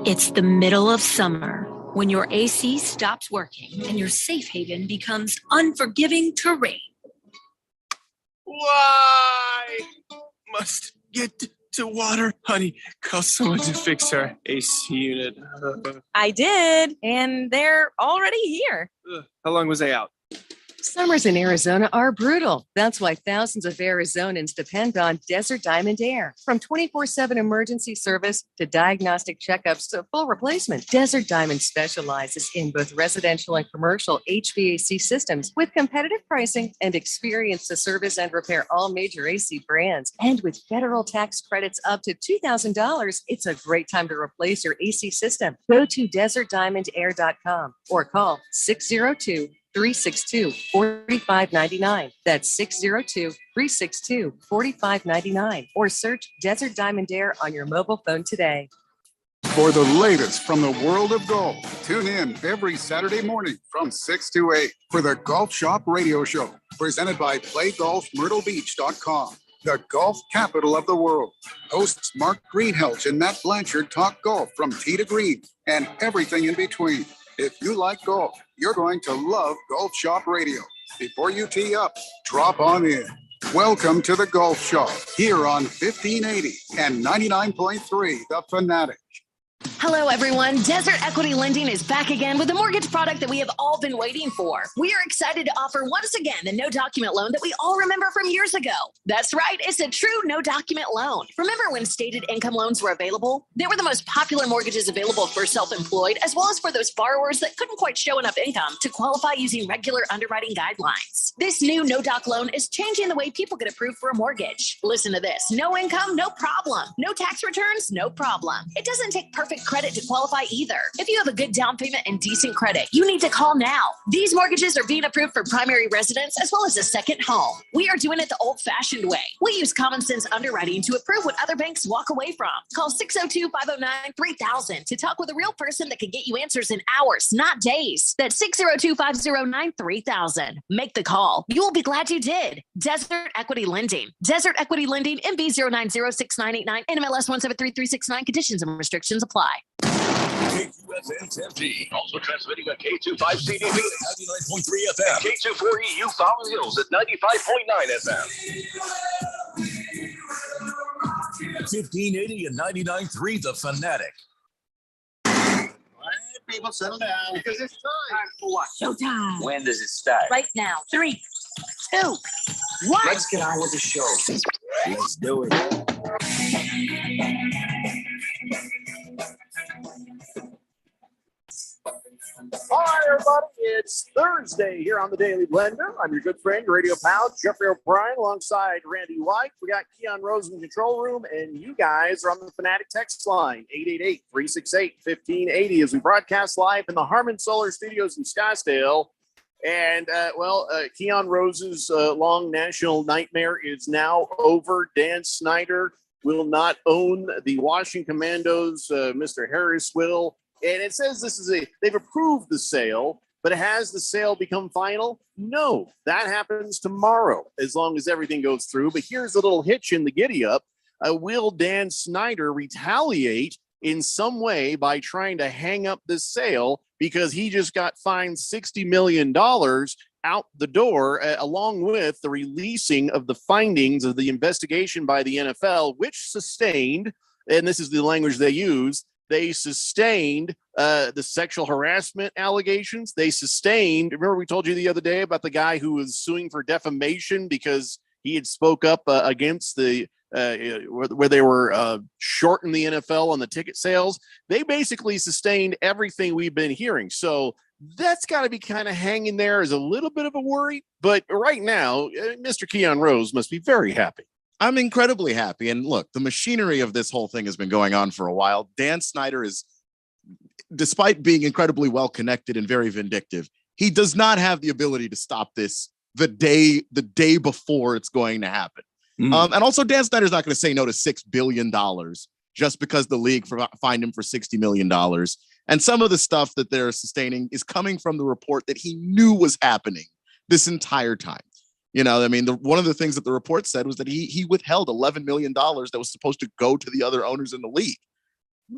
It's the middle of summer when your AC stops working and your safe haven becomes unforgiving terrain. Why? Must get to water. Honey, call someone to fix our AC unit. I did, and they're already here. How long was they out? Summers in Arizona are brutal. That's why thousands of Arizonans depend on Desert Diamond Air. From 24/7 emergency service to diagnostic checkups to full replacement, Desert Diamond specializes in both residential and commercial HVAC systems with competitive pricing and experience to service and repair all major AC brands. And with federal tax credits up to $2,000, it's a great time to replace your AC system. Go to desertdiamondair.com or call 602-362-4599. That's 602-362-4599. Or search Desert Diamond Air on your mobile phone today. For the latest from the world of golf, tune in every Saturday morning from 6 to 8 for the Golf Shop Radio Show, presented by PlayGolfMyrtleBeach.com, the golf capital of the world. Hosts Mark Greenhelch and Matt Blanchard talk golf from tee to green and everything in between. If you like golf, you're going to love Golf Shop Radio. Before you tee up, drop on in. Welcome to the Golf Shop here on 1580 and 99.3 The Fanatic. Hello, everyone. Desert Equity Lending is back again with a mortgage product that we have all been waiting for. We are excited to offer once again the no document loan that we all remember from years ago. That's right. It's a true no document loan. Remember when stated income loans were available? They were the most popular mortgages available for self-employed, as well as for those borrowers that couldn't quite show enough income to qualify using regular underwriting guidelines. This new no doc loan is changing the way people get approved for a mortgage. Listen to this. No income, no problem. No tax returns, no problem. It doesn't take perfect credit to qualify either. If you have a good down payment and decent credit, you need to call now. These mortgages are being approved for primary residence as well as a second home. We are doing it the old-fashioned way. We use common sense underwriting to approve what other banks walk away from. Call 602-509-3000 to talk with a real person that can get you answers in hours, not days. That's 602-509-3000. Make the call. You will be glad you did. Desert Equity Lending. Desert Equity Lending, MB 0906989, NMLS 1733369. Conditions and restrictions apply. KQSN Tempe, also transmitting on K25CD 99.3 FM, K24EU Fountain Hills at 95.9 FM. 1580 and 99.3 The Fanatic. All right, people, settle down because it's time for what? Showtime. When does it start? Right now. 3, 2, 1. Let's get on with the show. Let's do it. Hi, everybody. It's Thursday here on the Daily Blender. I'm your good friend, radio pal, Jeffrey O'Brien, alongside Randy White. We got Keon Rose in the control room, and you guys are on the Fanatic text line, 888-368-1580, as we broadcast live in the Harman Solar Studios in Scottsdale. And, Keon Rose's long national nightmare is now over. Dan Snyder will not own the Washington Commandos. Mr. Harris will. And it says they've approved the sale, but has the sale become final? No, that happens tomorrow as long as everything goes through. But here's a little hitch in the giddy up. Will Dan Snyder retaliate in some way by trying to hang up this sale because he just got fined $60 million out the door, along with the releasing of the findings of the investigation by the NFL, which sustained, and this is the language they use, they sustained the sexual harassment allegations. They sustained, remember we told you the other day about the guy who was suing for defamation because he had spoke up against the where they were shorting the NFL on the ticket sales. They basically sustained everything we've been hearing. So that's got to be kind of hanging there as a little bit of a worry. But right now, Mr. Keon Rose must be very happy. I'm incredibly happy. And look, the machinery of this whole thing has been going on for a while. Dan Snyder is, despite being incredibly well connected and very vindictive, he does not have the ability to stop this the day before it's going to happen. And also, Dan Snyder's not going to say no to $6 billion just because the league fined him for $60 million. And some of the stuff that they're sustaining is coming from the report that he knew was happening this entire time. You know, I mean, one of the things that the report said was that he withheld $11 million that was supposed to go to the other owners in the league.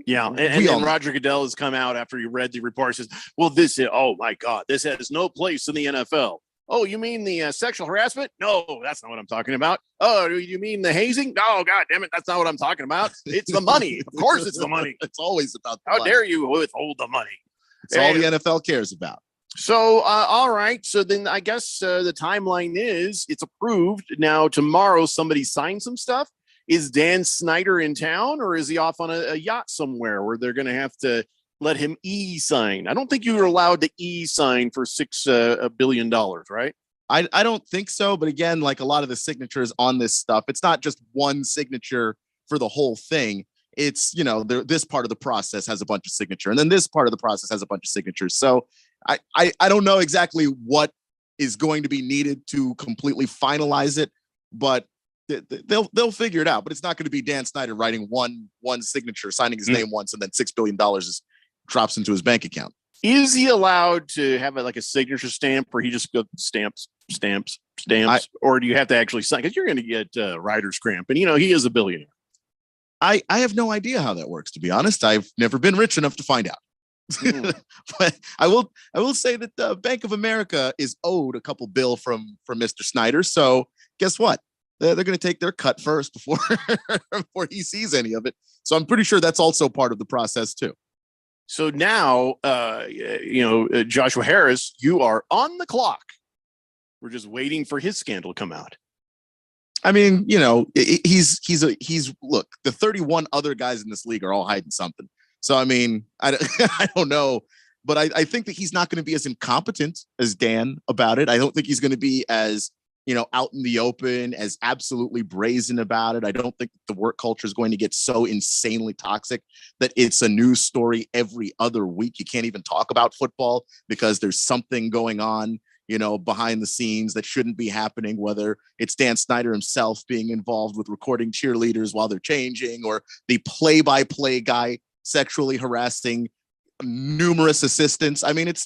Yeah, and We all then know. Roger Goodell has come out after he read the report. Says, "Well, this is oh my God, this has no place in the NFL." Oh, you mean the sexual harassment? No, that's not what I'm talking about. Oh, you mean the hazing? No, God damn it, that's not what I'm talking about. It's the money. Of course, it's the money. It's always about the How money. dare you withhold the money? It's all the NFL cares about. So, all right. So then I guess the timeline is it's approved. Now, tomorrow, somebody signs some stuff. Is Dan Snyder in town, or is he off on a yacht somewhere where they're going to have to let him e-sign? I don't think you were allowed to e-sign for $6 billion, right? I don't think so. But again, like a lot of the signatures on this stuff, it's not just one signature for the whole thing. It's, this part of the process has a bunch of signature, and then this part of the process has a bunch of signatures. So I don't know exactly what is going to be needed to completely finalize it, but they'll figure it out. But it's not going to be Dan Snyder writing one signature, signing his name once, and then $6 billion drops into his bank account. Is he allowed to have a signature stamp, or he just goes stamps, or do you have to actually sign? Because you're going to get writer's cramp, and he is a billionaire. I have no idea how that works, to be honest. I've never been rich enough to find out. But I will say that the Bank of America is owed a couple bill from Mr. Snyder. So guess what? They're going to take their cut first before he sees any of it. So I'm pretty sure that's also part of the process too. So now, Joshua Harris, you are on the clock. We're just waiting for his scandal to come out. I mean, he's look, the 31 other guys in this league are all hiding something. So, I mean, I don't know, but I think that he's not going to be as incompetent as Dan about it. I don't think he's going to be as, out in the open, as absolutely brazen about it. I don't think the work culture is going to get so insanely toxic that it's a news story every other week. You can't even talk about football because there's something going on, behind the scenes that shouldn't be happening, whether it's Dan Snyder himself being involved with recording cheerleaders while they're changing, or the play-by-play guy sexually harassing numerous assistants. I mean, it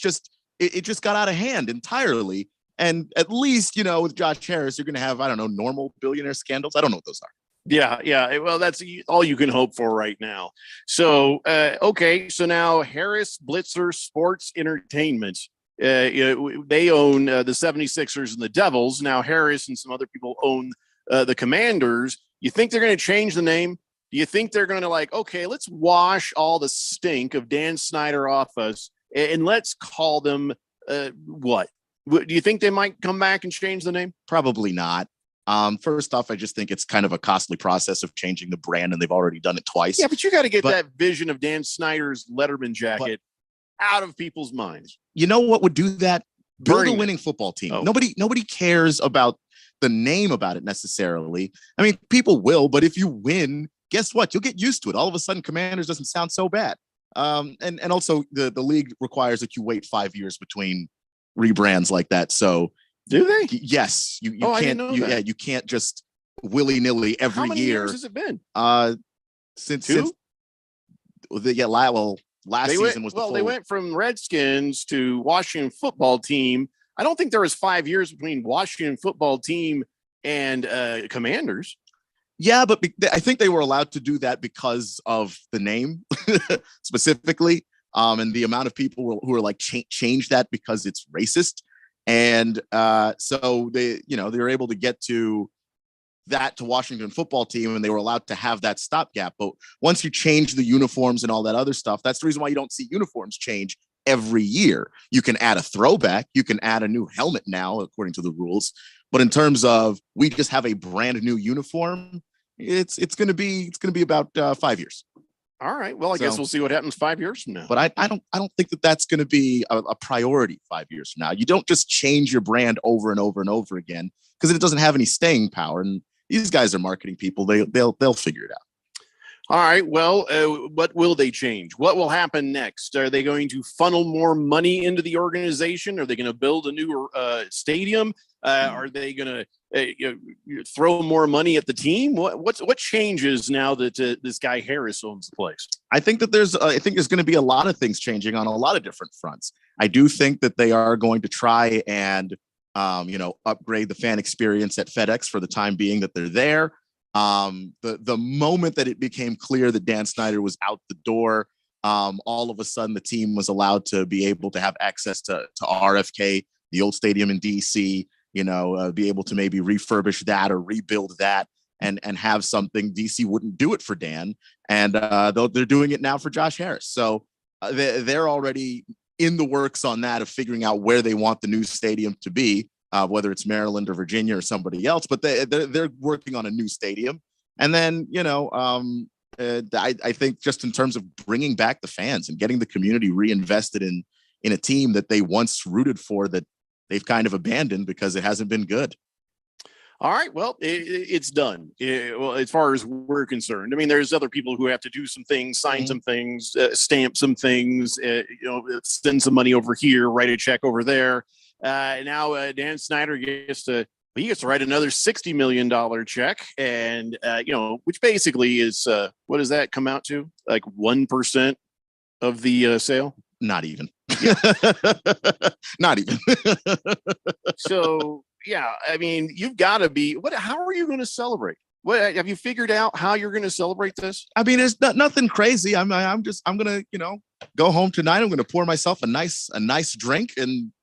just got out of hand entirely. And at least, with Josh Harris, you're going to have, I don't know, normal billionaire scandals. I don't know what those are. Yeah. Well, that's all you can hope for right now. So, okay. So now Harris Blitzer Sports Entertainment, they own the 76ers and the Devils. Now Harris and some other people own the Commanders. You think they're going to change the name? Do you think they're going to okay, let's wash all the stink of Dan Snyder off us and let's call them what? Do you think they might come back and change the name? Probably not. First off, I just think it's kind of a costly process of changing the brand, and they've already done it twice. Yeah, but you got to get that vision of Dan Snyder's Letterman jacket out of people's minds. You know what would do that? Build a winning football team. Oh. Nobody cares about the name about it necessarily. I mean, people will, but if you win, guess what? You'll get used to it. All of a sudden, Commanders doesn't sound so bad. And also the league requires that you wait 5 years between rebrands like that. So do they? Yes. You I can't. didn't know that. You can't just willy-nilly every How many year. years has it been? Since Two? Last season was the full. They went from Redskins to Washington football team. I don't think there was 5 years between Washington football team and Commanders. Yeah, but I think they were allowed to do that because of the name specifically, and the amount of people who are change that because it's racist, and so they were able to get to that to Washington football team, and they were allowed to have that stopgap. But once you change the uniforms and all that other stuff, that's the reason why you don't see uniforms change every year. You can add a throwback, you can add a new helmet now, according to the rules. But in terms of we just have a brand new uniform, it's going to be about 5 years. All right. Well, I guess we'll see what happens 5 years from now. But I don't think that that's going to be a priority 5 years from now. You don't just change your brand over and over and over again because it doesn't have any staying power. And these guys are marketing people. They'll figure it out. All right. Well, what will they change? What will happen next? Are they going to funnel more money into the organization? Are they going to build a new stadium? Are they going to throw more money at the team? What changes now that this guy Harris owns the place? I think that there's going to be a lot of things changing on a lot of different fronts. I do think that they are going to try and upgrade the fan experience at FedEx for the time being that they're there. The moment that it became clear that Dan Snyder was out the door, all of a sudden the team was allowed to be able to have access to RFK, the old stadium in DC, be able to maybe refurbish that or rebuild that and have something. DC wouldn't do it for Dan, and they're doing it now for Josh Harris. So they're already in the works on that of figuring out where they want the new stadium to be, whether it's Maryland or Virginia or somebody else. But they're working on a new stadium, and then I think just in terms of bringing back the fans and getting the community reinvested in a team that they once rooted for that they've kind of abandoned because it hasn't been good. All right. Well, it's done. Well, as far as we're concerned, I mean, there's other people who have to do some things, sign some things, stamp some things, send some money over here, write a check over there. Now Dan Snyder gets to write another $60 million check, and which basically is what does that come out to? Like 1% of the sale? Not even. Not even. So yeah, I mean, you've got to be. How are you going to celebrate? What have you figured out how you're going to celebrate this? I mean, it's nothing crazy. I'm gonna go home tonight. I'm gonna pour myself a nice drink and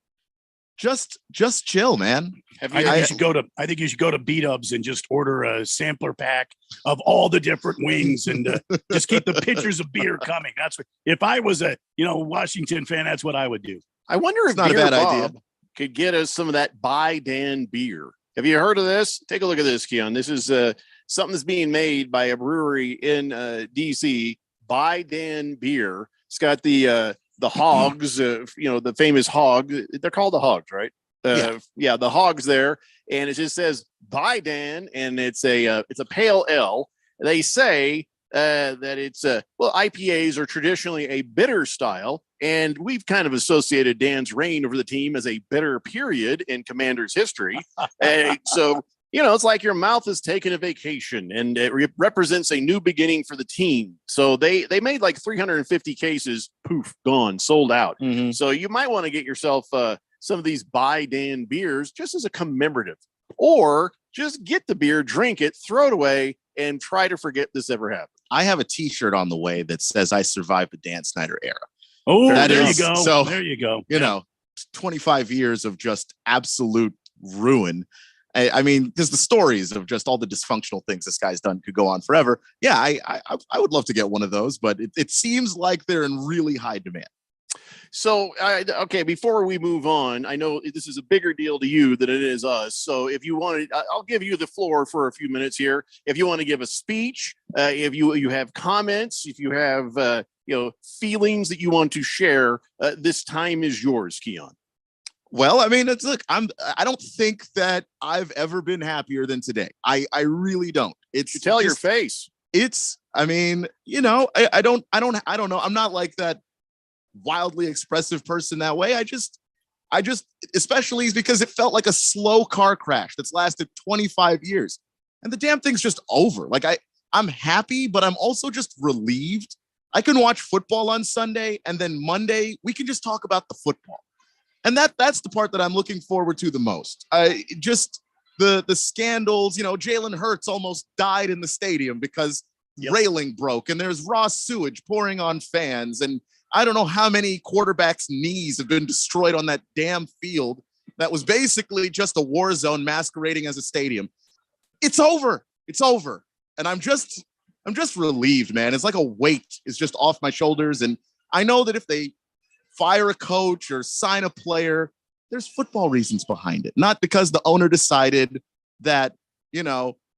just chill, man. I think you should go to B-Dubs and just order a sampler pack of all the different wings and just keep the pitchers of beer coming. That's what, if I was a Washington fan, that's what I would do. I wonder if not a bad idea. Could get us some of that By Dan beer. Have you heard of this? Take a look at this, Keon. This is something that's being made by a brewery in DC, By Dan beer. It's got the hogs, the famous hog. They're called the hogs, right? Yeah, the hogs there, and it just says By Dan, and it's a pale ale. They say that it's IPAs are traditionally a bitter style, and we've kind of associated Dan's reign over the team as a bitter period in Commanders history. So it's like your mouth is taking a vacation, and it represents a new beginning for the team. So they made like 350 cases, poof, gone, sold out. Mm-hmm. So you might want to get yourself some of these By Dan beers just as a commemorative, or just get the beer, drink it, throw it away, and try to forget this ever happened. I have a T-shirt on the way that says I survived the Dan Snyder era. Oh, there you go. So there you go. 25 years of just absolute ruin. I mean, because the stories of just all the dysfunctional things this guy's done could go on forever. Yeah, I would love to get one of those, but it seems like they're in really high demand. So, okay, before we move on, I know this is a bigger deal to you than it is us. So if you want to, I'll give you the floor for a few minutes here. If you want to give a speech, if you have comments, if you have, feelings that you want to share, this time is yours, Keon. Well, I mean, I don't think that I've ever been happier than today. I really don't. It's you tell your face. I mean, I don't know. I'm not like that wildly expressive person that way. I just especially because it felt like a slow car crash that's lasted 25 years, and the damn thing's just over. Like I'm happy, but I'm also just relieved. I can watch football on Sunday, and then Monday we can just talk about the football. And that's the part that I'm looking forward to the most. Just the scandals, Jalen Hurts almost died in the stadium because railing broke, and there's raw sewage pouring on fans, and I don't know how many quarterbacks' knees have been destroyed on that damn field that was basically just a war zone masquerading as a stadium. It's over. It's over. And I'm just relieved, man. It's like a weight is just off my shoulders. And I know that if they fire a coach or sign a player, there's football reasons behind it. Not because the owner decided that,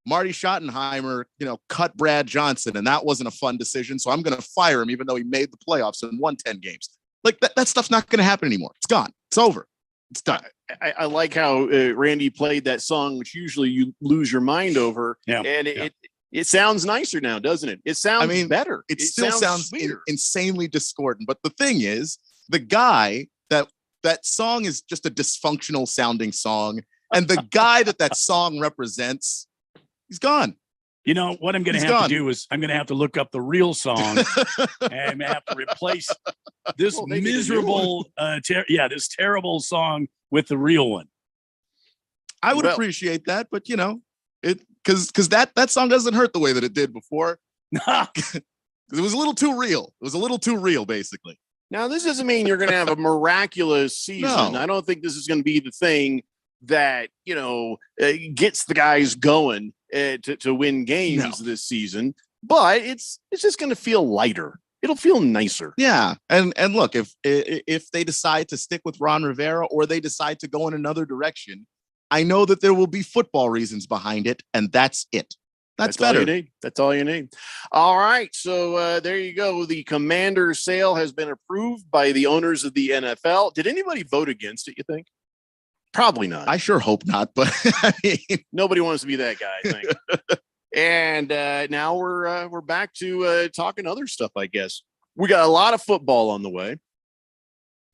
Marty Schottenheimer, cut Brad Johnson, and that wasn't a fun decision. So I'm going to fire him, even though he made the playoffs and won 10 games. Like that stuff's not going to happen anymore. It's gone. It's over. It's done. I like how Randy played that song, which usually you lose your mind over. Yeah. And it sounds nicer now, doesn't it? It sounds better. It still sounds insanely discordant. But the thing is, the guy that song is just a dysfunctional sounding song. And the guy that song represents, he's gone. You know what I'm going to have to do is I'm going to have to look up the real song and I'm going to have to replace this miserable, this terrible song with the real one. I would appreciate that, but because that song doesn't hurt the way that it did before. Because it was a little too real. It was a little too real, basically. Now, this doesn't mean you're going to have a miraculous season. No. I don't think this is going to be the thing that, gets the guys going to win games this season. But it's just going to feel lighter. It'll feel nicer. Yeah. And look, if they decide to stick with Ron Rivera or they decide to go in another direction, I know that there will be football reasons behind it, and that's it. That's better. All you need. That's all you need. All right. So there you go. The Commander sale has been approved by the owners of the NFL. Did anybody vote against it, you think? Probably not. I sure hope not, but I mean, nobody wants to be that guy, I think. And now we're back to talking other stuff, I guess. We got a lot of football on the way.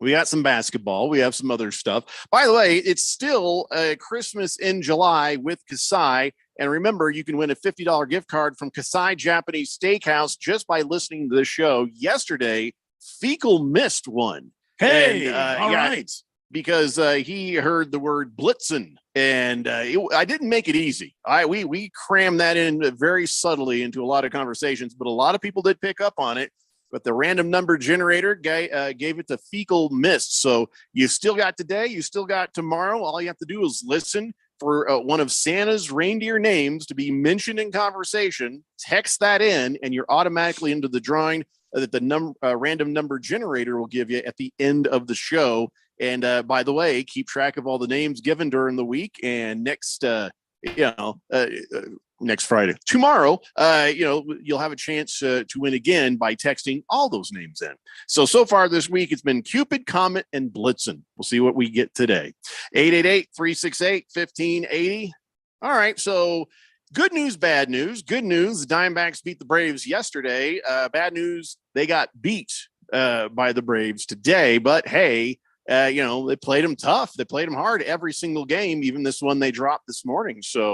We got some basketball. We have some other stuff. By the way, it's still Christmas in July with Kasai. And remember, you can win a $50 gift card from Kasai Japanese Steakhouse just by listening to the show. Yesterday, Fecal missed one. Hey, and, all right. Because he heard the word blitzen, and I didn't make it easy. We crammed that in very subtly into a lot of conversations, but a lot of people did pick up on it. But the random number generator guy gave it the Fecal missed. So you still got today, you still got tomorrow. All you have to do is listen for one of Santa's reindeer names to be mentioned in conversation. Text that in, and you're automatically into the drawing that the random number generator will give you at the end of the show. And by the way, keep track of all the names given during the week. And next Friday, tomorrow, you'll have a chance to win again by texting all those names in. So far this week, it's been Cupid, Comet, and Blitzen. We'll see what we get today. 888-368-1580. All right. So good news, bad news. Good news, the Diamondbacks beat the Braves yesterday. Bad news, they got beat by the Braves today. But hey, they played them tough. They played them hard every single game, even this one they dropped this morning. So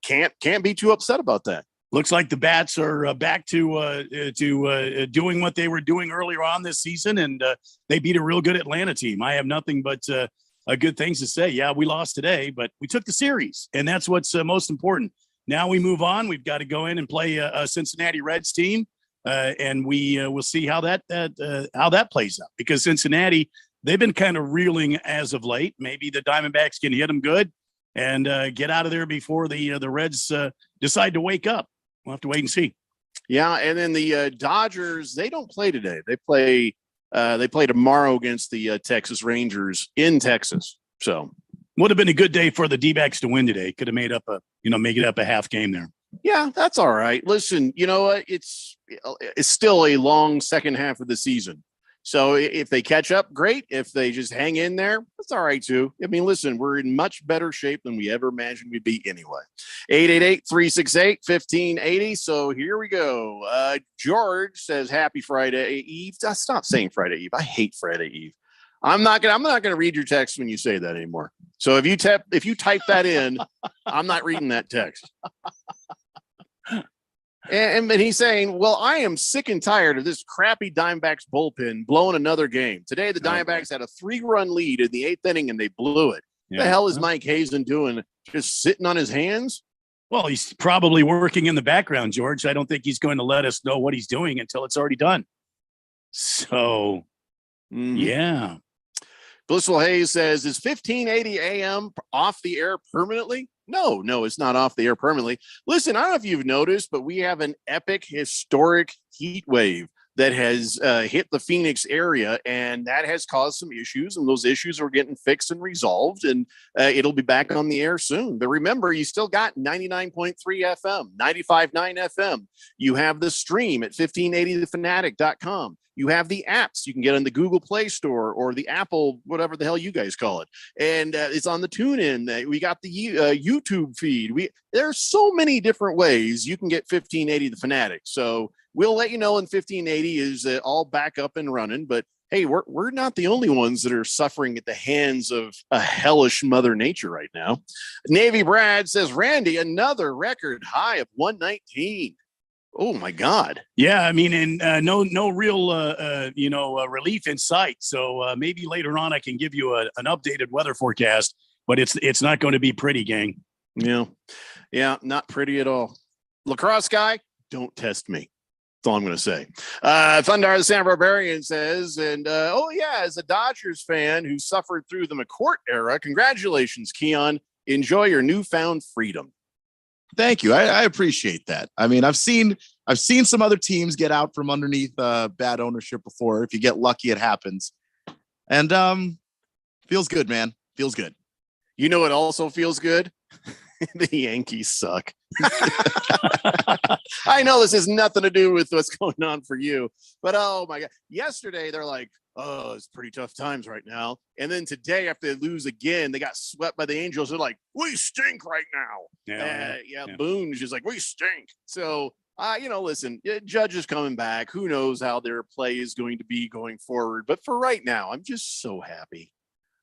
can't be too upset about that. Looks like the Bats are back to doing what they were doing earlier on this season, and they beat a real good Atlanta team. I have nothing but good things to say. Yeah, we lost today, but we took the series, and that's what's most important. Now we move on. We've got to go in and play a Cincinnati Reds team, and we will see how that plays out, because Cincinnati, they've been kind of reeling as of late. Maybe the Diamondbacks can hit them good and get out of there before the Reds decide to wake up. We'll have to wait and see. Yeah, and then the Dodgers, they don't play today. They play tomorrow against the Texas Rangers in Texas. So would have been a good day for the D-backs to win today. Could have made up make it up a half game there. Yeah, that's all right. Listen, you know what? It's still a long second half of the season. So if they catch up, great. If they just hang in there, that's all right too. I mean, listen, we're in much better shape than we ever imagined we'd be anyway. 888-368-1580. So here we go. George says, happy Friday Eve. Stop saying Friday Eve. I hate Friday Eve. I'm not gonna read your text when you say that anymore. So if you type that in, I'm not reading that text. And he's saying, well, I am sick and tired of this crappy Diamondbacks bullpen blowing another game. Today, the Diamondbacks had a 3-run lead in the 8th inning, and they blew it. Yeah. What the hell is Mike Hazen doing? Just sitting on his hands? Well, he's probably working in the background, George. I don't think he's going to let us know what he's doing until it's already done. So, yeah. Blissful Hayes says, is 1580 AM off the air permanently? No, it's not off the air permanently. Listen, I don't know if you've noticed, but we have an epic, historic heat wave that has hit the Phoenix area, and that has caused some issues, and those issues are getting fixed and resolved, and it'll be back on the air soon. But remember, you still got 99.3 FM, 95.9 FM. You have the stream at 1580thefanatic.com. You have the apps you can get on the Google Play Store or the Apple, whatever the hell you guys call it. And it's on the TuneIn. We got the YouTube feed. There's so many different ways you can get 1580 The Fanatic. So we'll let you know when 1580 is all back up and running. But hey, we're not the only ones that are suffering at the hands of a hellish Mother Nature right now. Navy Brad says, Randy, another record high of 119. Oh my God! Yeah, I mean, and no real relief in sight. So maybe later on I can give you an updated weather forecast, but it's not going to be pretty, gang. Yeah. Yeah, not pretty at all. Lacrosse guy, don't test me. That's all I'm going to say. Thundar the Santa Barbarian says, and as a Dodgers fan who suffered through the McCourt era, congratulations, Keon. Enjoy your newfound freedom. Thank you. I appreciate that. I mean, I've seen some other teams get out from underneath bad ownership before. If you get lucky, it happens. And feels good, man. Feels good. You know what also feels good? The Yankees suck. I know this has nothing to do with what's going on for you, but oh my God. Yesterday, they're like, oh, it's pretty tough times right now. And then today, after they lose again, they got swept by the Angels. They're like, we stink right now. Boone's just like, we stink. So, listen, Judge is coming back. Who knows how their play is going to be going forward. But for right now, I'm just so happy.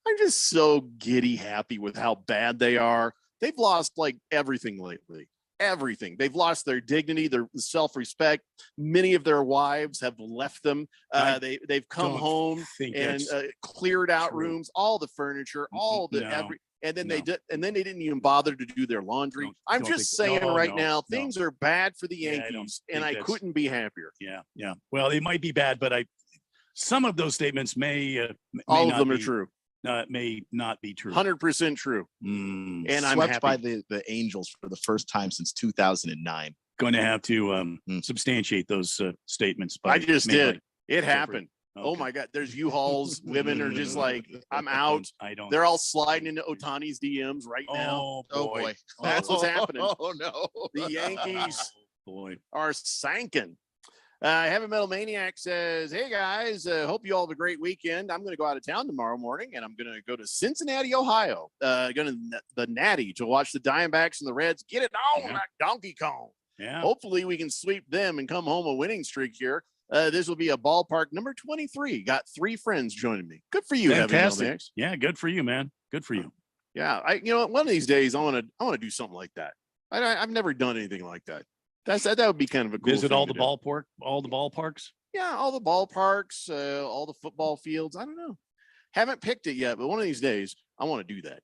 I'm just so giddy happy with how bad they are. They've lost like everything lately. Everything. They've lost their dignity, their self-respect. Many of their wives have left them. They've come home and cleared out rooms, all the furniture, all the and then they didn't even bother to do their laundry. I'm just saying right now, things are bad for the Yankees, and I couldn't be happier. Yeah. Well, they might be bad, but some of those statements may all of them are true. May not be true. 100% true. And I'm swept by the Angels for the first time since 2009. Going to have to substantiate those statements. I just did. It happened. Okay. Oh my God. There's U-Hauls. Women are just like, I'm out. They're all sliding into Ohtani's DMs right now. Oh boy. That's what's happening. Oh no. The Yankees are sinking. Heavy Metal Maniac says, hey guys, hope you all have a great weekend. I'm going to go out of town tomorrow morning and I'm going to go to Cincinnati, Ohio. Going to the Natty to watch the Diamondbacks and the Reds get it on like Donkey Kong. Yeah. Hopefully we can sweep them and come home a winning streak here. This will be a ballpark number 23. Got 3 friends joining me. Good for you, Heavy Metal Maniac. Yeah, good for you, man. Good for you. Yeah, one of these days I want to do something like that. I've never done anything like that. That would be kind of a cool visit thing all to the do. ballparks. Yeah, all the ballparks, all the football fields. I don't know. Haven't picked it yet, but one of these days I want to do that.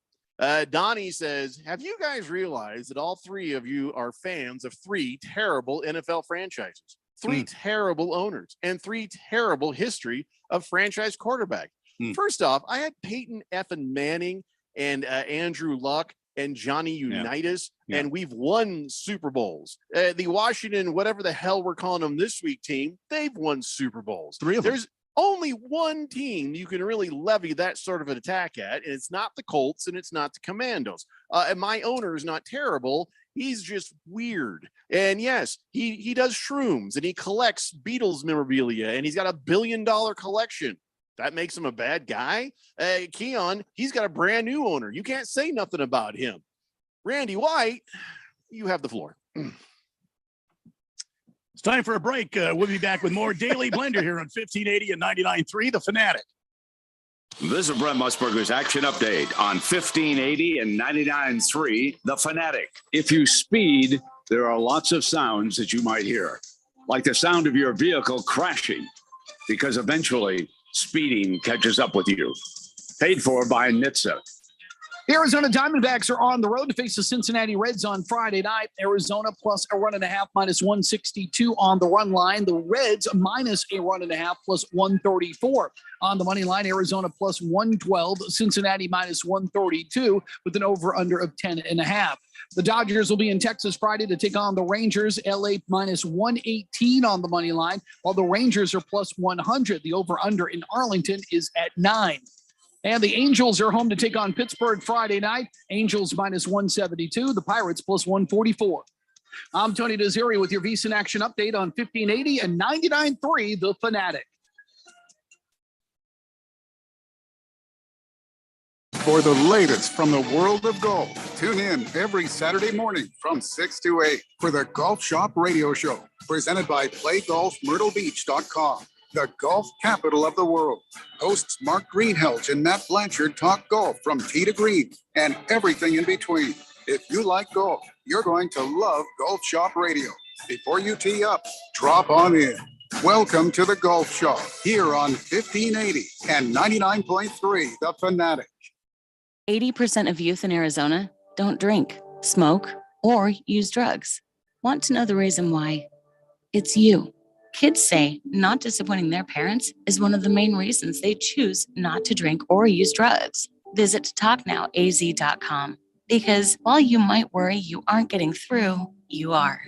Donnie says, have you guys realized that all 3 of you are fans of 3 terrible NFL franchises, 3 terrible owners, and 3 terrible history of franchise quarterback? First off, I had Peyton effing Manning and Andrew Luck and Johnny Unitas, and we've won Super Bowls. The Washington, whatever the hell we're calling them this week team, they've won Super Bowls. 3 of them. There's only one team you can really levy that sort of an attack at, and it's not the Colts and it's not the Commandos. And my owner is not terrible. He's just weird. And yes, he does shrooms and he collects Beatles memorabilia and he's got a $1 billion collection. That makes him a bad guy. Keon, he's got a brand new owner. You can't say nothing about him. Randy White, you have the floor. It's time for a break. We'll be back with more Daily Blender here on 1580 and 99.3 The Fanatic. This is Brent Musburger's Action Update on 1580 and 99.3 The Fanatic. If you speed, there are lots of sounds that you might hear, like the sound of your vehicle crashing, because eventually speeding catches up with you. Paid for by NHTSA. The Arizona Diamondbacks are on the road to face the Cincinnati Reds on Friday night. Arizona plus a run and a half, minus 162 on the run line. The Reds minus a run and a half, plus 134 on the money line. Arizona plus 112, Cincinnati minus 132 with an over under of 10.5. The Dodgers will be in Texas Friday to take on the Rangers. LA minus 118 on the money line, while the Rangers are plus 100. The over under in Arlington is at 9. And the Angels are home to take on Pittsburgh Friday night. Angels minus 172. The Pirates plus 144. I'm Tony Desiri with your VSiN Action Update on 1580 and 99.3 The Fanatic. For the latest from the world of golf, tune in every Saturday morning from 6 to 8 for the Golf Shop Radio Show, presented by PlayGolfMyrtleBeach.com. The golf capital of the world. Hosts Mark Greenhelch and Matt Blanchard talk golf from tee to green and everything in between. If you like golf, you're going to love Golf Shop Radio. Before you tee up, drop on in. Welcome to the Golf Shop here on 1580 and 99.3 The Fanatic. 80% of youth in Arizona don't drink, smoke, or use drugs. Want to know the reason why? It's you. Kids say not disappointing their parents is one of the main reasons they choose not to drink or use drugs. Visit talknowaz.com because while you might worry you aren't getting through, you are.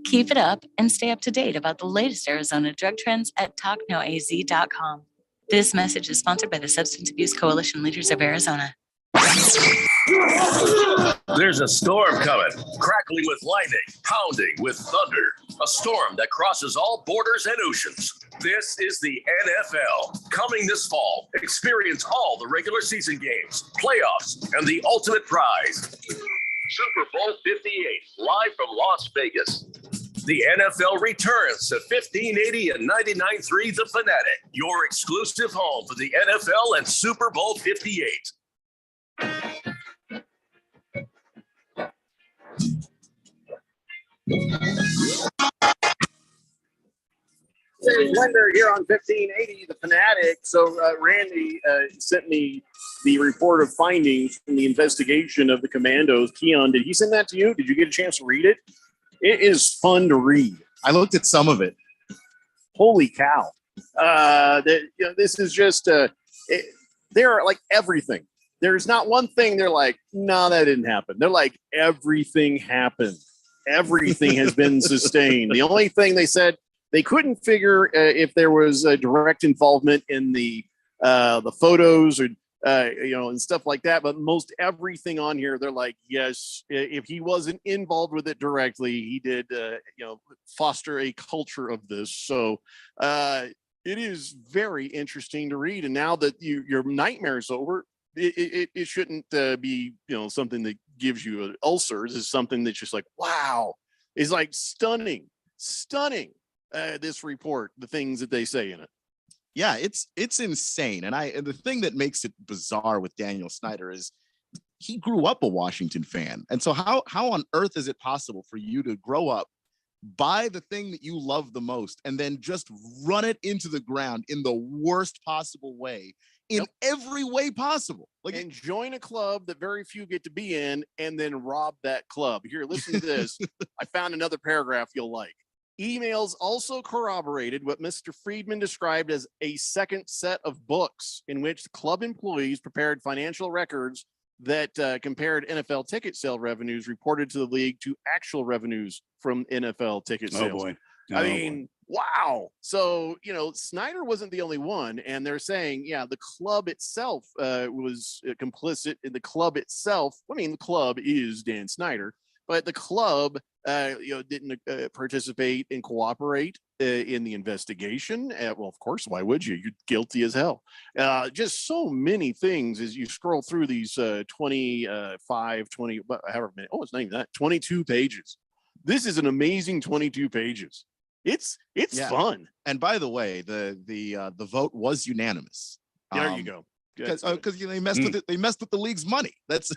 Keep it up and stay up to date about the latest Arizona drug trends at talknowaz.com. This message is sponsored by the Substance Abuse Coalition Leaders of Arizona. There's a storm coming, crackling with lightning, pounding with thunder. A storm that crosses all borders and oceans. This is the NFL. Coming this fall, experience all the regular season games, playoffs, and the ultimate prize. Super Bowl 58, live from Las Vegas. The NFL returns to 1580 and 99.3 The Fanatic, your exclusive home for the NFL and Super Bowl 58. Hey, Linder here on 1580 The Fanatic. So Randy sent me the report of findings from the investigation of the Commandos. Keon, did he send that to you? Did you get a chance to read it? It is fun to read. I looked at some of it. Holy cow. This is just, they're like everything. There's not one thing they're like, no, that didn't happen. They're like, everything happened. Everything has been sustained. The only thing they said, they couldn't figure if there was a direct involvement in the photos or and stuff like that. But most everything on here, they're like, yes, if he wasn't involved with it directly, he did foster a culture of this. So it is very interesting to read. And now that your nightmare is over, it shouldn't be something that gives you ulcers. Is something that's just like, wow, is like stunning. This report, the things that they say in it. Yeah, it's insane. And the thing that makes it bizarre with Daniel Snyder is he grew up a Washington fan. And so how on earth is it possible for you to grow up, buy the thing that you love the most, and then just run it into the ground in the worst possible way, in every way possible? And join a club that very few get to be in and then rob that club. Here, listen to this. I found another paragraph you'll like. Emails also corroborated what Mr. Friedman described as a second set of books in which the club employees prepared financial records that compared NFL ticket sale revenues reported to the league to actual revenues from NFL ticket sales. Oh boy. I mean, wow. So, Snyder wasn't the only one. And they're saying, yeah, the club itself was complicit in the club itself. I mean, the club is Dan Snyder. But the club, didn't participate and cooperate in the investigation. Well, of course, why would you? You're guilty as hell. Just so many things as you scroll through these 20, however many. Oh, it's not even that. 22 pages. This is an amazing 22 pages. It's fun. And by the way, the vote was unanimous. There you go. Because they messed with it. They messed with the league's money. That's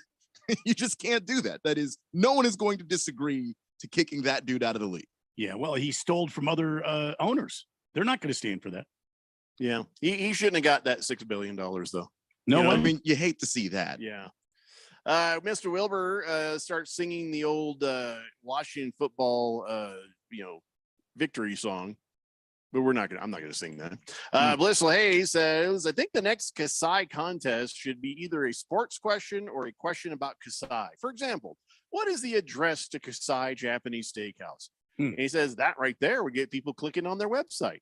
you just can't do that. That is, no one is going to disagree to kicking that dude out of the league. Yeah, well, he stole from other owners. They're not going to stand for that. Yeah, he shouldn't have got that $6 billion though. No, I mean, you hate to see that. Yeah. Mr. Wilbur starts singing the old Washington football, victory song. But I'm not gonna sing that. Blissful Hayes says, I think the next Kasai contest should be either a sports question or a question about Kasai. For example, what is the address to Kasai Japanese Steakhouse? And he says that right there would get people clicking on their website.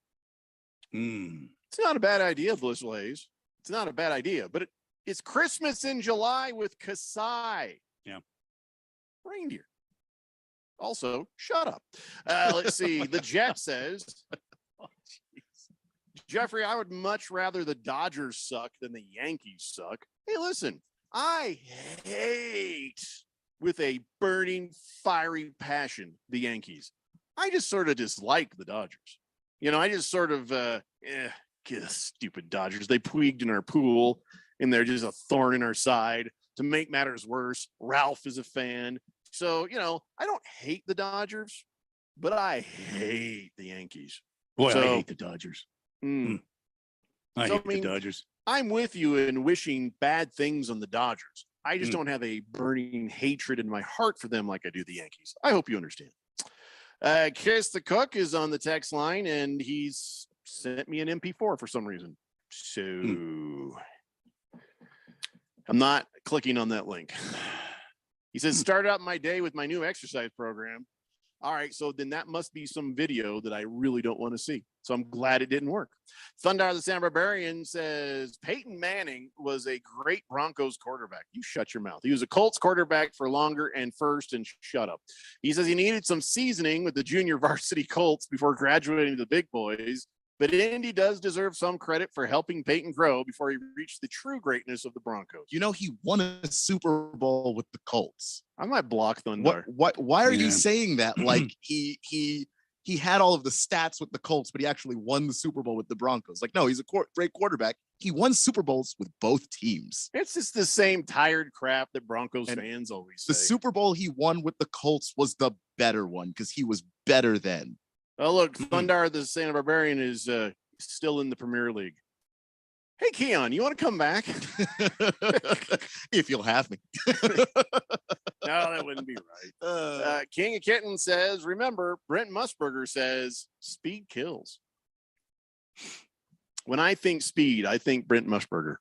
It's not a bad idea, Blissful Hayes. It's not a bad idea, but it's Christmas in July with Kasai. Yeah. Reindeer. Also, shut up. Let's see. The Jet says, Jeffrey, I would much rather the Dodgers suck than the Yankees suck. Hey, listen, I hate with a burning, fiery passion the Yankees. I just sort of dislike the Dodgers. I just sort of, stupid Dodgers. They puiged in our pool, and they're just a thorn in our side. To make matters worse, Ralph is a fan. So, I don't hate the Dodgers, but I hate the Yankees. Boy, I hate the Dodgers. I hate the Dodgers. I'm with you in wishing bad things on the Dodgers, I just don't have a burning hatred in my heart for them like I do the Yankees. I hope you understand. Kiss the Cook is on the text line, and he's sent me an MP4 for some reason. So I'm not clicking on that link. He says, start out my day with my new exercise program. All right, so then that must be some video that I really don't want to see. So I'm glad it didn't work. Thunder the Santa Barbarian says Peyton Manning was a great Broncos quarterback. You shut your mouth. He was a Colts quarterback for longer and first, and shut up. He says he needed some seasoning with the junior varsity Colts before graduating to the big boys. But Indy does deserve some credit for helping Peyton grow before he reached the true greatness of the Broncos. You know, he won a Super Bowl with the Colts. I might block Thunder. Why are you saying that? Like he had all of the stats with the Colts, but he actually won the Super Bowl with the Broncos. Like, no, he's a great quarterback. He won Super Bowls with both teams. It's just the same tired crap that Broncos fans always say. The Super Bowl he won with the Colts was the better one because he was better then. Oh, look, Thundar the Santa Barbarian is still in the Premier League. Hey, Keon, you want to come back? If you'll have me. No, that wouldn't be right. King of Kitten says, remember, Brent Musburger says, speed kills. When I think speed, I think Brent Musburger.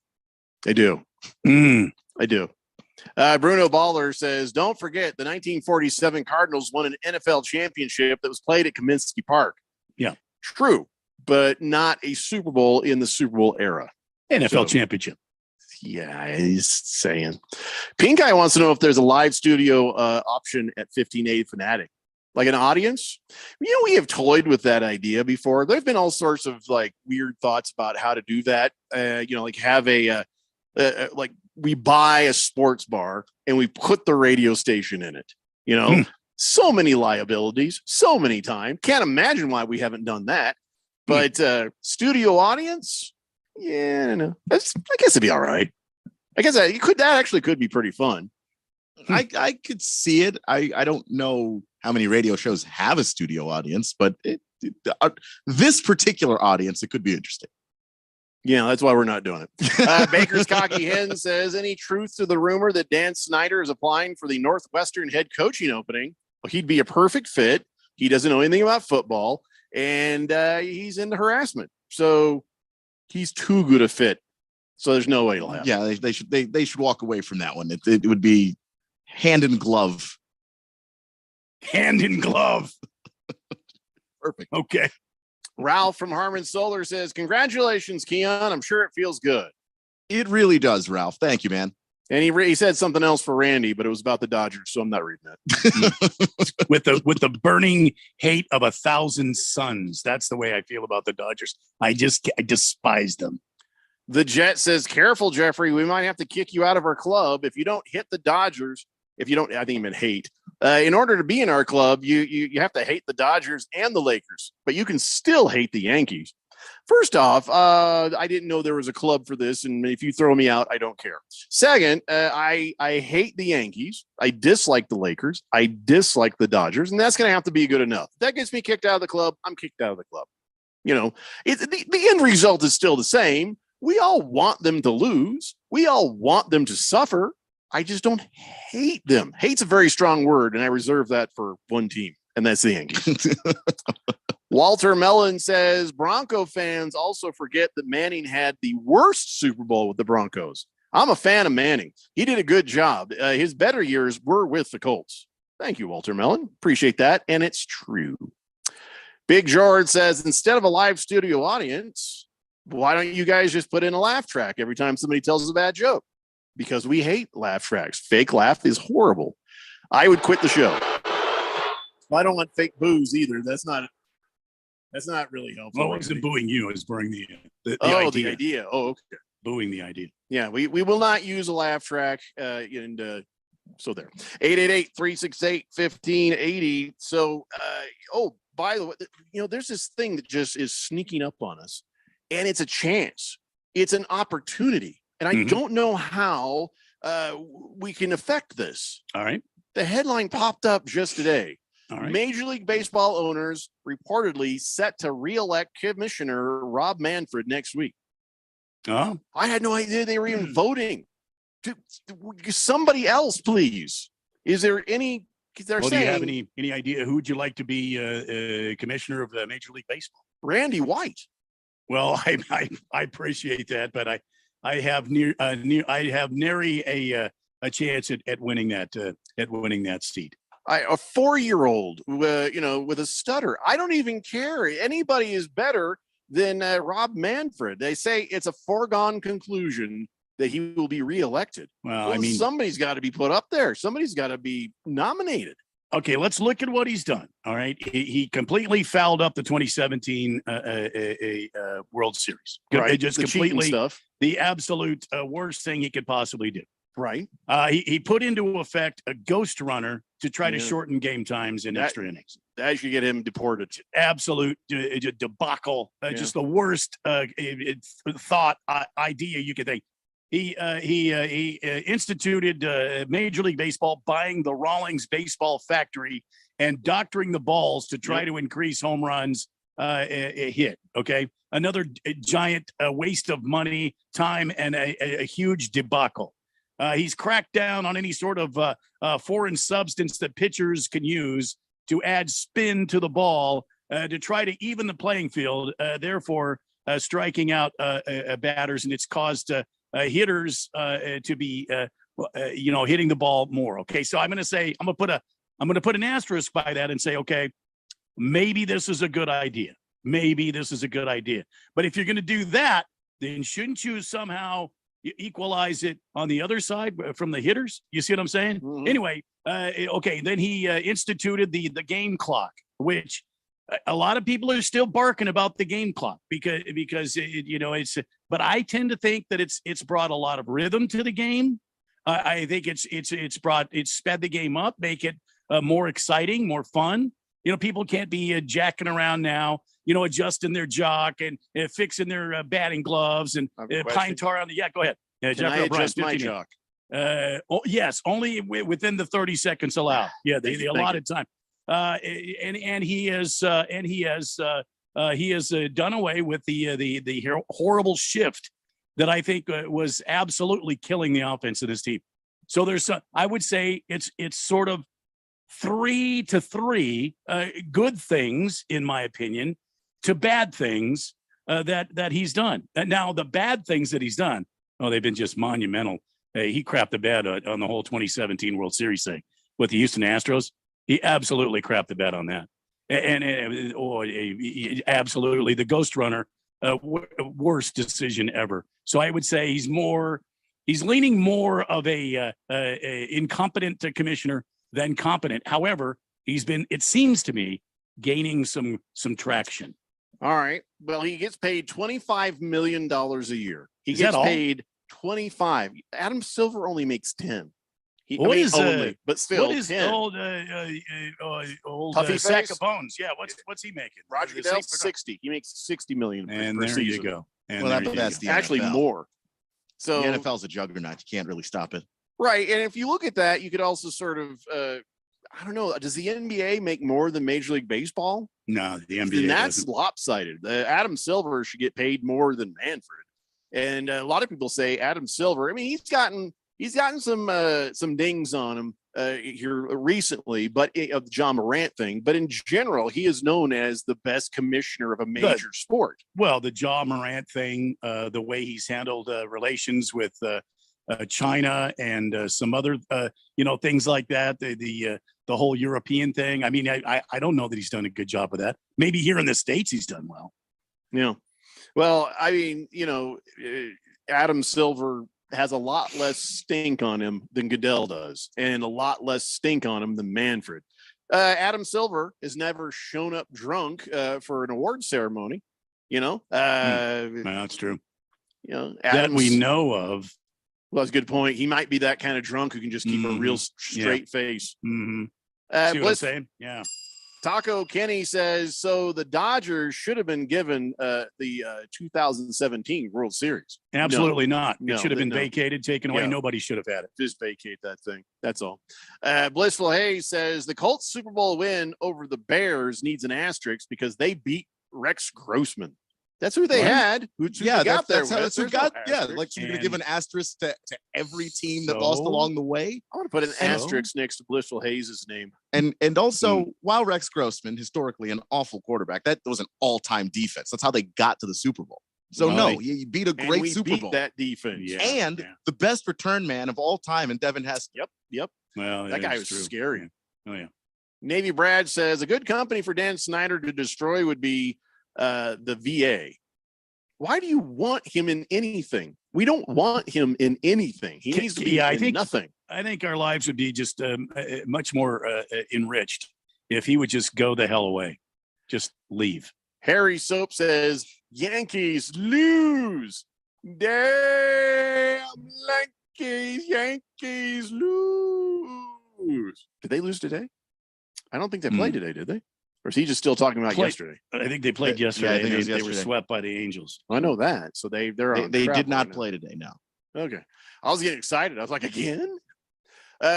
I do. I do. Bruno Baller says, don't forget the 1947 Cardinals won an NFL championship that was played at Kaminsky Park. Yeah. True, but not a Super Bowl in the Super Bowl era. NFL championship. Yeah, he's saying. Pink Eye wants to know if there's a live studio option at 1580 Fanatic, like an audience. You know, we have toyed with that idea before. There've been all sorts of like weird thoughts about how to do that. You know, like have a like we buy a sports bar and we put the radio station in it. You know, so many liabilities, so many times. Can't imagine why we haven't done that. But studio audience. Yeah, no. I guess it'd be all right. I guess that actually could be pretty fun. I could see it. I don't know how many radio shows have a studio audience, but this particular audience, it could be interesting. Yeah, that's why we're not doing it. Baker's Cocky Hen says, any truth to the rumor that Dan Snyder is applying for the Northwestern head coaching opening? Well, he'd be a perfect fit. He doesn't know anything about football, and he's into harassment. So he's too good a fit. So there's no way it'll happen. Yeah, they should walk away from that one. It would be hand in glove. Hand in glove. Perfect. Okay. Ralph from Harmon Solar says, congratulations, Keon. I'm sure it feels good. It really does, Ralph. Thank you, man. And he said something else for Randy, but it was about the Dodgers, so I'm not reading that. with the burning hate of 1,000 suns. That's the way I feel about the Dodgers. I despise them. The Jet says, careful, Jeffrey. We might have to kick you out of our club if you don't hit the Dodgers. If you don't, I think he meant hate. In order to be in our club, you have to hate the Dodgers and the Lakers, but you can still hate the Yankees. First off, I didn't know there was a club for this, and if you throw me out, I don't care. Second, I hate the Yankees. I dislike the Lakers. I dislike the Dodgers, and that's going to have to be good enough. If that gets me kicked out of the club, I'm kicked out of the club. You know, the end result is still the same. We all want them to lose. We all want them to suffer. I just don't hate them. Hate's a very strong word, and I reserve that for one team, and that's the Yankees. Walter Mellon says, Bronco fans also forget that Manning had the worst Super Bowl with the Broncos. I'm a fan of Manning. He did a good job. His better years were with the Colts. Thank you, Walter Mellon. Appreciate that, and it's true. Big George says, instead of a live studio audience, why don't you guys just put in a laugh track every time somebody tells us a bad joke? Because we hate laugh tracks. Fake laugh is horrible. I would quit the show. I don't want fake boos either. That's not really helpful. Well, I wasn't booing you. I was booing the idea. Oh, okay. Booing the idea. Yeah, we will not use a laugh track. So there. 888-368-1580. So, by the way, there's this thing that just is sneaking up on us, and it's a chance. It's an opportunity. And I don't know how we can affect this. All right. The headline popped up just today. All right. Major League Baseball owners reportedly set to re-elect Commissioner Rob Manfred next week. Oh. I had no idea they were even voting. Somebody else, please. Is there any? They're Well, saying, do you have any idea who would you like to be commissioner of Major League Baseball? Randy White. Well, I appreciate that, but I have nary a chance at winning that seat. A 4-year-old, with a stutter. I don't even care. Anybody is better than Rob Manfred. They say it's a foregone conclusion that he will be reelected. Well, somebody's got to be put up there. Somebody's got to be nominated. Okay, let's look at what he's done. All right, he completely fouled up the 2017 World Series. Right, just the completely stuff. The absolute worst thing he could possibly do. Right. He put into effect a ghost runner to try to shorten game times in extra innings. That should get him deported. Absolute debacle. Just the worst thought idea you could think. He instituted Major League Baseball buying the Rawlings Baseball Factory and doctoring the balls to try to increase home runs hit. Okay, another giant waste of money, time, and a huge debacle. He's cracked down on any sort of foreign substance that pitchers can use to add spin to the ball to try to even the playing field, therefore striking out batters, and it's caused hitters to be hitting the ball more. Okay, so I'm going to put an asterisk by that and say, okay, maybe this is a good idea. But if you're going to do that, then shouldn't you somehow equalize it on the other side from the hitters? You see what I'm saying? Mm-hmm. Anyway, okay, then he instituted the game clock, which a lot of people are still barking about the game clock because it's. But I tend to think that it's brought a lot of rhythm to the game. I think it's sped the game up, make it more exciting, more fun. People can't be jacking around now. Adjusting their jock and fixing their batting gloves and pine tar on the. Yeah, go ahead. Can I adjust my jock? Yes, only within the 30 seconds allowed. Yeah, the allotted time. And he has done away with the horrible shift that I think was absolutely killing the offense of this team. So I would say it's sort of 3-3 good things, in my opinion, to bad things that he's done. Now the bad things that he's done, they've been just monumental. He crapped the bed on the whole 2017 World Series thing with the Houston Astros. He absolutely crapped the bed on that. And absolutely the ghost runner, worst decision ever. So I would say he's leaning more of a incompetent commissioner than competent. However, he's been, it seems to me, gaining some traction. All right. Well, he gets paid $25 million a year. He Is gets that all? paid 25. Adam Silver only makes 10. What is but still, what is 10. old Puffy sack face? of bones? Yeah, what's he making? Roger The Goodell, same- 60. He makes 60 million And per there season. you go. And Well, there you that's go. the Actually, NFL. more. So The NFL's a juggernaut. You can't really stop it. right, and if you look at that, you could also sort of, I don't know, does the NBA make more than Major League Baseball? No, the Then NBA that's doesn't. lopsided. Adam Silver should get paid more than Manfred, and a lot of people say Adam Silver. I mean, he's gotten some dings on him here recently, but of the John Morant thing. But in general, he is known as the best commissioner of a major sport. Well, the Ja Morant thing, the way he's handled relations with China and some other, things like that. The whole European thing. I mean, I don't know that he's done a good job of that. Maybe here in the States he's done well. Yeah. Well, I mean, Adam Silver has a lot less stink on him than Goodell does, and a lot less stink on him than Manfred. Adam Silver has never shown up drunk for an award ceremony. That's true. That That we know of. Well, that's a good point. He might be that kind of drunk who can just keep a real straight face. Mm-hmm. See what I'm Bliss, saying? Yeah. Taco Kenny says, so the Dodgers should have been given the 2017 World Series. Absolutely not. No, It should have been no. vacated, taken away. Yeah. Nobody should have had it. Just vacate that thing. That's all. Blissful Hayes says the Colts Super Bowl win over the Bears needs an asterisk because they beat Rex Grossman. That's who they Right? had. Who Yeah, they got that's there. how with. that's who There's no got. Yeah, asterisk. like so you're gonna And- give an asterisk to every team that lost So- along the way. I want to put an So- asterisk next to Blissful Hayes' name. And also, while Rex Grossman, historically an awful quarterback, that was an all-time defense. That's how they got to the Super Bowl. So Well, no, you beat a And great we Super beat Bowl. that defense. Yeah. And the best return man of all time in Devin Hester. Yep. Well, That guy is was true. scary. Oh yeah. Navy Brad says a good company for Dan Snyder to destroy would be the VA. Why do you want him in anything? We don't want him in anything. He needs to be in nothing. I think our lives would be just much more enriched if he would just go the hell away, just leave. Harry Soap says Yankees lose. Damn Yankees lose. Did they lose today? I don't think they played today, did they? Or is he just still talking about Played- yesterday? I think they played Yeah, I yesterday. think it was They were yesterday. swept by the Angels. I know that. So they're on. They travel did not right now. play today. No. Okay. I was getting excited. I was like, again?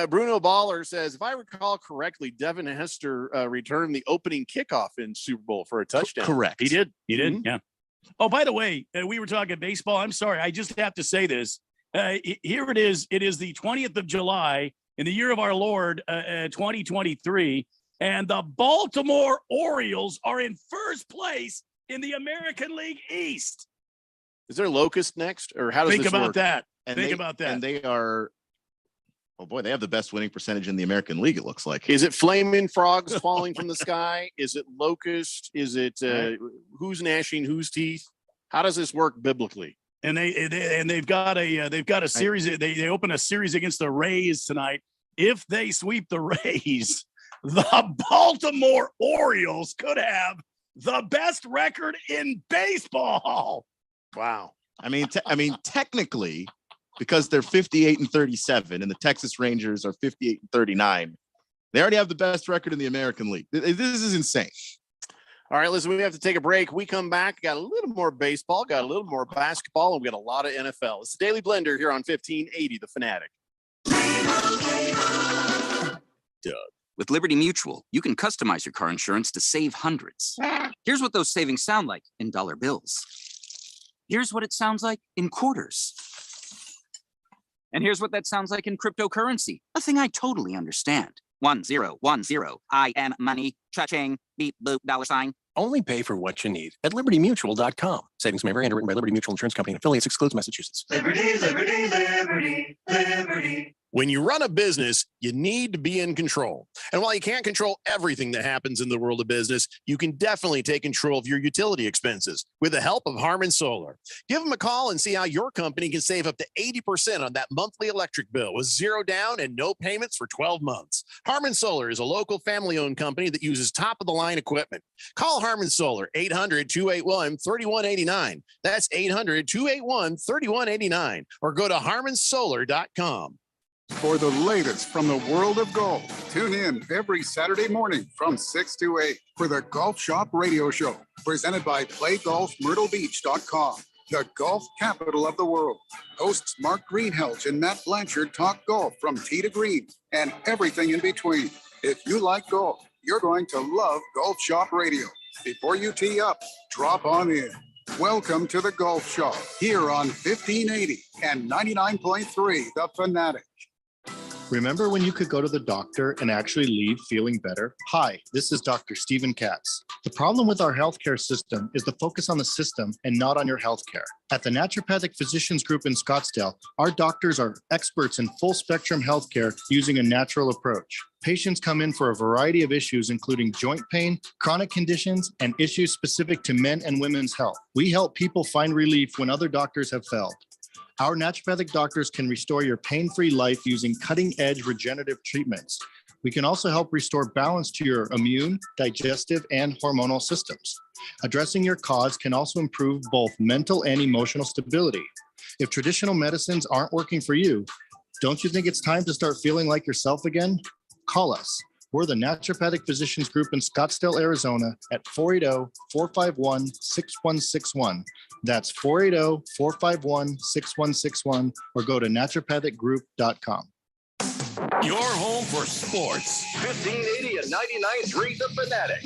Bruno Baller says, if I recall correctly, Devin Hester returned the opening kickoff in Super Bowl for a touchdown. Correct. He did. He did. Mhm. Yeah. Oh, by the way, we were talking baseball. I'm sorry. I just have to say this. Here it is. It is the 20th of July in the year of our Lord, 2023. And the Baltimore Orioles are in first place in the American League East. Is there Locust next? Or how does Think this about work? that. And Think they, about that. And they are. Oh boy, they have the best winning percentage in the American League. It looks like. Is it flaming frogs falling from the sky? Is it locust? Is it who's gnashing whose teeth? How does this work biblically? And they've got a series. They open a series against the Rays tonight. If they sweep the Rays, the Baltimore Orioles could have the best record in baseball. Wow. I mean, technically, because they're 58-37, and the Texas Rangers are 58-39, they already have the best record in the American League. This is insane. All right, listen, we have to take a break. We come back, got a little more baseball, got a little more basketball, and we got a lot of NFL. It's the Daily Blender here on 1580 The Fanatic. With Liberty Mutual, you can customize your car insurance to save hundreds. Here's what those savings sound like in dollar bills. Here's what it sounds like in quarters. And here's what that sounds like in cryptocurrency, a thing I totally understand. 1010, I am money, cha-ching, beep, boop, $sign. Only pay for what you need at libertymutual.com. Savings may vary, underwritten by Liberty Mutual Insurance Company and affiliates, excludes Massachusetts. Liberty, liberty, liberty, liberty. When you run a business, you need to be in control. And while you can't control everything that happens in the world of business, you can definitely take control of your utility expenses with the help of Harmon Solar. Give them a call and see how your company can save up to 80% on that monthly electric bill with zero down and no payments for 12 months. Harmon Solar is a local family-owned company that uses top-of-the-line equipment. Call Harmon Solar, 800-281-3189. That's 800-281-3189. Or go to harmonsolar.com. For the latest from the world of golf, tune in every Saturday morning from 6 to 8 for the Golf Shop Radio Show, presented by PlayGolfMyrtleBeach.com, the golf capital of the world. Hosts Mark Greenhelch and Matt Blanchard talk golf from tee to green and everything in between. If you like golf, you're going to love Golf Shop Radio. Before you tee up, drop on in. Welcome to the Golf Shop here on 1580 and 99.3 The Fanatic. Remember when you could go to the doctor and actually leave feeling better? Hi, this is Dr. Stephen Katz. The problem with our healthcare system is the focus on the system and not on your healthcare. At the Naturopathic Physicians Group in Scottsdale, our doctors are experts in full spectrum healthcare using a natural approach. Patients come in for a variety of issues, including joint pain, chronic conditions, and issues specific to men and women's health. We help people find relief when other doctors have failed. Our naturopathic doctors can restore your pain-free life using cutting-edge regenerative treatments. We can also help restore balance to your immune, digestive, and hormonal systems. Addressing your cause can also improve both mental and emotional stability. If traditional medicines aren't working for you, don't you think it's time to start feeling like yourself again? Call us. We're the Naturopathic Physicians Group in Scottsdale, Arizona at 480-451-6161. That's 480-451-6161 or go to naturopathicgroup.com. Your home for sports. 1580 and 99.3 The Fanatic.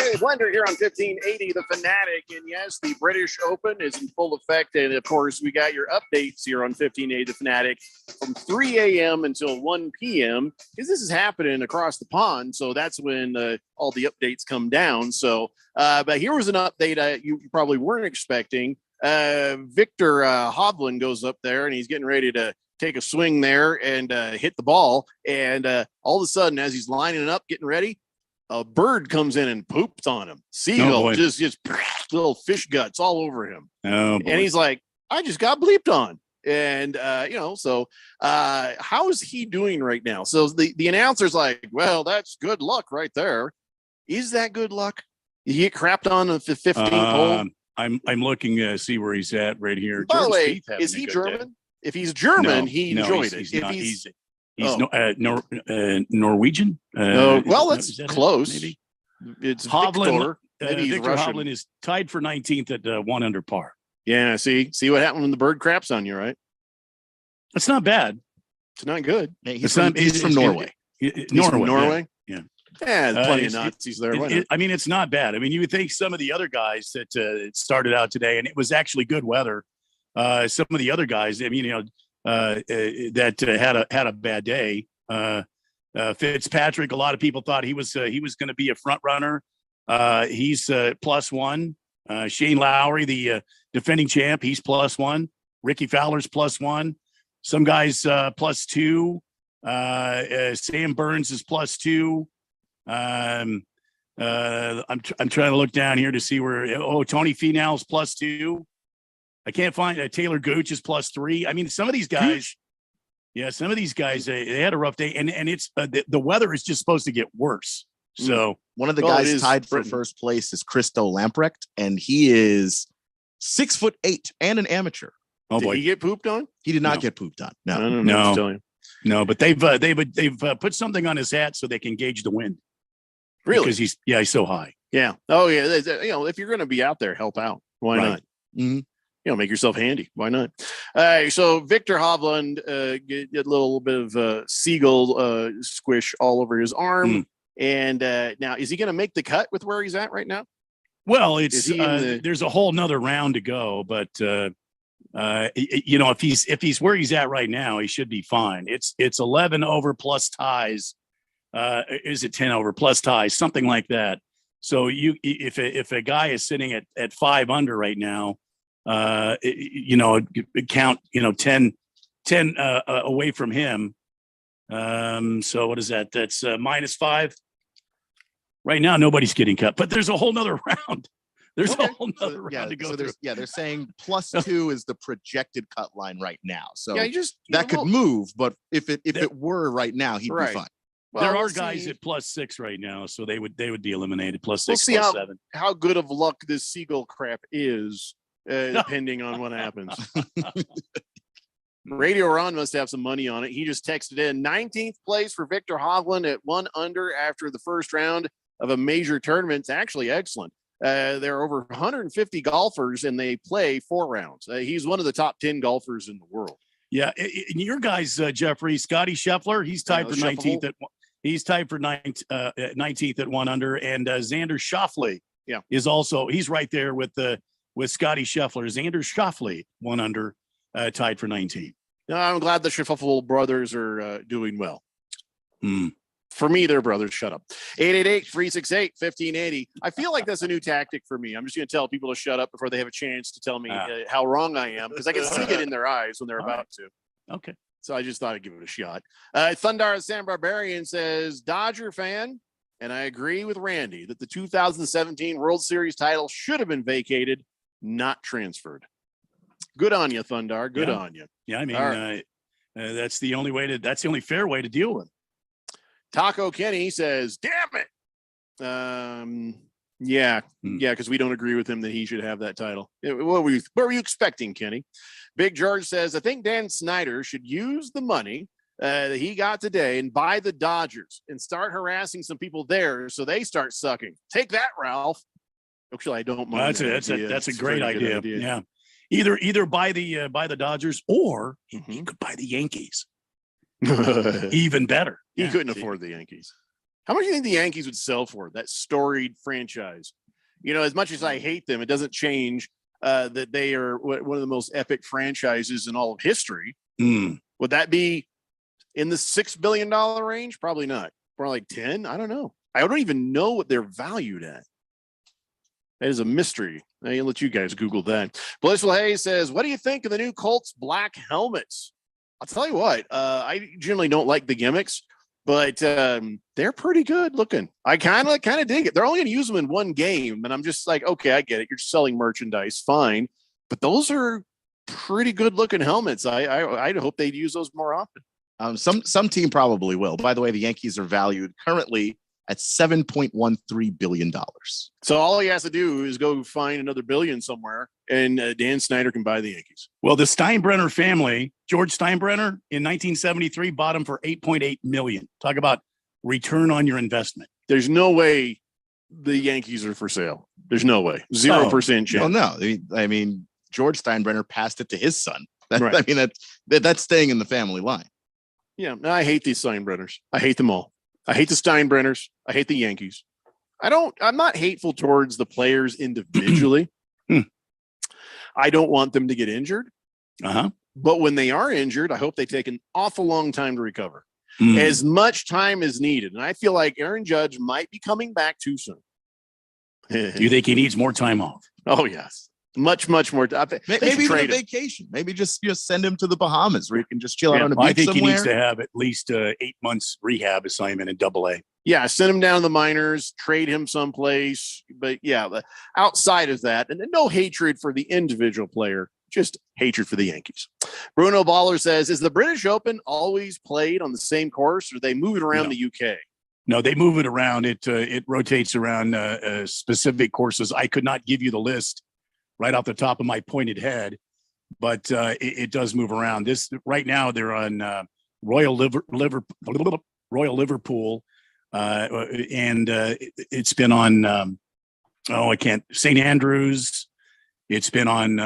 Hey, Blender here on 1580, the Fanatic. And yes, the British Open is in full effect. And of course, we got your updates here on 1580, the Fanatic from 3 a.m. until 1 p.m. because this is happening across the pond. So that's when all the updates come down. So, but here was an update you probably weren't expecting. Victor Hovland goes up there and he's getting ready to take a swing there and hit the ball. And all of a sudden, as he's lining it up, getting ready, a bird comes in and poops on him. Seagull, just little fish guts all over him. Oh, boy. And he's like, I just got bleeped on. And, so how is he doing right now? So the announcer's like, well, that's good luck right there. Is that good luck? Did he get crapped on the 15th hole? I'm looking to see where he's at right here. By the Jordan way, Spieth having is a he good German? day. If he's German, No, he no, enjoyed he's it. not. If He's Norwegian. well, that's is that it? close. Maybe. It's Hovland. Victor. Maybe he's Victor Russian. Hovland is tied for 19th at 1 under par. Yeah, see what happened when the bird craps on you, right? That's not bad. It's not good. He's from Norway. He's from Norway. Yeah. Yeah, there's plenty of Nazis there. Why not? I mean, it's not bad. I mean, you would think some of the other guys that started out today, and it was actually good weather. Some of the other guys, I mean, that had a bad day. Fitzpatrick, a lot of people thought he was going to be a front runner. He's +1. Shane Lowry, the defending champ, he's +1. Ricky Fowler's +1. Some guys +2. Sam Burns is +2. I'm trying to look down here to see where. Tony Finau's +2. I can't find Taylor Gooch is +3. I mean, some of these guys. Yeah, some of these guys they had a rough day, and it's the weather is just supposed to get worse. So one of the guys tied for first place is Christo Lamprecht, and he is 6'8" and an amateur. Oh boy, did he get pooped on? He did not get pooped on. No. But they've put something on his hat so they can gauge the wind. Really? Because he's so high. Yeah. Oh yeah. If you're going to be out there, help out. Why not? Mm-hmm. Make yourself handy. Why not? So Victor Hovland get a little bit of seagull squish all over his arm. And now, is he going to make the cut with where he's at right now? Well, there's a whole nother round to go, but if he's where he's at right now, he should be fine. It's 11 over plus ties. Is it 10 over plus ties? Something like that. So if a guy is sitting at 5 under right now, count 10 away from him. So what is that? That's -5. Right now, nobody's getting cut, but there's a whole nother round. There's a whole nother round to go through. They're saying +2 is the projected cut line right now. So that could move, but if it were right now, he'd be fine. Well, there are guys at +6 right now, so they would be eliminated. +6, we'll see +7. how good of luck this seagull crap is, depending on what happens. Radio Ron must have some money on it. He just texted in 19th place for Victor Hovland at 1 under after the first round of a major tournament. It's actually excellent. There are over 150 golfers and they play 4 rounds. He's one of the top 10 golfers in the world. Yeah, and your guys, Jeffrey, Scotty Scheffler, he's tied for 19th he's tied for 19th at 1 under, and Xander Schauffele is also he's right there with Scotty Scheffler. Xander Schauffele 1 under, tied for 19. No, I'm glad the Schauffele brothers are doing well. For me, they're brothers. Shut up. 888-368-1580. I feel like that's a new tactic for me. I'm just going to tell people to shut up before they have a chance to tell me how wrong I am, because I can see it in their eyes when they're about to. Okay. So I just thought I'd give it a shot. Thundar San Barbarian says, Dodger fan, and I agree with Randy that the 2017 World Series title should have been vacated, not transferred. Good on you, Thundar. Good on you. Yeah, I mean, that's the only fair way to deal with it. Taco Kenny says, damn it. Because we don't agree with him that he should have that title. What were you expecting, Kenny? Big George says, I think Dan Snyder should use the money that he got today and buy the Dodgers and start harassing some people there so they start sucking. Take that, Ralph. Actually, I don't mind. That's a great idea. Yeah. Either buy the Dodgers or he could buy the Yankees. Even better. He couldn't afford the Yankees. How much do you think the Yankees would sell for that storied franchise? You know, as much as I hate them, it doesn't change that they are one of the most epic franchises in all of history. Would that be in the $6 billion range? Probably not. More like 10. I don't know. I don't even know what they're valued at. That is a mystery. I'll let you guys Google that. Blissful Hayes says, what do you think of the new Colts black helmets? I'll tell you what, I generally don't like the gimmicks, but they're pretty good looking. I kind of dig it. They're only going to use them in one game, and I'm just like, okay, I get it. You're selling merchandise, fine, but those are pretty good looking helmets. I hope they'd use those more often. Some team probably will. By the way, the Yankees are valued currently at $7.13 billion. So all he has to do is go find another billion somewhere, and Dan Snyder can buy the Yankees. Well, the Steinbrenner family, George Steinbrenner in 1973 bought him for $8.8 million. Talk about return on your investment. There's no way the Yankees are for sale. There's no way. 0% chance. Well, no. I mean, George Steinbrenner passed it to his son. Right. I mean, that's staying in the family line. Yeah, I hate these Steinbrenners. I hate them all. I hate the Steinbrenners. I hate the Yankees. I'm not hateful towards the players individually. I don't want them to get injured. But when they are injured, I hope they take an awful long time to recover. As much time as needed. And I feel like Aaron Judge might be coming back too soon. You think he needs more time off? Oh, yes. Much more. Maybe even a vacation. Maybe just send him to the Bahamas where you can just chill out on a beach I think somewhere. he needs to have at least 8 months rehab assignment in AA. Yeah, send him down to the minors, trade him someplace. But yeah, outside of that, and no hatred for the individual player, just hatred for the Yankees. Bruno Baller says, is the British Open always played on the same course, or do they move it around the UK? No, they move it around. It rotates around specific courses. I could not give you the list right off the top of my pointed head, but it does move around. This right now they're on Royal Liverpool, and it's been on St. Andrews. It's been on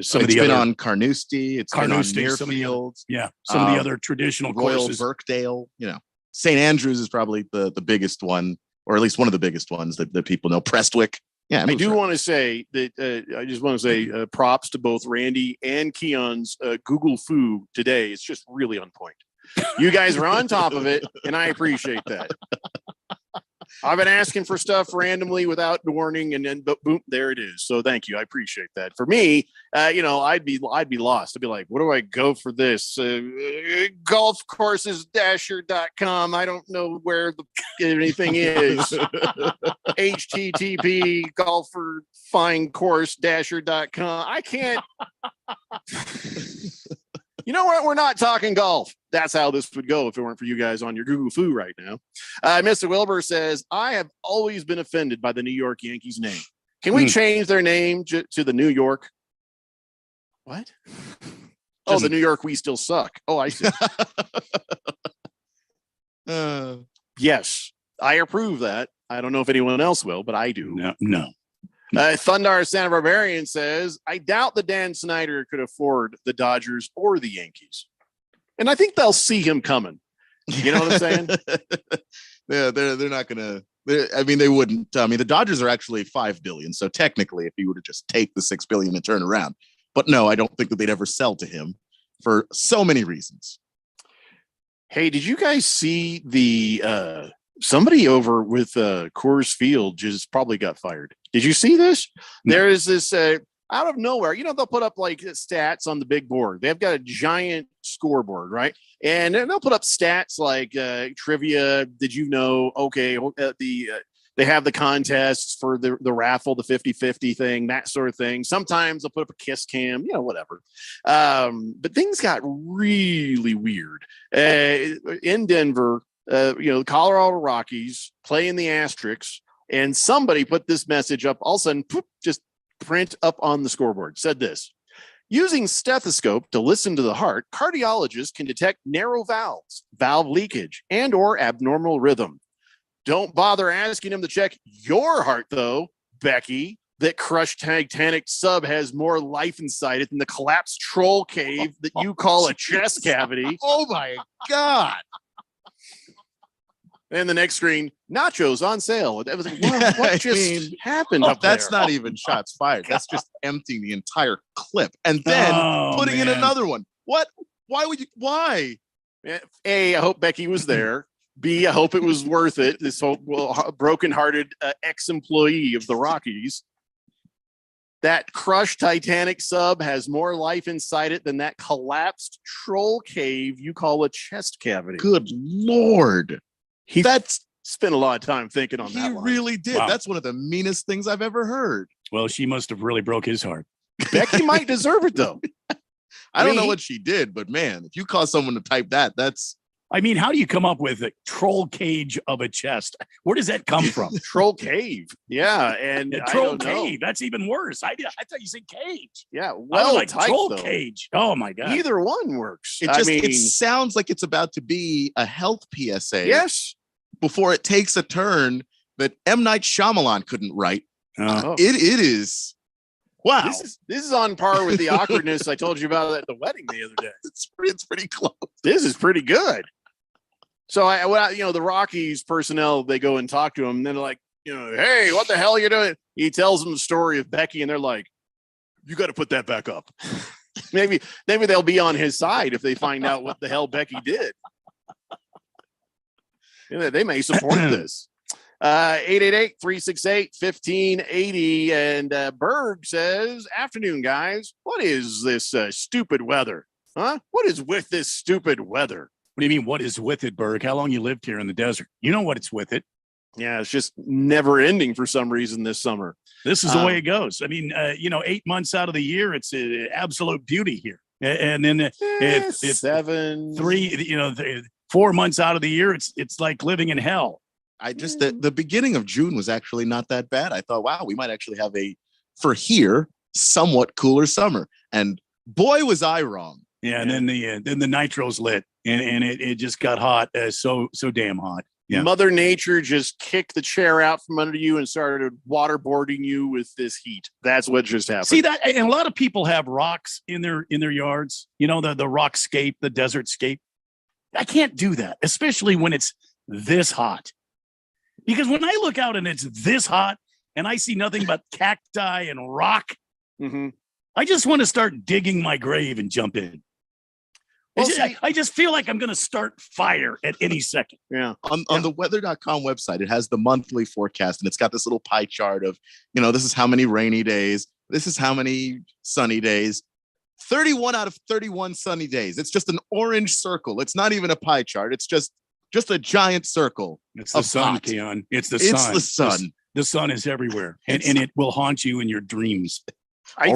some of the other. It's been on Carnoustie. It's been on Muirfield. Some of the other traditional Royal courses. Birkdale. St. Andrews is probably the biggest one, or at least one of the biggest ones that people know. Prestwick. Yeah, I do want to say that I just want to say props to both Randy and Keon's Google Foo today. It's just really on point. You guys are on top of it, and I appreciate that. I've been asking for stuff randomly without warning, and then boom, there it is. So thank you. I appreciate that. For me, I'd be lost. I'd be like, what do I go for this? Golfcoursesdasher.com. I don't know where anything is. HTTP golferfindcoursesdasher.com. I can't. You know what? We're not talking golf. That's how this would go if it weren't for you guys on your Google Foo right now. Mr. Wilbur says, I have always been offended by the New York Yankees name. Can we change their name to the New York? What? Oh, the New York We Still Suck. Oh, I see. Yes, I approve that. I don't know if anyone else will, but I do. No. Thundar Santa Barbarian says, I doubt that Dan Snyder could afford the Dodgers or the Yankees. And I think they'll see him coming. You know what I'm saying? Yeah, they're not gonna. I mean, they wouldn't. I mean, the Dodgers are actually $5 billion. So technically, if he were to just take the $6 billion and turn around, but no, I don't think that they'd ever sell to him for so many reasons. Hey, did you guys see the somebody over with Coors Field just probably got fired? Did you see this? No. There is this out of nowhere, they'll put up like stats on the big board. They've got a giant scoreboard, right? And they'll put up stats like trivia. Did you know? Okay, they have the contests for the raffle, the 50-50 thing, that sort of thing. Sometimes they'll put up a kiss cam, whatever. But things got really weird in Denver. The Colorado Rockies playing the Asterix, and somebody put this message up. All of a sudden, just print up on the scoreboard. Said this: using stethoscope to listen to the heart, cardiologists can detect narrow valves, valve leakage, and/or abnormal rhythm. Don't bother asking them to check your heart, though, Becky. That crushed Titanic sub has more life inside it than the collapsed troll cave that you call a chest cavity. Oh my God. And the next screen, nachos on sale. That was like, what just happened up That's there? not even shots fired. That's just emptying the entire clip and then putting in another one. What? Why would you? Why? A, I hope Becky was there. B, I hope it was worth it. This whole broken-hearted ex-employee of the Rockies. That crushed Titanic sub has more life inside it than that collapsed troll cave you call a chest cavity. Good Lord. That's spent a lot of time thinking on that He line. really did. Wow. That's one of the meanest things I've ever heard. Well, she must have really broke his heart. Becky might deserve it, though. I don't know what she did, but man, if you cause someone to type that, that's. I mean, how do you come up with a troll cage of a chest? Where does that come from? Troll cave. Yeah. And A I troll don't know. cave. That's even worse. I thought you said cage. Yeah. I was Well, like typed, troll though. cage. Oh my God. Either one works. It sounds like it's about to be a health PSA. Yes. Before it takes a turn that M. Night Shyamalan couldn't write. It is. Wow. This is on par with the awkwardness I told you about at the wedding the other day. It's pretty close. This is pretty good. So the Rockies personnel, they go and talk to him, and they're like, hey, what the hell are you doing? He tells them the story of Becky, and they're like, you got to put that back up. maybe they'll be on his side if they find out what the hell Becky did. They may support this. 888-368-1580. And Berg says, afternoon, guys. What is this stupid weather? Huh? What is with this stupid weather? What do you mean, what is with it, Berg? How long you lived here in the desert? You know what it's with it. Yeah, it's just never ending for some reason this summer. This is the way it goes. I mean, 8 months out of the year, it's absolute beauty here. And then it's 7, 3, 4 months out of the year, it's like living in hell. I just the beginning of June was actually not that bad. I thought, wow, we might actually have for here somewhat cooler summer. And boy, was I wrong. Yeah, and then the nitro's lit, and it just got hot, so damn hot. Yeah. Mother Nature just kicked the chair out from under you and started waterboarding you with this heat. That's what just happened. See that, and a lot of people have rocks in their yards. The rockscape, the desert scape. I can't do that, especially when it's this hot. Because when I look out and it's this hot, and I see nothing but cacti and rock, I just want to start digging my grave and jump in. Well, I just feel like I'm going to start fire at any second. Yeah. On the weather.com website, it has the monthly forecast, and it's got this little pie chart of, this is how many rainy days. This is how many sunny days. 31 out of 31 sunny days. It's just an orange circle. It's not even a pie chart. It's just a giant circle. It's the sun, Keon. It's the sun. It's the sun. The sun is everywhere, and it will haunt you in your dreams. I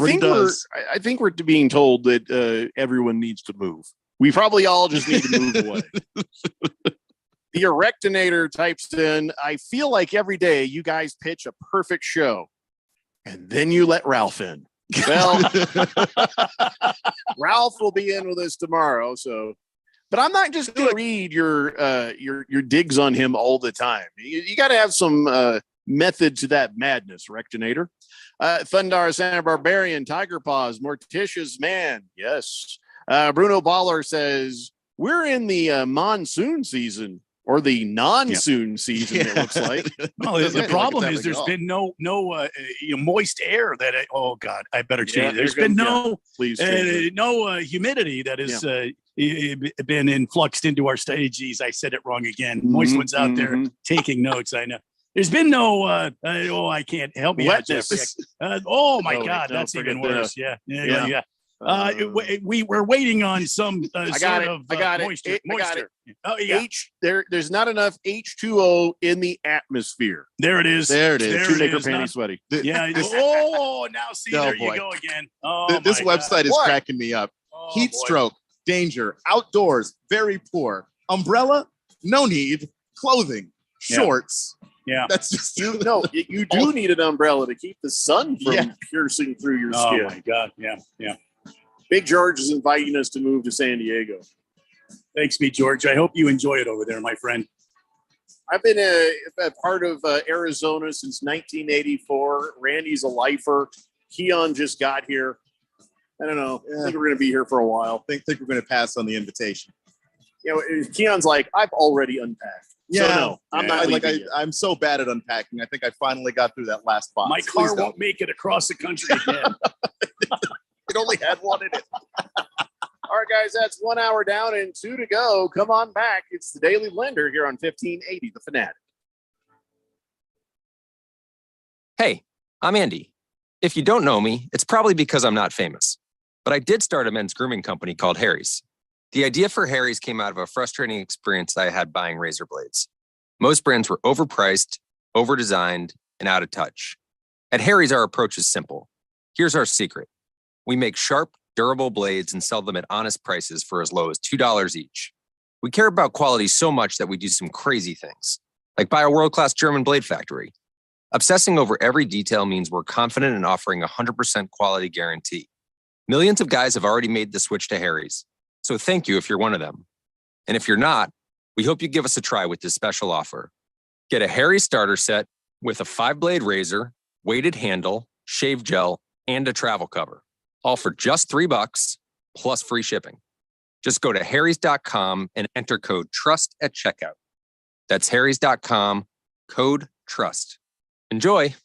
think we're being told that everyone needs to move. We probably all just need to move away. The Erectinator types in, I feel like every day you guys pitch a perfect show, and then you let Ralph in. Well, Ralph will be in with us tomorrow, so. But I'm not just going to read your digs on him all the time. You got to have some method to that madness, Rectinator. Thundar Santa Barbarian, Tiger Paws, Morticia's Man. Yes. Bruno Baller says, we're in the monsoon season or the non-soon season, it looks like. No, the problem is there's been no moist air that, oh God, I better change. There's been no humidity that has been influxed into our stage. Geez, I said it wrong again. Moist one's out there taking notes. I know. There's been no, I can't help me out, Jeff. Oh my God, that's even worse. Yeah. We're waiting on some moisture. Oh yeah. There's not enough H2O in the atmosphere. There it is. There it is. Two-maker panty sweaty. Yeah. Now see, there you go again. Oh, this website is What? cracking me up. Heat stroke, danger, outdoors, very poor. Umbrella, no need. Clothing, shorts. Yeah. That's just you do need an umbrella to keep the sun from piercing through your skin. Oh my God. Yeah. Big George is inviting us to move to San Diego. Thanks, me, George. I hope you enjoy it over there, my friend. I've been a part of Arizona since 1984. Randy's a lifer. Keon just got here. I don't know. I think we're going to be here for a while. I think we're going to pass on the invitation. Keon's like, I've already unpacked. Yeah, So no, I'm not leaving yet. I'm so bad at unpacking. I think I finally got through that last box. My car won't make it across the country again. It only had one in it. All right, guys, that's 1 hour down and 2 to go. Come on back. It's the Daily Blender here on 1580 The Fanatic. Hey, I'm Andy. If you don't know me, it's probably because I'm not famous. But I did start a men's grooming company called Harry's. The idea for Harry's came out of a frustrating experience I had buying razor blades. Most brands were overpriced, overdesigned, and out of touch. At Harry's, our approach is simple. Here's our secret. We make sharp, durable blades and sell them at honest prices for as low as $2 each. We care about quality so much that we do some crazy things, like buy a world-class German blade factory. Obsessing over every detail means we're confident in offering a 100% quality guarantee. Millions of guys have already made the switch to Harry's, so thank you if you're one of them. And if you're not, we hope you give us a try with this special offer. Get a Harry's starter set with a 5-blade razor, weighted handle, shave gel, and a travel cover, all for just $3 plus free shipping. Just go to harrys.com and enter code TRUST at checkout. That's harrys.com, code TRUST. Enjoy.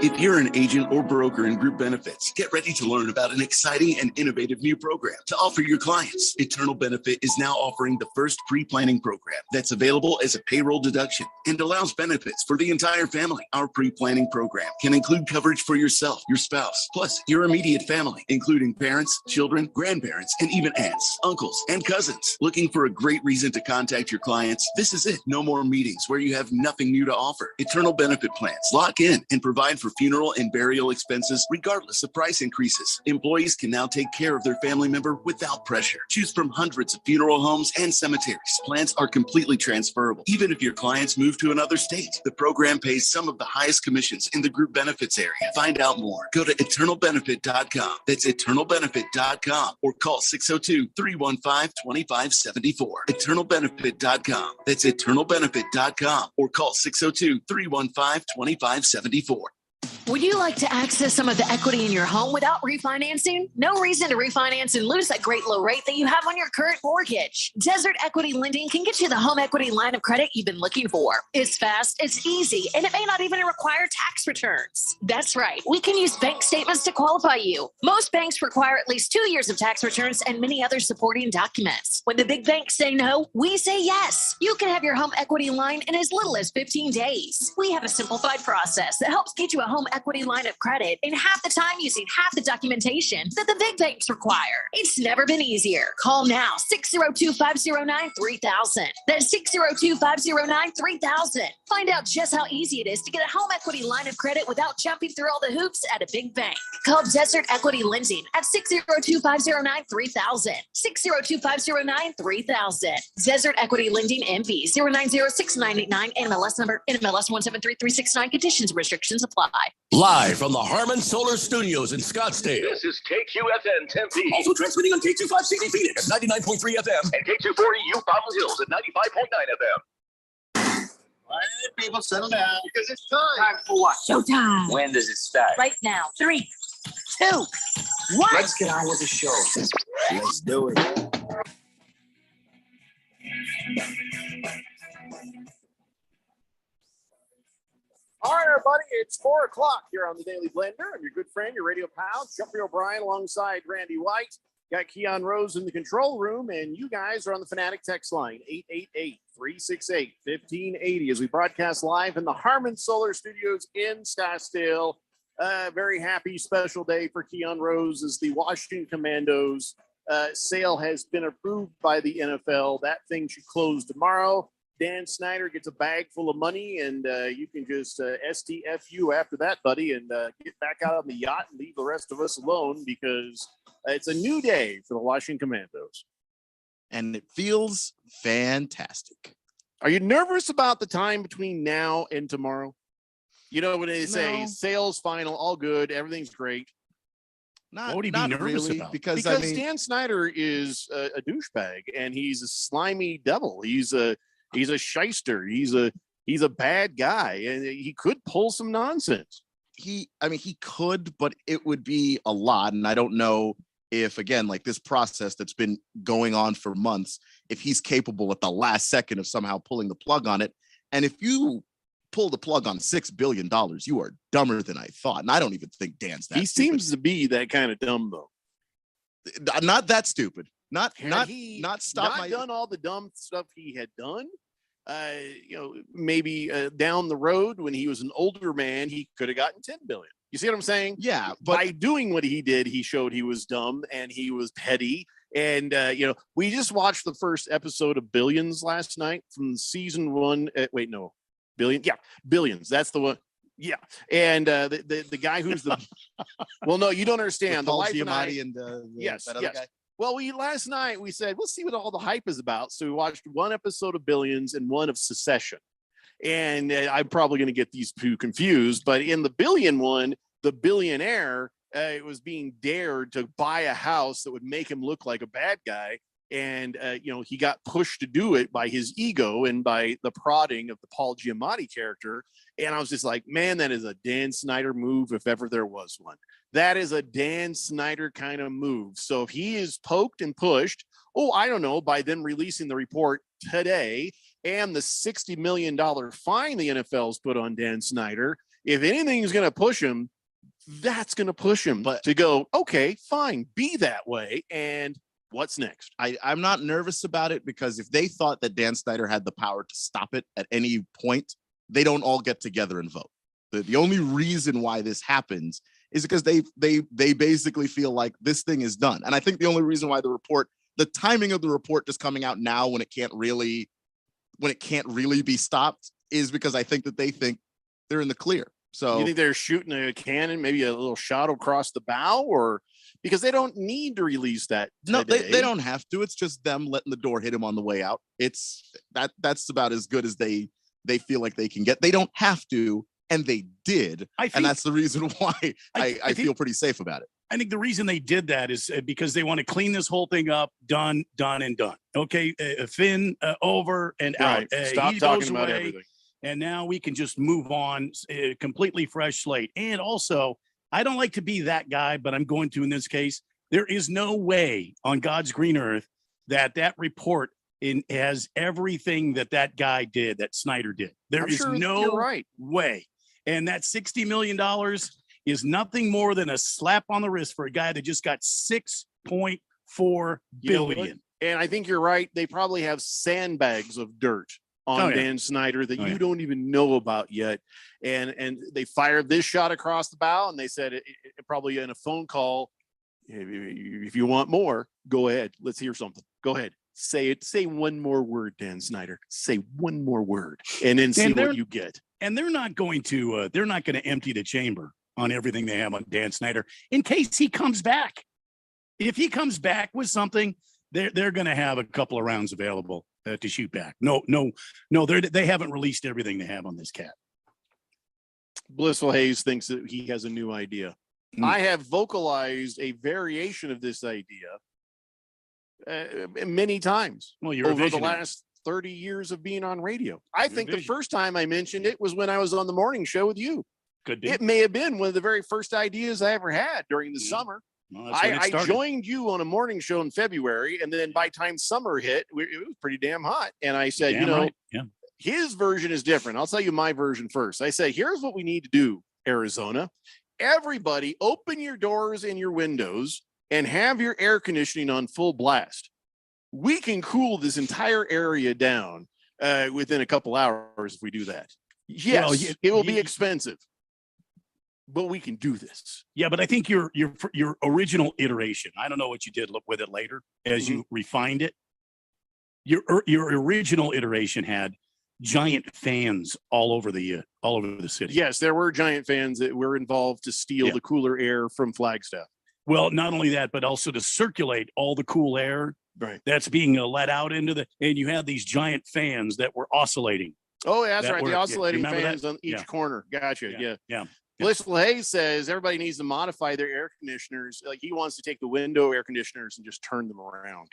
If you're an agent or broker in group benefits, get ready to learn about an exciting and innovative new program to offer your clients. Eternal Benefit is now offering the first pre-planning program that's available as a payroll deduction and allows benefits for the entire family. Our pre-planning program can include coverage for yourself, your spouse, plus your immediate family, including parents, children, grandparents, and even aunts, uncles, and cousins. Looking for a great reason to contact your clients? This is it. No more meetings where you have nothing new to offer. Eternal Benefit plans lock in and provide for funeral and burial expenses regardless of price increases. Employees can now take care of their family member without pressure. Choose from hundreds of funeral homes and cemeteries. Plans are completely transferable. Even if your clients move to another state, the program pays some of the highest commissions in the group benefits area. Find out more. Go to eternalbenefit.com. That's eternalbenefit.com or call 602-315-2574. Eternalbenefit.com. That's eternalbenefit.com or call 602-315-2574. Would you like to access some of the equity in your home without refinancing? No reason to refinance and lose that great low rate that you have on your current mortgage. Desert Equity Lending can get you the home equity line of credit you've been looking for. It's fast, it's easy, and it may not even require tax returns. That's right. We can use bank statements to qualify you. Most banks require at least 2 years of tax returns and many other supporting documents. When the big banks say no, we say yes. You can have your home equity line in as little as 15 days. We have a simplified process that helps get you a home equity line of credit in half the time using half the documentation that the big banks require. It's never been easier. Call now, 602-509-3000. That's 602-509-3000. Find out just how easy it is to get a home equity line of credit without jumping through all the hoops at a big bank. Call Desert Equity Lending at 602-509-3000. 602-509-3000. Desert Equity Lending MB 0906989 NMLS number NMLS 1733669. Conditions and restrictions apply. Live from the Harmon Solar Studios in Scottsdale. This is KQFN Tempe. Also transmitting on K2560 Phoenix at 99.3 FM and K240 U Fountain Hills at 95.9 FM. All right, people, settle down because it's time. Time for what? Showtime. When does it start? Right now. 3, 2, 1. Let's get on with the show. Let's do it. All right, everybody, it's 4 o'clock here on the Daily Blender. I'm your good friend, your radio pal, Jeffrey O'Brien, alongside Randy White. Got Keon Rose in the control room, and you guys are on the Fanatic text line, 888-368-1580, as we broadcast live in the Harmon Solar Studios in Scottsdale. Very happy, special day for Keon Rose as the Washington Commandos sale has been approved by the NFL. That thing should close tomorrow. Dan Snyder gets a bag full of money, and you can just STFU after that, buddy, and get back out on the yacht and leave the rest of us alone because it's a new day for the Washington Commandos. And it feels fantastic. Are you nervous about the time between now and tomorrow? You know, when they say sales final, all good, everything's great. What would he be nervous about? Because I mean, Dan Snyder is a douchebag, and he's a slimy devil. He's a shyster. He's a bad guy, and he could pull some nonsense. He could, but it would be a lot. And I don't know if, again, like this process that's been going on for months, if he's capable at the last second of somehow pulling the plug on it. And if you pull the plug on $6 billion, you are dumber than I thought. And I don't even think Dan's that He stupid. seems to be that kind of dumb, though. Not that stupid. Not Done all the dumb stuff he had done. Maybe down the road when he was an older man, he could have gotten 10 billion. You see what I'm saying? Yeah. But by doing what he did, he showed he was dumb and he was petty. And we just watched the first episode of Billions last night from season 1. Billion. Yeah, Billions. That's the one. Yeah. And the guy who's the well, no, you don't understand. Paul The life Giamatti and yes. that other guy. Well, last night we said, let's see what all the hype is about. So we watched one episode of Billions and one of Succession. And I'm probably going to get these two confused. But in the Billion one, the billionaire was being dared to buy a house that would make him look like a bad guy. And, he got pushed to do it by his ego and by the prodding of the Paul Giamatti character. And I was just like, man, that is a Dan Snyder move if ever there was one. That is a Dan Snyder kind of move. So if he is poked and pushed, I don't know, by them releasing the report today and the $60 million fine the NFL's put on Dan Snyder, if anything is going to push him, that's going to push him to go, okay, fine, be that way. And what's next? I'm not nervous about it because if they thought that Dan Snyder had the power to stop it at any point, they don't all get together and vote. The only reason why this happens is because they basically feel like this thing is done. And I think the only reason why the timing of the report just coming out now when it can't really be stopped is because I think that they think they're in the clear. So you think they're shooting a cannon, maybe a little shot across the bow, or because they don't need to release that today. No, they don't have to. It's just them letting the door hit him on the way out. That's about as good as they feel like they can get. They don't have to, and they did. And that's the reason why I feel pretty safe about it. I think the reason they did that is because they want to clean this whole thing up, done, and done. Okay, Finn over and out. Stop talking about everything. And now we can just move on, completely fresh slate. And also, I don't like to be that guy, but I'm going to in this case. There is no way on God's green earth that report has everything that guy did, that Snyder did. There is no way. And that $60 million is nothing more than a slap on the wrist for a guy that just got $6.4 billion. And I think you're right. They probably have sandbags of dirt on Dan Snyder that you don't even know about yet. And they fired this shot across the bow, and they said it probably in a phone call, if you want more, go ahead. Let's hear something. Go ahead. Say it. Say one more word, Dan Snyder. Say one more word, and then see what you get. And they're not going to empty the chamber on everything they have on Dan Snyder in case he comes back. If he comes back with something, they're going to have a couple of rounds available to shoot back. No, they haven't released everything they have on this cat. Blissful Hayes thinks that he has a new idea. I have vocalized a variation of this idea many times over the last 30 years of being on radio. I think the first time I mentioned it was when I was on the morning show with you. Could be. It may have been one of the very first ideas I ever had during the summer. Well, I joined you on a morning show in February, and then by time summer hit, it was pretty damn hot. And I said, his version is different. I'll tell you my version first. I said, here's what we need to do, Arizona. Everybody open your doors and your windows and have your air conditioning on full blast. We can cool this entire area down within a couple hours if we do that. Yes, it will be expensive, but we can do this. Yeah, but I think your original iteration, I don't know what you did with it later as you refined it. Your original iteration had giant fans all over the city. Yes, there were giant fans that were involved to steal the cooler air from Flagstaff. Well, not only that, but also to circulate all the cool air that's being let out into and you had these giant fans that were oscillating. Oh, yeah, that's right. The oscillating fans on each corner. Gotcha. Yeah. Blissful Hayes says everybody needs to modify their air conditioners. Like he wants to take the window air conditioners and just turn them around.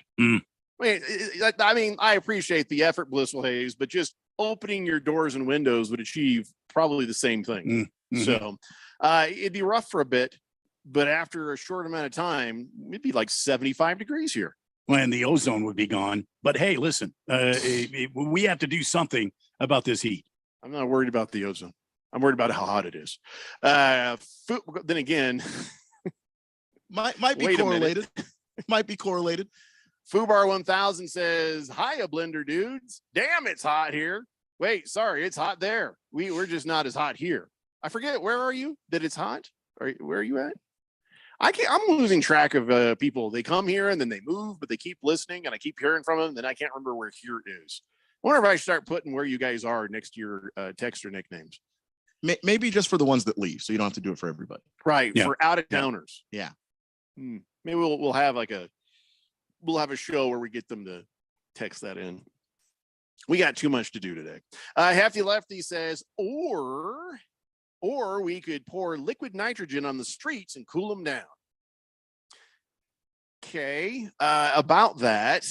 I mean, I appreciate the effort, Blissful Hayes, but just opening your doors and windows would achieve probably the same thing. So it'd be rough for a bit, but after a short amount of time, it'd be like 75 degrees here. When the ozone would be gone. But hey, listen, we have to do something about this heat. I'm not worried about the ozone. I'm worried about how hot it is. Then again, might be wait a correlated. minute. Might be correlated. Fubar 1000 says, "Hiya, blender dudes. Damn, it's hot here. Wait, sorry, it's hot there. We're just not as hot here. I forget. Where are you? That it's hot? Where are you at? I'm losing track of people. They come here and then they move, but they keep listening, and I keep hearing from them. And then I can't remember where here is. I wonder if I should start putting where you guys are next to your text or nicknames. Maybe just for the ones that leave, so you don't have to do it for everybody. Right, Yeah. for out of towners. Yeah. Maybe we'll have a show where we get them to text that in. We got too much to do today. Hefty Lefty says, or we could pour liquid nitrogen on the streets and cool them down. Okay, about that.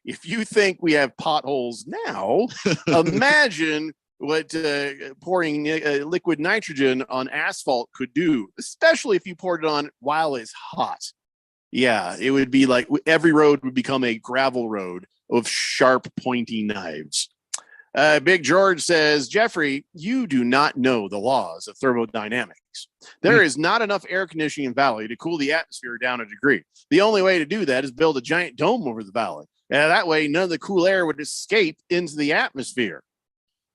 If you think we have potholes now, imagine what pouring liquid nitrogen on asphalt could do, especially if you poured it on while it's hot. Yeah, it would be like every road would become a gravel road of sharp, pointy knives. Big George says, Jeffrey, you do not know the laws of thermodynamics. There is not enough air conditioning in Valley to cool the atmosphere down a degree. The only way to do that is build a giant dome over the valley. And that way, none of the cool air would escape into the atmosphere.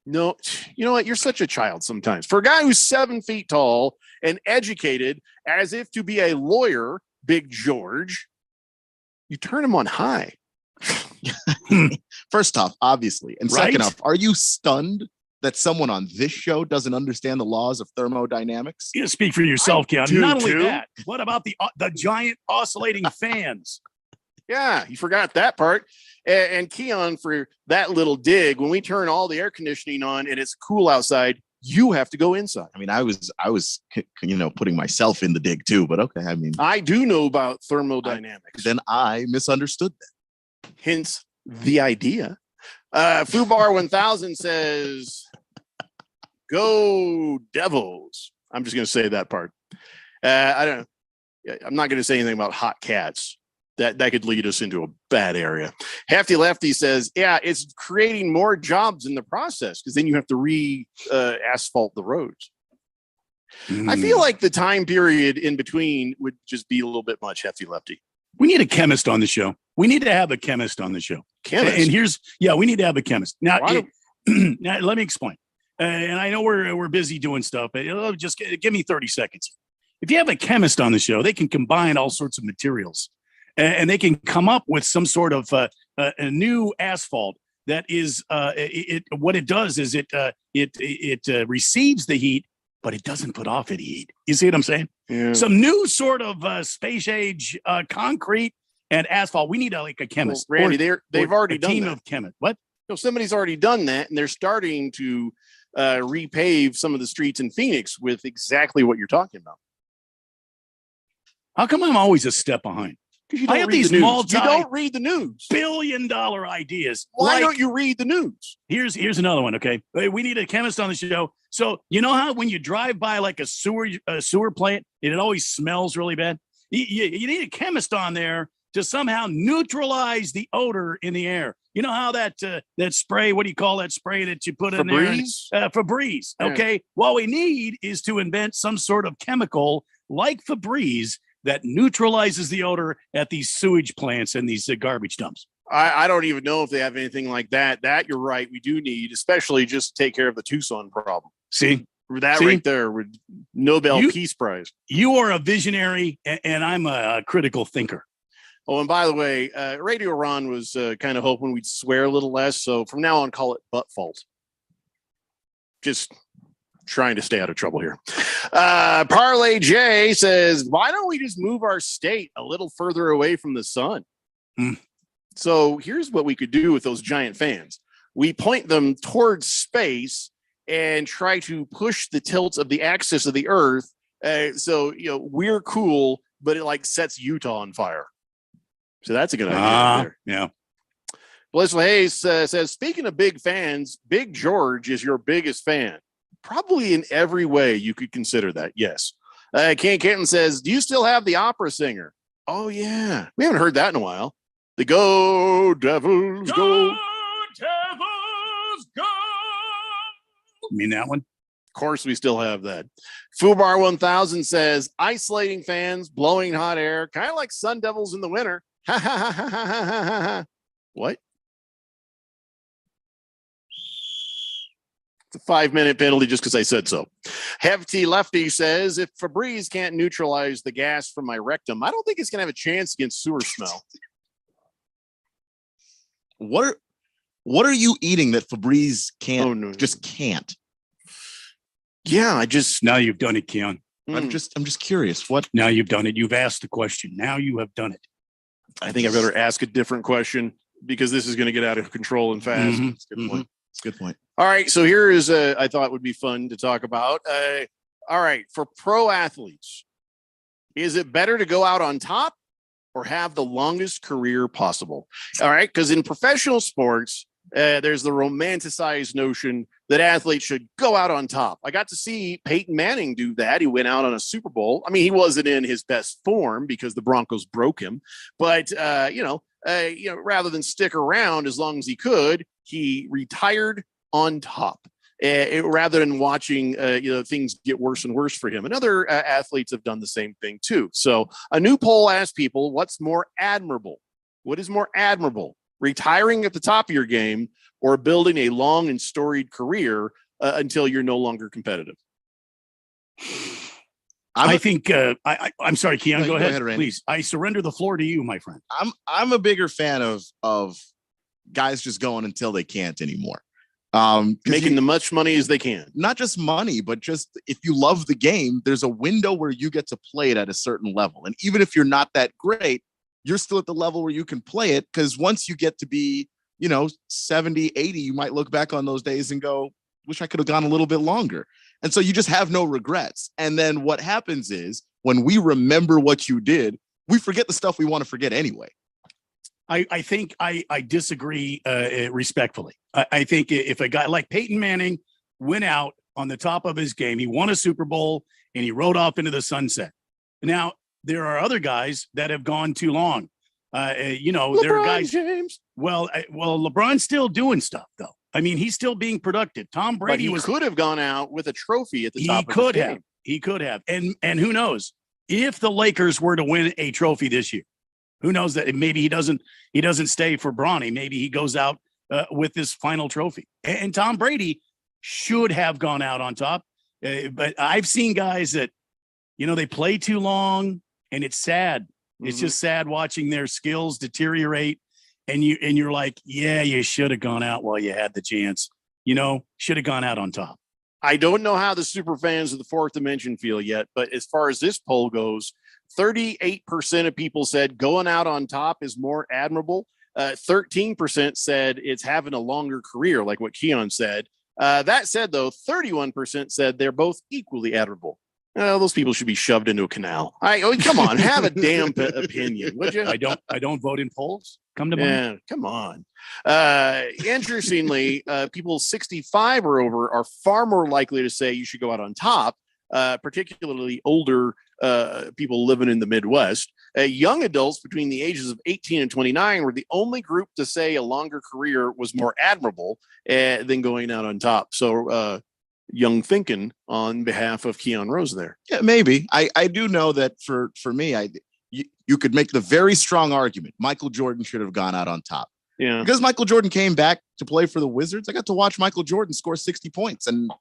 No, you know what? You're such a child sometimes. For a guy who's 7 feet tall and educated as if to be a lawyer, Big George, you turn him on high. First off, obviously. And second off, are you stunned that someone on this show doesn't understand the laws of thermodynamics? You speak for yourself, Keon. Not only that, what about the giant oscillating fans? Yeah, you forgot that part. And Keon, for that little dig, when we turn all the air conditioning on and it's cool outside, you have to go inside. I mean, I was, putting myself in the dig too, but okay. I mean, I do know about thermodynamics. Then I misunderstood that. Hence the idea. Fubar 1000 says, "Go Devils." I'm just going to say that part. I'm not going to say anything about hot cats. That could lead us into a bad area. Hefty Lefty says, yeah, it's creating more jobs in the process because then you have to asphalt the roads. I feel like the time period in between would just be a little bit much, Hefty Lefty. We need a chemist on the show. We need to have a chemist on the show. Chemist? And we need to have a chemist. Now, now let me explain. And I know we're busy doing stuff, but just give me 30 seconds. If you have a chemist on the show, they can combine all sorts of materials. And they can come up with some sort of a new asphalt that is what it does is it receives the heat, but it doesn't put off any heat. You see what I'm saying? Yeah. Some new sort of space age concrete and asphalt. We need a chemist. Well, Randy, they've already done team that. of chemists. What? No, somebody's already done that, and they're starting to repave some of the streets in Phoenix with exactly what you're talking about. How come I'm always a step behind? You I have these you don't read the news. $billion-dollar ideas. Why don't you read the news? Here's another one. Okay, we need a chemist on the show. So you know how when you drive by like a sewer plant, it always smells really bad. You need a chemist on there to somehow neutralize the odor in the air. You know how that spray? What do you call that spray that you put in Febreze? there? Febreze. Yeah. Okay. What we need is to invent some sort of chemical like Febreze that neutralizes the odor at these sewage plants and these garbage dumps. I don't even know if they have anything like that. That you're right. We do need, especially just to take care of the Tucson problem. See? That right there would Nobel Peace Prize. You are a visionary and I'm a critical thinker. Oh, and by the way, Radio Ron was kind of hoping we'd swear a little less. So from now on, call it butt fault. Just trying to stay out of trouble here. Parlay J says, why don't we just move our state a little further away from the sun? So here's what we could do with those giant fans. We point them towards space and try to push the tilt of the axis of the earth. So, we're cool, but it like sets Utah on fire. So that's a good idea. There. Yeah. Blissful Hayes says, speaking of big fans, Big George is your biggest fan. Probably in every way you could consider that. Yes. Ken Kenton says, do you still have the opera singer? Oh, yeah. We haven't heard that in a while. The Go Devils, go. Devils, go! You mean that one? Of course, we still have that. Fubar 1000 says isolating fans, blowing hot air, kind of like Sun Devils in the winter. What? It's a 5-minute penalty just because I said so. Hefty Lefty says if Febreze can't neutralize the gas from my rectum, I don't think it's going to have a chance against sewer smell. What are you eating that Febreze can't just can't? Yeah, I just now you've done it, Keon. I'm just curious. What now you've done it? You've asked the question. Now you have done it. I think I better ask a different question because this is going to get out of control and fast. Mm-hmm. That's a good point. It's a good point. All right, so here is I thought would be fun to talk about. All right, for pro athletes, is it better to go out on top or have the longest career possible? All right, because in professional sports, there's the romanticized notion that athletes should go out on top. I got to see Peyton Manning do that. He went out on a Super Bowl. I mean, he wasn't in his best form because the Broncos broke him, but rather than stick around as long as he could, he retired on top. Rather than watching things get worse and worse for him. And other athletes have done the same thing too. So a new poll asked people, what's more admirable? What is more admirable? Retiring at the top of your game or building a long and storied career until you're no longer competitive? I'm sorry, Keon. No, go ahead, Randy. please. I surrender the floor to you, my friend. I'm a bigger fan of guys just going until they can't anymore. Making the much money as they can. Not just money, but just if you love the game, there's a window where you get to play it at a certain level. And even if you're not that great, you're still at the level where you can play it. Because once you get to be, 70, 80, you might look back on those days and go, wish I could have gone a little bit longer. And so you just have no regrets. And then what happens is when we remember what you did, we forget the stuff we want to forget anyway. I think I disagree respectfully. I think if a guy like Peyton Manning went out on the top of his game, he won a Super Bowl and he rode off into the sunset. Now, there are other guys that have gone too long. There are guys. James. Well, LeBron's still doing stuff, though. I mean, he's still being productive. Tom Brady could have gone out with a trophy at the top of his game. He could have. And who knows if the Lakers were to win a trophy this year? Who knows that maybe he doesn't stay for Bronny. Maybe he goes out with this final trophy. And Tom Brady should have gone out on top. But I've seen guys that, they play too long and it's sad. Mm-hmm. It's just sad watching their skills deteriorate. And you're like, yeah, you should have gone out while you had the chance. Should have gone out on top. I don't know how the super fans of the Fourth Dimension feel yet, but as far as this poll goes, 38% of people said going out on top is more admirable. 13% said it's having a longer career, like what Keon said. That said, though, 31% said they're both equally admirable. Those people should be shoved into a canal. Come on, have a damn opinion, would you? I don't vote in polls. Come to mind. Come on. Interestingly, people 65 or over are far more likely to say you should go out on top, particularly older people living in the Midwest. Young adults between the ages of 18 and 29 were the only group to say a longer career was more admirable than going out on top. So young thinking on behalf of Keon Rose there. Yeah, maybe. I do know that for me, you could make the very strong argument Michael Jordan should have gone out on top. Yeah. Because Michael Jordan came back to play for the Wizards, I got to watch Michael Jordan score 60 points. And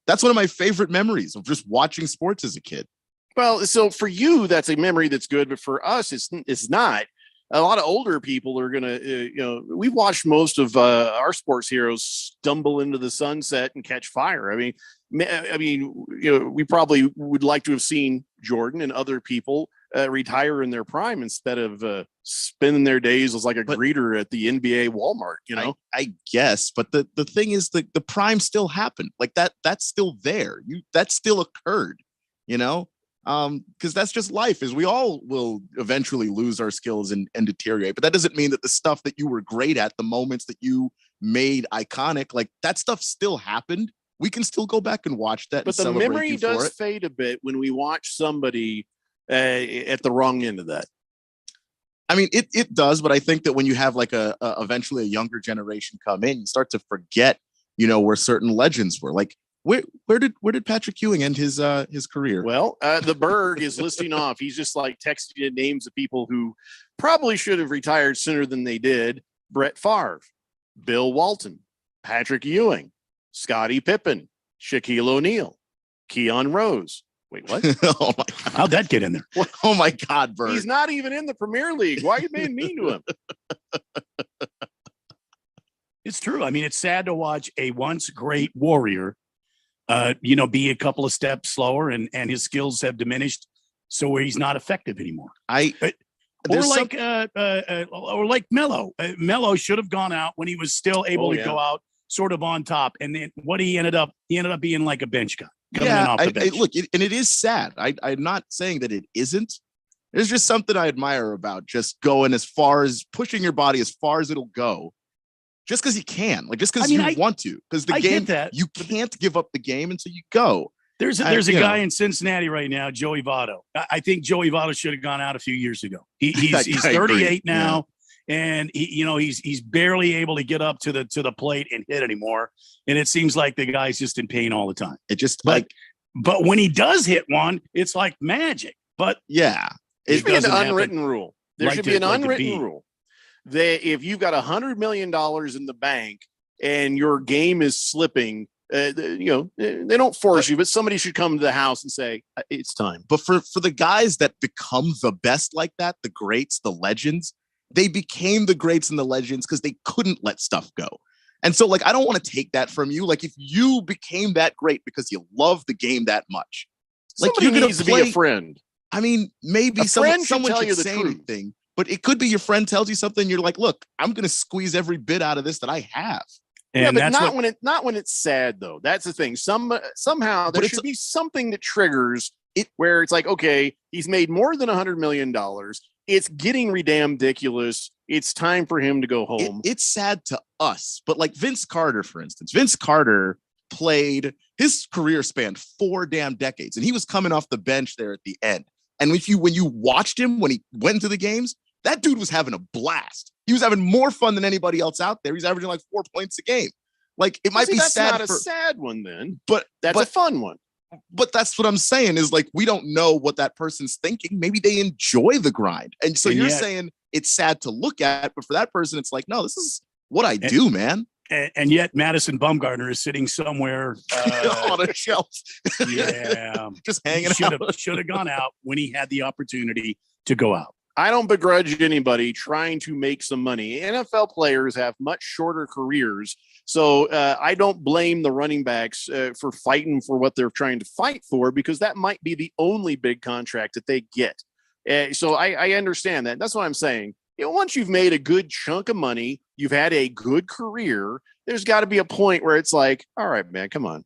that's one of my favorite memories of just watching sports as a kid. Well, so for you, that's a memory that's good, but for us, it's not. A lot of older people are going to, we've watched most of our sports heroes stumble into the sunset and catch fire. I mean, we probably would like to have seen Jordan and other people retire in their prime instead of spending their days as like a greeter at the NBA Walmart, I guess, but the thing is the prime still happened. Like that's still there. That still occurred, because that's just life. Is we all will eventually lose our skills and deteriorate, but that doesn't mean that the stuff that you were great at, the moments that you made iconic, like that stuff still happened. We can still go back and watch that. But the memory does fade a bit when we watch somebody at the wrong end of that. I mean, it does, but I think that when you have like eventually a younger generation come in, you start to forget, where certain legends were. Like Where did Patrick Ewing end his career? Well, the Berg is listing off. He's just like texting you names of people who probably should have retired sooner than they did. Brett Favre, Bill Walton, Patrick Ewing, Scottie Pippen, Shaquille O'Neal, Keon Rose. Wait, what? Oh my God. How'd that get in there? Oh my God, Berg. He's not even in the Premier League. Why are you being mean to him? It's true. I mean, it's sad to watch a once great warrior, be a couple of steps slower, and his skills have diminished, so he's not effective anymore. Or like Melo. Melo should have gone out when he was still able to go out, sort of on top, and then what he ended up being like a bench guy. Coming in off the bench. Look, and it is sad. I'm not saying that it isn't. There's just something I admire about just going as far as pushing your body as far as it'll go. Just because you can, just because you want to, because the game, you can't give up the game until you go. There's a guy in Cincinnati right now, Joey Votto. I think Joey Votto should have gone out a few years ago. He's 38 now, and he's barely able to get up to the plate and hit anymore. And it seems like the guy's just in pain all the time. But when he does hit one, it's like magic. But there should be an unwritten rule. There should be an unwritten rule. If you've got $100 million in the bank and your game is slipping, they don't force you, but somebody should come to the house and say, it's time. But for the guys that become the best like that, the greats, the legends, they became the greats and the legends because they couldn't let stuff go. And so, I don't want to take that from you. If you became that great because you love the game that much, somebody needs to be a friend. I mean, maybe someone tell you the say truth. anything. But it could be your friend tells you something. You're like, look, I'm going to squeeze every bit out of this that I have. And but not when it's sad though. That's the thing. Somehow there should be something that triggers it where it's like, okay, he's made more than $100 million. It's getting ridiculous. It's time for him to go home. It's sad to us, but Vince Carter, for instance, Vince Carter played, his career spanned 4 damn decades, and he was coming off the bench there at the end. And when you watched him when he went into the games, that dude was having a blast. He was having more fun than anybody else out there. He's averaging 4 points a game. It might be that's sad. Not a sad one then, but that's a fun one. But that's what I'm saying is we don't know what that person's thinking. Maybe they enjoy the grind. And so you're saying it's sad to look at, but for that person, it's like, no, this is what I do, man. And yet Madison Bumgarner is sitting somewhere on a shelf. Just hanging out. Should have gone out when he had the opportunity to go out. I don't begrudge anybody trying to make some money. NFL players have much shorter careers. So I don't blame the running backs for fighting for what they're trying to fight for, because that might be the only big contract that they get. So I understand that. That's what I'm saying. Once you've made a good chunk of money, you've had a good career, there's got to be a point where it's like, all right, man, come on.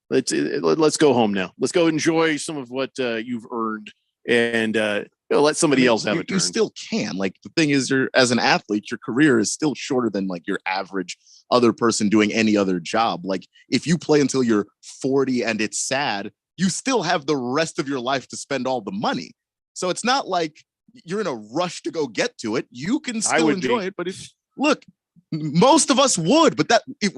Let's go home now. Let's go enjoy some of what you've earned and let somebody else have a turn. You still can. The thing is, as an athlete, your career is still shorter than your average other person doing any other job. If you play until you're 40 and it's sad, you still have the rest of your life to spend all the money. So it's not like you're in a rush to go get to it. You can still enjoy it. But most of us would, but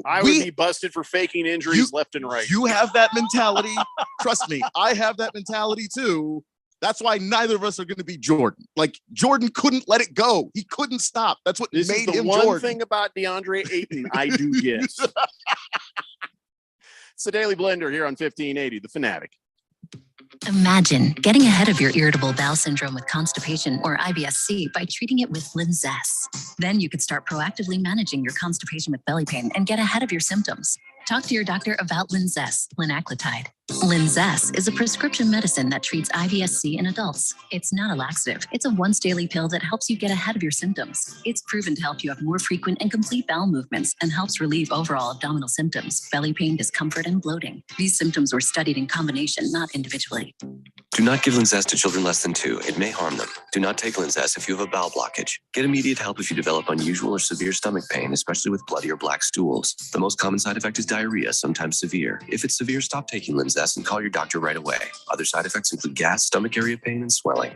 I would be busted for faking injuries left and right. You have that mentality. Trust me, I have that mentality too. That's why neither of us are going to be Jordan. Jordan couldn't let it go. He couldn't stop. That's what made him Jordan. One thing about DeAndre Ayton, I do guess. It's the Daily Blender here on 1580, The Fanatic. Imagine getting ahead of your irritable bowel syndrome with constipation or IBS-C by treating it with Linzess. Then you could start proactively managing your constipation with belly pain and get ahead of your symptoms. Talk to your doctor about Linzess, linaclotide. Linzess is a prescription medicine that treats IBS-C in adults. It's not a laxative. It's a once daily pill that helps you get ahead of your symptoms. It's proven to help you have more frequent and complete bowel movements and helps relieve overall abdominal symptoms, belly pain, discomfort, and bloating. These symptoms were studied in combination, not individually. Do not give Linzess to children less than 2. It may harm them. Do not take Linzess if you have a bowel blockage. Get immediate help if you develop unusual or severe stomach pain, especially with bloody or black stools. The most common side effect is diarrhea, sometimes severe. If it's severe, stop taking Linzess and call your doctor right away. Other side effects include gas, stomach area pain, and swelling.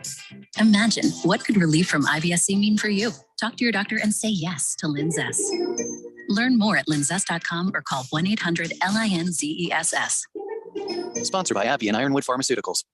Imagine what could relief from IBS-C mean for you. Talk to your doctor and say yes to Linzess. Learn more at linzess.com or call 1-800-LINZESS. Sponsored by Appy and Ironwood Pharmaceuticals.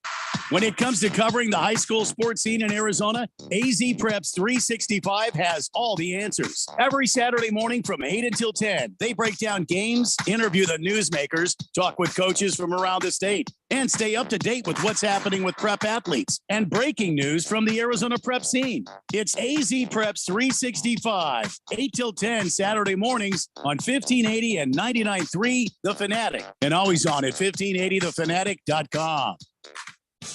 When it comes to covering the high school sports scene in Arizona, AZ Preps 365 has all the answers. Every Saturday morning from 8 until 10, they break down games, interview the newsmakers, talk with coaches from around the state, and stay up to date with what's happening with prep athletes and breaking news from the Arizona prep scene. It's AZ Preps 365, 8 till 10 Saturday mornings on 1580 and 99.3 The Fanatic, and always on at 1580thefanatic.com.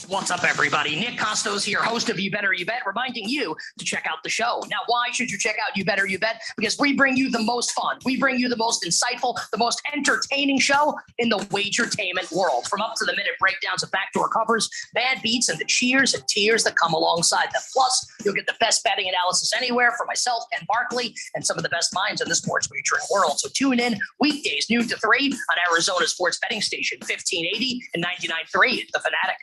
What's up, everybody? Nick Costos here, host of You Better You Bet, reminding you to check out the show. Now, why should you check out You Better You Bet? Because we bring you the most fun. We bring you the most insightful, the most entertaining show in the wagertainment world. From up-to-the-minute breakdowns of backdoor covers, bad beats, and the cheers and tears that come alongside them. Plus, you'll get the best betting analysis anywhere from myself, Ken Barkley, and some of the best minds in the sports wagering world. So tune in weekdays, noon to 3 on Arizona Sports Betting Station, 1580 and 99.3 The Fanatic.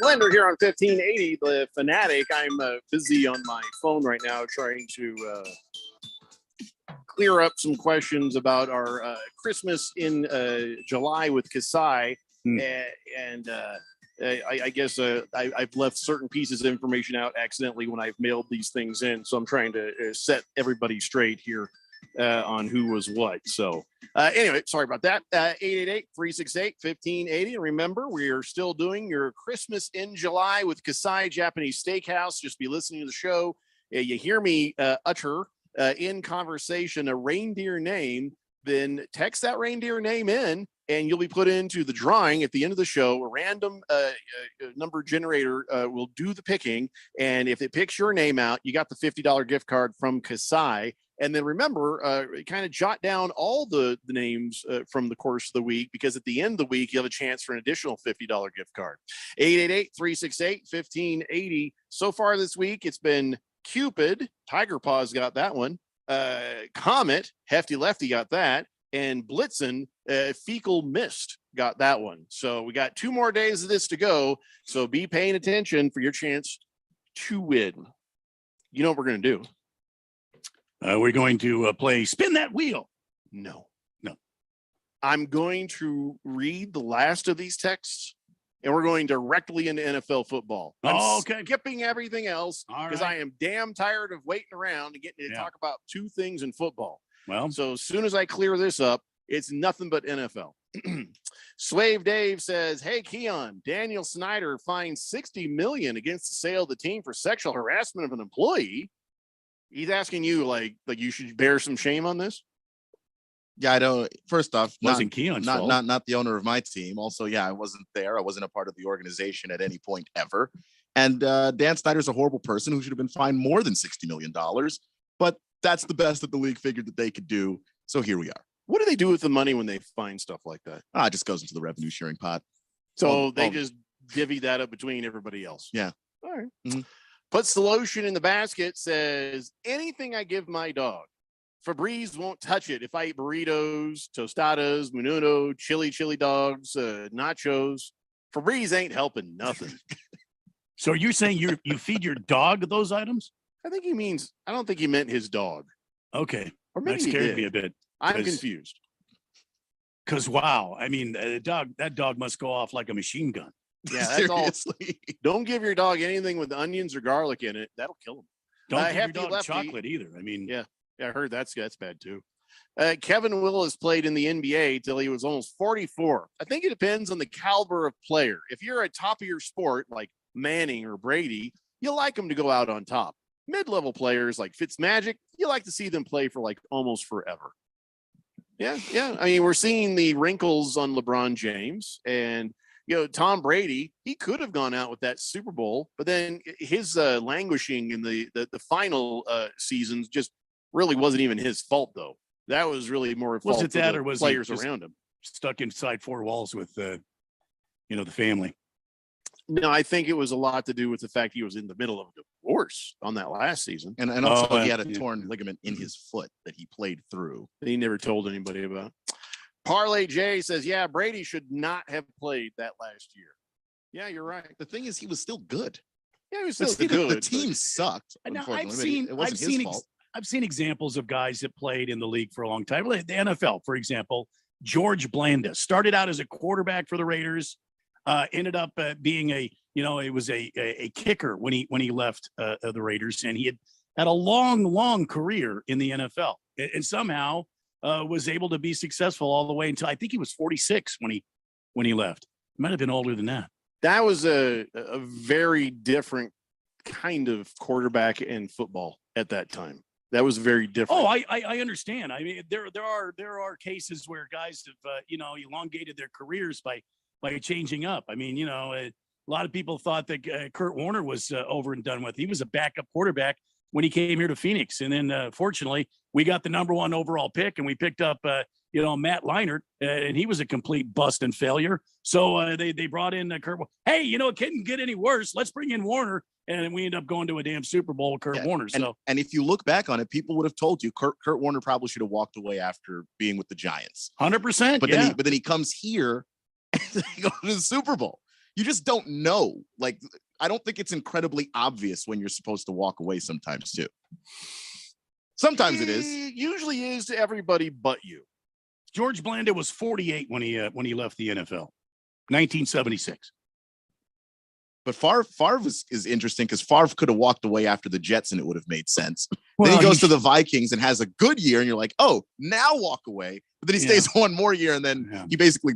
Blender here on 1580 The Fanatic. I'm busy on my phone right now trying to clear up some questions about our Christmas in July with Kasai. I guess I've left certain pieces of information out accidentally when I've mailed these things in. So I'm trying to set everybody straight here on who was what. So anyway, sorry about that. 888-368-1580. And remember, we are still doing your Christmas in July with Kasai Japanese Steakhouse. Just be listening to the show. You hear me utter in conversation a reindeer name, then text that reindeer name in, and you'll be put into the drawing at the end of the show. A random number generator will do the picking. And if it picks your name out, you got the $50 gift card from Kasai. And then remember, kind of jot down all the names from the course of the week, because at the end of the week, you have a chance for an additional $50 gift card. 888-368-1580. So far this week, it's been Cupid. Tiger Paws got that one. Comet, Hefty Lefty got that. And Blitzen, Fecal Mist got that one. So we got 2 more days of this to go. So be paying attention for your chance to win. You know what we're going to do? We're going to play Spin That Wheel. No. No. I'm going to read the last of these texts, and we're going directly into NFL football. I'm skipping everything else because I am damn tired of waiting around and getting to talk about 2 things in football. Well, so as soon as I clear this up, it's nothing but NFL. Swave Dave says, "Hey Keon, Daniel Snyder fined $60 million against the sale of the team for sexual harassment of an employee." He's asking you like you should bear some shame on this. Yeah, I don't. First off, wasn't Keon's fault. Not the owner of my team. Also, yeah, I wasn't there. I wasn't a part of the organization at any point ever. And Dan Snyder's a horrible person who should have been fined more than $60 million. But that's the best that the league figured that they could do. So here we are. What do they do with the money when they find stuff like that? It just goes into the revenue sharing pot. So they just divvy that up between everybody else. Yeah. All right. Mm-hmm. Puts the lotion in the basket, says, anything I give my dog, Febreze won't touch it. If I eat burritos, tostadas, menudo, chili dogs, nachos, Febreze ain't helping nothing. So you're saying you feed your dog those items? I think he means, I don't think he meant his dog. Okay. Or maybe that scared me a bit. I'm confused. Because wow, I mean, that dog must go off like a machine gun. Yeah, that's all. Don't give your dog anything with onions or garlic in it. That'll kill him. Don't give your dog chocolate either. I mean, yeah, I heard that's bad too. Kevin Willis played in the NBA till he was almost 44. I think it depends on the caliber of player. If you're at top of your sport, like Manning or Brady, you like them to go out on top. Mid-level players like Fitzmagic, you like to see them play for like almost forever. Yeah. I mean, we're seeing the wrinkles on LeBron James, and Tom Brady, he could have gone out with that Super Bowl, but then his languishing in the final seasons just really wasn't even his fault, though. That was really more fault was it that, or was players around him stuck inside 4 walls with the family? No, I think it was a lot to do with the fact he was in the middle of a divorce on that last season, and also he had a torn ligament in his foot that he played through. He never told anybody about. Parlay J says, yeah, Brady should not have played that last year. Yeah, you're right. The thing is, he was still good. Yeah, he was still The good. team sucked. Now, Unfortunately, it wasn't his fault. I've seen examples of guys that played in the league for a long time. The NFL, for example, George Blanda started out as a quarterback for the Raiders, ended up being a kicker when he left the Raiders, and he had a long career in the NFL, and somehow was able to be successful all the way until I think he was 46 when he left. He might have been older than that. That was a very different kind of quarterback in football at that time. That was very different. Oh, I understand. I mean, there are cases where guys have elongated their careers by changing up. I mean, a lot of people thought that Kurt Warner was over and done with. He was a backup quarterback when he came here to Phoenix, and then fortunately we got the number 1 overall pick, and we picked up Matt Leinart, and he was a complete bust and failure. So they brought in Kurt. Hey, it couldn't get any worse. Let's bring in Warner. And we end up going to a damn Super Bowl with Kurt Warner. So, and if you look back on it, people would have told you Kurt Warner probably should have walked away after being with the Giants. 100%. But then he comes here and they go to the Super Bowl. You just don't know. Like, I don't think it's incredibly obvious when you're supposed to walk away sometimes too. Sometimes it is. It usually is to everybody but you. George Blanda was 48 when he left the NFL, 1976. But Favre is interesting because Favre could have walked away after the Jets and it would have made sense. Well, then he goes to the Vikings and has a good year, and you're like, oh, now walk away. But then he stays one more year, and then he basically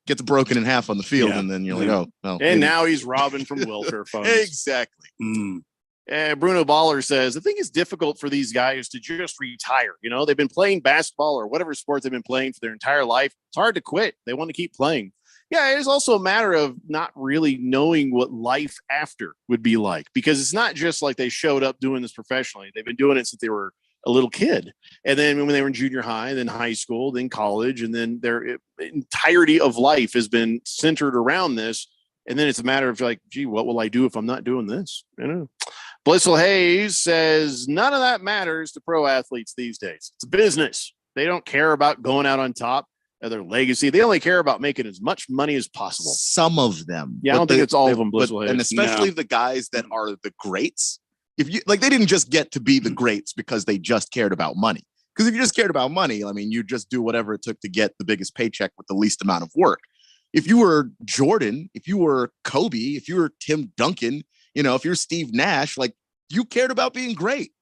gets broken in half on the field, and then you're like, oh, well. And now he's robbing from welfare funds. Exactly. Bruno Baller says, I think it's difficult for these guys to just retire. They've been playing basketball or whatever sport they've been playing for their entire life. It's hard to quit. They want to keep playing. Yeah, it is also a matter of not really knowing what life after would be like, because it's not just like they showed up doing this professionally. They've been doing it since they were a little kid. And then when they were in junior high, then high school, then college, and then their entirety of life has been centered around this. And then it's a matter of like, gee, what will I do if I'm not doing this? Blissful Hayes says, none of that matters to pro athletes these days. It's a business. They don't care about going out on top. Their legacy. They only care about making as much money as possible. Some of them. Yeah, I don't think it's all of them. And especially the guys that are the greats. If you like, they didn't just get to be the greats because they just cared about money. Because if you just cared about money, I mean, you just do whatever it took to get the biggest paycheck with the least amount of work. If you were Jordan, if you were Kobe, if you were Tim Duncan, if you're Steve Nash, like, you cared about being great.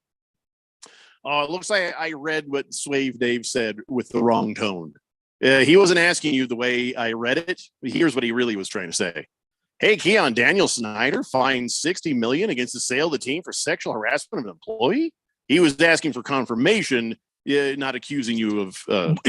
It looks like I read what Swave Dave said with the wrong tone. He wasn't asking you the way I read it. Here's what he really was trying to say. Hey, Keon, Daniel Snyder fined $60 million against the sale of the team for sexual harassment of an employee. He was asking for confirmation, not accusing you of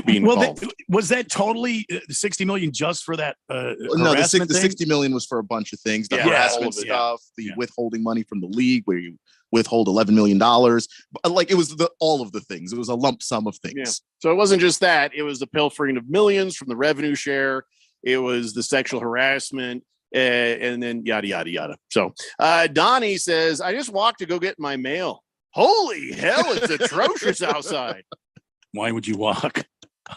being involved. Was that totally $60 million just for that? No, the $60 million was for a bunch of things. The harassment stuff, the withholding money from the league, where you withhold $11 million. Like, it was all of the things. It was a lump sum of things. Yeah. So it wasn't just that. It was the pilfering of millions from the revenue share. It was the sexual harassment, and then yada, yada, yada. So Donnie says, I just walked to go get my mail. Holy hell, it's atrocious outside. Why would you walk?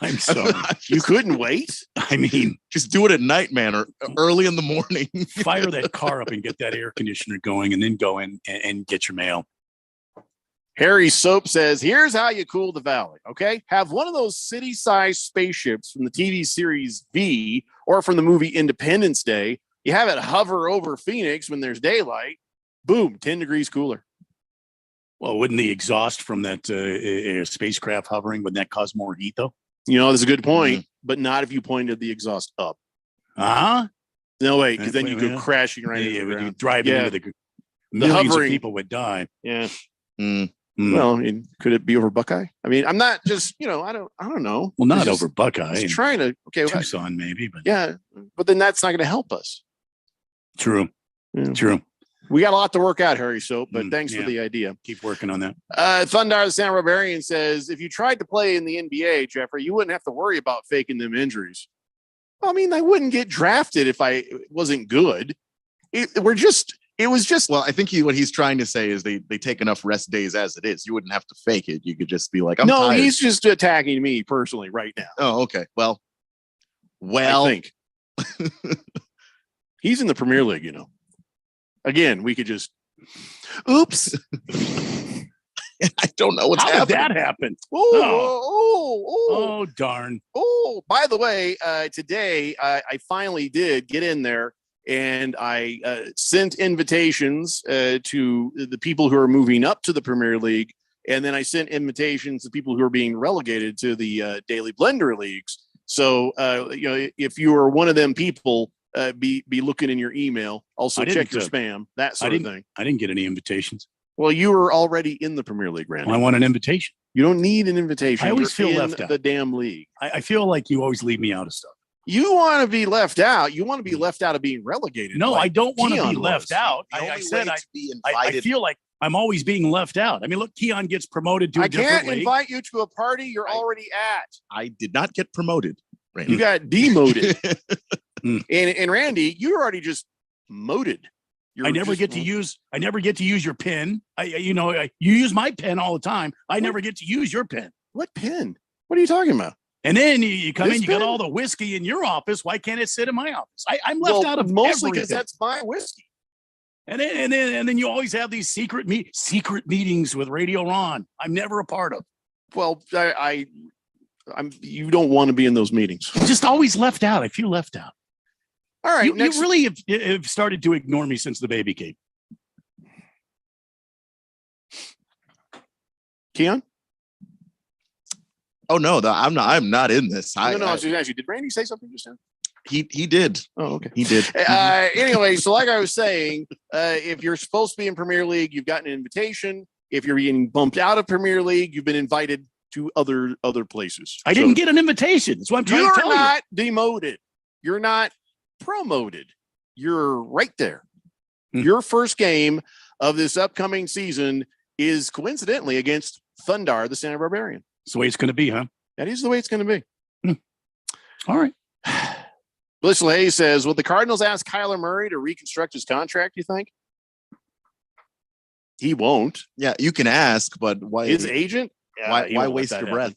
I'm sorry. You couldn't wait? I mean, just do it at night, man, or early in the morning. Fire that car up and get that air conditioner going, and then go in and get your mail. Harry Soap says, here's how you cool the valley, okay? Have one of those city-sized spaceships from the TV series V or from the movie Independence Day. You have it hover over Phoenix when there's daylight. Boom, 10 degrees cooler. Well, wouldn't the exhaust from that spacecraft hovering, wouldn't that cause more heat, though? That's a good point, but not if you pointed the exhaust up. Uh-huh. No way, because then you go crashing right into the ground. You drive into the millions hovering, of people would die. Yeah. Well, could it be over Buckeye? I mean, I'm not just, I don't know. Well, not over Buckeye. Just trying to, Tucson maybe, but yeah, but then that's not going to help us. True. Yeah. True. We got a lot to work out, Harry Soap, but thanks for the idea. Keep working on that. Thundar the Sound Barbarian says, if you tried to play in the NBA, Jeffrey, you wouldn't have to worry about faking them injuries. I mean, I wouldn't get drafted if I wasn't good. It was just. Well, I think what he's trying to say is they take enough rest days as it is. You wouldn't have to fake it. You could just be like, I'm tired. He's just attacking me personally right now. Oh, okay. Well, Well, I think. He's in the Premier League, you know. Again, we could just oops. I don't know what's How happening. did that happen? Oh, darn. Oh, by the way, today I finally did get in there and I sent invitations to the people who are moving up to the Premier League. And then I sent invitations to people who are being relegated to the Daily Blender leagues. So, if you are one of them people, be looking in your email. Also, check your spam, that sort of thing. I didn't get any invitations. Well, you were already in the Premier League, Randy. I want an invitation. You don't need an invitation. I always You're feel in left out. the damn league. I feel like you always leave me out of stuff. You want to be left out. You want to be left out of being relegated. No, like I don't want to Keon be left was. out. I said I feel like I'm always being left out. I mean, look, Keon gets promoted to a I different can't league. invite you to a party you're already at. I did not get promoted, Randy. You got demoted. and Randy, you're already just moted. I never get to use your pen. You use my pen all the time. I never get to use your pen. What pen? What are you talking about? And then you come This in, you got pen? all the whiskey in your office. Why can't it sit in my office? I'm left out of mostly because everything. that's my whiskey. And then you always have these secret meetings with Radio Ron. I'm never a part of. Well, you don't want to be in those meetings. I'm just always left out. I feel left out. All right, you next- really have started to ignore me since the baby came. Keon? Oh no, I'm not in this. I was just asking you. Did Randy say something just now? He did. Oh, okay. He did. Anyway, so like I was saying, if you're supposed to be in Premier League, you've gotten an invitation. If you're being bumped out of Premier League, you've been invited to other places. I didn't get an invitation. That's what I'm trying to tell You're not demoted. You're not promoted. You're right there. Your first game of this upcoming season is coincidentally against Thundar, the Santa Barbarian. That's the way it's going to be, huh? That is the way it's going to be. All right. Blissful Hayes says, will the Cardinals ask Kyler Murray to reconstruct his contract, you think? He won't. Yeah, you can ask, but why? His agent? Yeah, he why won't let waste that your happen. breath?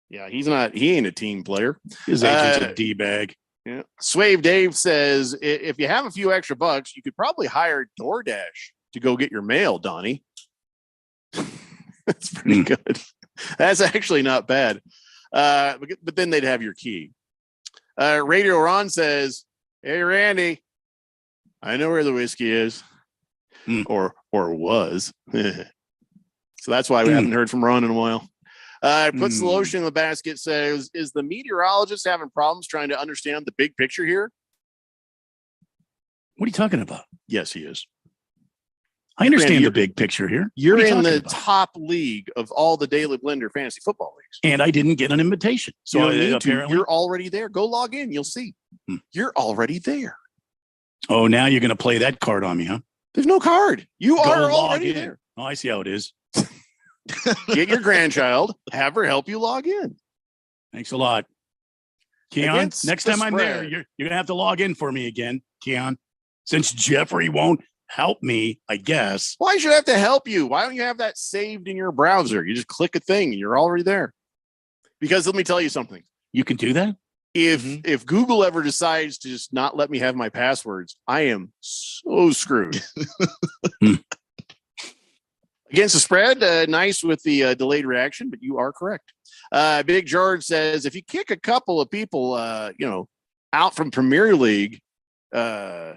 Yeah, he ain't a team player. His agent's a D-bag. Yeah. Swave Dave says, if you have a few extra bucks, you could probably hire DoorDash to go get your mail, Donnie. That's pretty good. That's actually not bad. But then they'd have your key. Radio Ron says, hey, Randy, I know where the whiskey is. Or was. So that's why we haven't heard from Ron in a while. Puts the lotion in the basket, says, is the meteorologist having problems trying to understand the big picture here? What are you talking about? Yes, he is. I understand Randy, the big picture here. You're What are you in talking the about? top league of all the Daily Blender fantasy football leagues. And I didn't get an invitation. So You don't need to. apparently, You're already there. Go log in. You'll see. You're already there. oh, now you're going to play that card on me, huh? There's no card. You Go are log already in. there. Oh, I see how it is. Get your grandchild. Have her help you log in. Thanks a lot. Keon, Against next the time I'm there, spread. you're going to have to log in for me again, Keon. Since Jeffrey won't help me, I guess. Why should I have to help you? Why don't you have that saved in your browser? You just click a thing and you're already there. Because let me tell you something. You can do that? If Google ever decides to just not let me have my passwords, I am so screwed. Against the spread, nice with the delayed reaction, but you are correct. Big George says, if you kick a couple of people, out from Premier League, I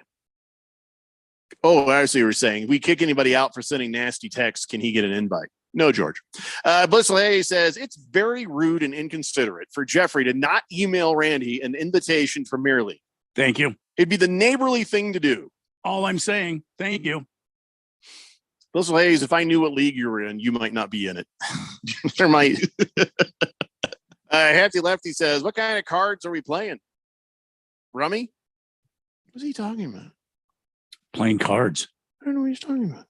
see what you're saying. If we kick anybody out for sending nasty texts, can he get an invite? No, George. Blissful Hayes says, it's very rude and inconsiderate for Jeffrey to not email Randy an invitation for Premier League. Thank you. It'd be the neighborly thing to do. All I'm saying. Thank you. Blissful Hayes, if I knew what league you were in, you might not be in it. There might. Hefty Lefty says, what kind of cards are we playing? Rummy? What's he talking about? Playing cards. I don't know what he's talking about.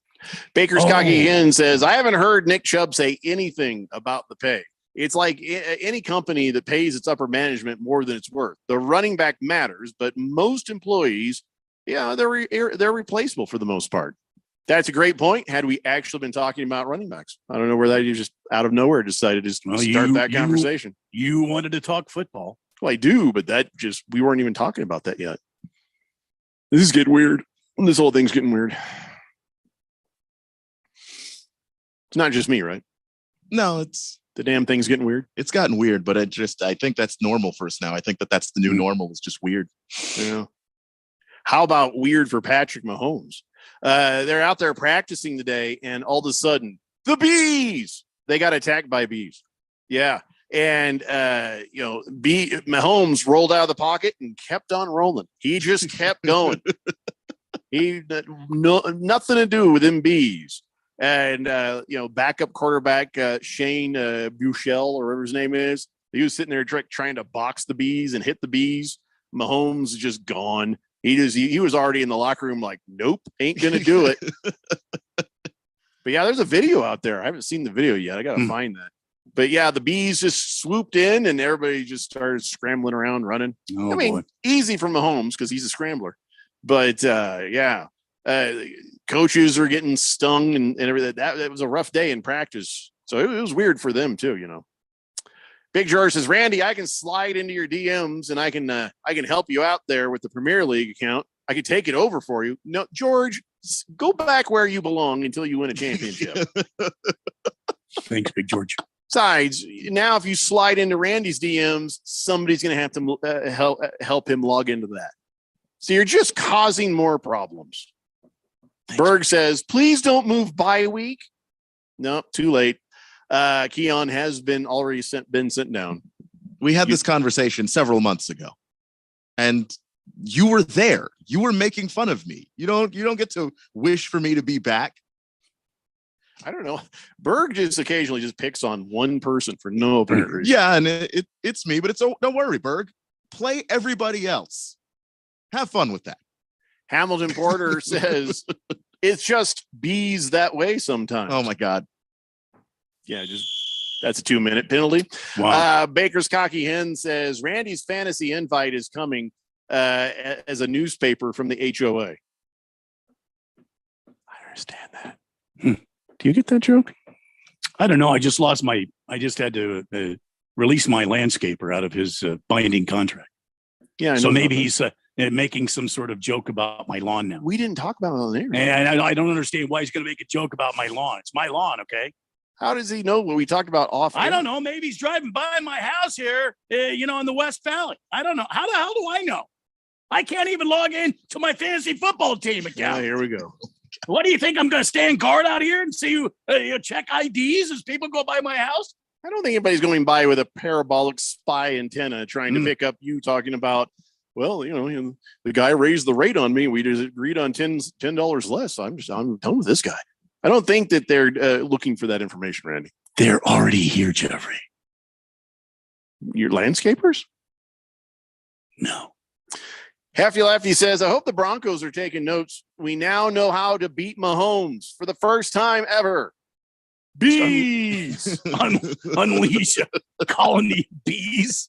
Baker's Cocky Hen says, I haven't heard Nick Chubb say anything about the pay. It's like any company that pays its upper management more than it's worth. The running back matters, but most employees, they're replaceable for the most part. That's a great point. Had we actually been talking about running backs, I don't know where that you just out of nowhere decided to start that conversation. You wanted to talk football. Well, I do, but we weren't even talking about that yet. This is getting weird. This whole thing's getting weird. It's not just me, right? No, it's the damn thing's getting weird. It's gotten weird, but I think that's normal for us now. I think that's the new normal. It's just weird. Yeah. How about weird for Patrick Mahomes? They're out there practicing today, and all of a sudden, the bees! They got attacked by bees. Yeah. And, Mahomes rolled out of the pocket and kept on rolling. He just kept going. Nothing to do with them bees. And, backup quarterback Shane Buechele, or whatever his name is, he was sitting there trying to box the bees and hit the bees. Mahomes is just gone. He was already in the locker room like, nope, ain't going to do it. But, yeah, there's a video out there. I haven't seen the video yet. I got to find that. But, yeah, the bees just swooped in and everybody just started scrambling around, running. Boy. Easy for Mahomes because he's a scrambler. But, coaches are getting stung and everything. That was a rough day in practice. So it was weird for them, too, Big George says, Randy, I can slide into your DMs and I can help you out there with the Premier League account. I could take it over for you. No, George, go back where you belong until you win a championship. Thanks, Big George. Besides, now if you slide into Randy's DMs, somebody's going to have to help him log into that. So you're just causing more problems. Thanks. Berg says, please don't move bye week. No, too late. Keon has been sent down. We had this conversation several months ago, and you were there. You were making fun of me. You don't get to wish for me to be back. I don't know. Berg just occasionally just picks on one person for no apparent reason. Yeah, and it's me, but don't worry, Berg. Play everybody else. Have fun with that. Hamilton Porter says it's just bees that way sometimes. Oh my God. Yeah, that's a 2-minute penalty. Wow. Baker's Cocky Hen says Randy's fantasy invite is coming as a newspaper from the HOA. I understand that. Do you get that joke? I don't know. I just had to release my landscaper out of his binding contract. Yeah. So maybe he's making some sort of joke about my lawn now. We didn't talk about it on the air. And I don't understand why he's going to make a joke about my lawn. It's my lawn, okay? How does he know what we talked about off? I don't know. Maybe he's driving by my house here, in the West Valley. I don't know. How the hell do I know? I can't even log in to my fantasy football team account. Yeah, here we go. What do you think? I'm going to stand guard out here and see you check IDs as people go by my house? I don't think anybody's going by with a parabolic spy antenna trying to pick up you talking about, well, the guy raised the rate on me. We just agreed on $10 less. I'm done with this guy. I don't think that they're looking for that information, Randy. They're already here, Jeffrey. Your landscapers? No. Hefty Lefty says, I hope the Broncos are taking notes. We now know how to beat Mahomes for the first time ever. Bees! Unleash a colony of bees.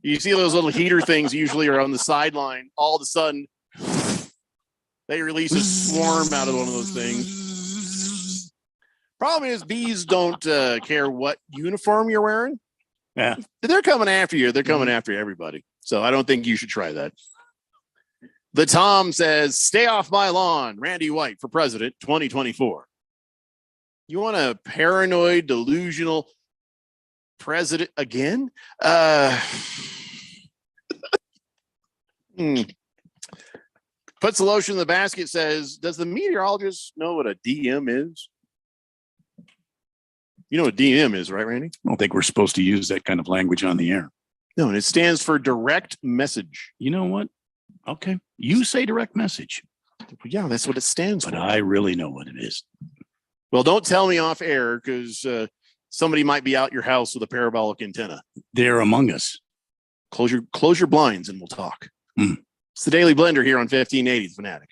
You see those little heater things usually are on the sideline. All of a sudden, they release a swarm out of one of those things. Problem is, bees don't care what uniform you're wearing. Yeah. They're coming after you. They're coming after everybody. So I don't think you should try that. The Tom says, stay off my lawn. Randy White for president 2024. You want a paranoid, delusional president again? Puts the lotion in the basket, says, does the meteorologist know what a DM is? You know what DM is, right, Randy? I don't think we're supposed to use that kind of language on the air. No, and it stands for direct message. You know what? Okay. You say direct message. Yeah, that's what it stands for. But I really know what it is. Well, don't tell me off air because somebody might be out your house with a parabolic antenna. They're among us. Close your blinds and we'll talk. It's the Daily Blender here on 1580 The Fanatic.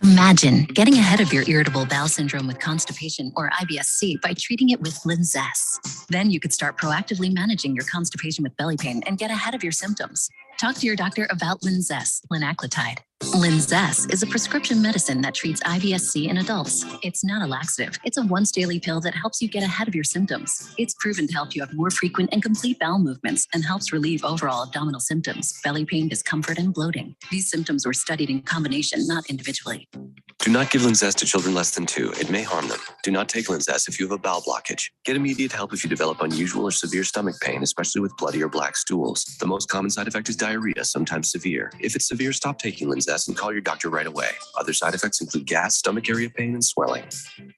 Imagine getting ahead of your irritable bowel syndrome with constipation or IBS-C by treating it with Linzess. Then you could start proactively managing your constipation with belly pain and get ahead of your symptoms. Talk to your doctor about Linzess, linaclotide. Linzess is a prescription medicine that treats IBS-C in adults. It's not a laxative. It's a once daily pill that helps you get ahead of your symptoms. It's proven to help you have more frequent and complete bowel movements and helps relieve overall abdominal symptoms, belly pain, discomfort, and bloating. These symptoms were studied in combination, not individually. Do not give Linzess to children less than 2. It may harm them. Do not take Linzess if you have a bowel blockage. Get immediate help if you develop unusual or severe stomach pain, especially with bloody or black stools. The most common side effect is diarrhea, sometimes severe. If it's severe, stop taking Linzess and call your doctor right away. Other side effects include gas, stomach area pain, and swelling.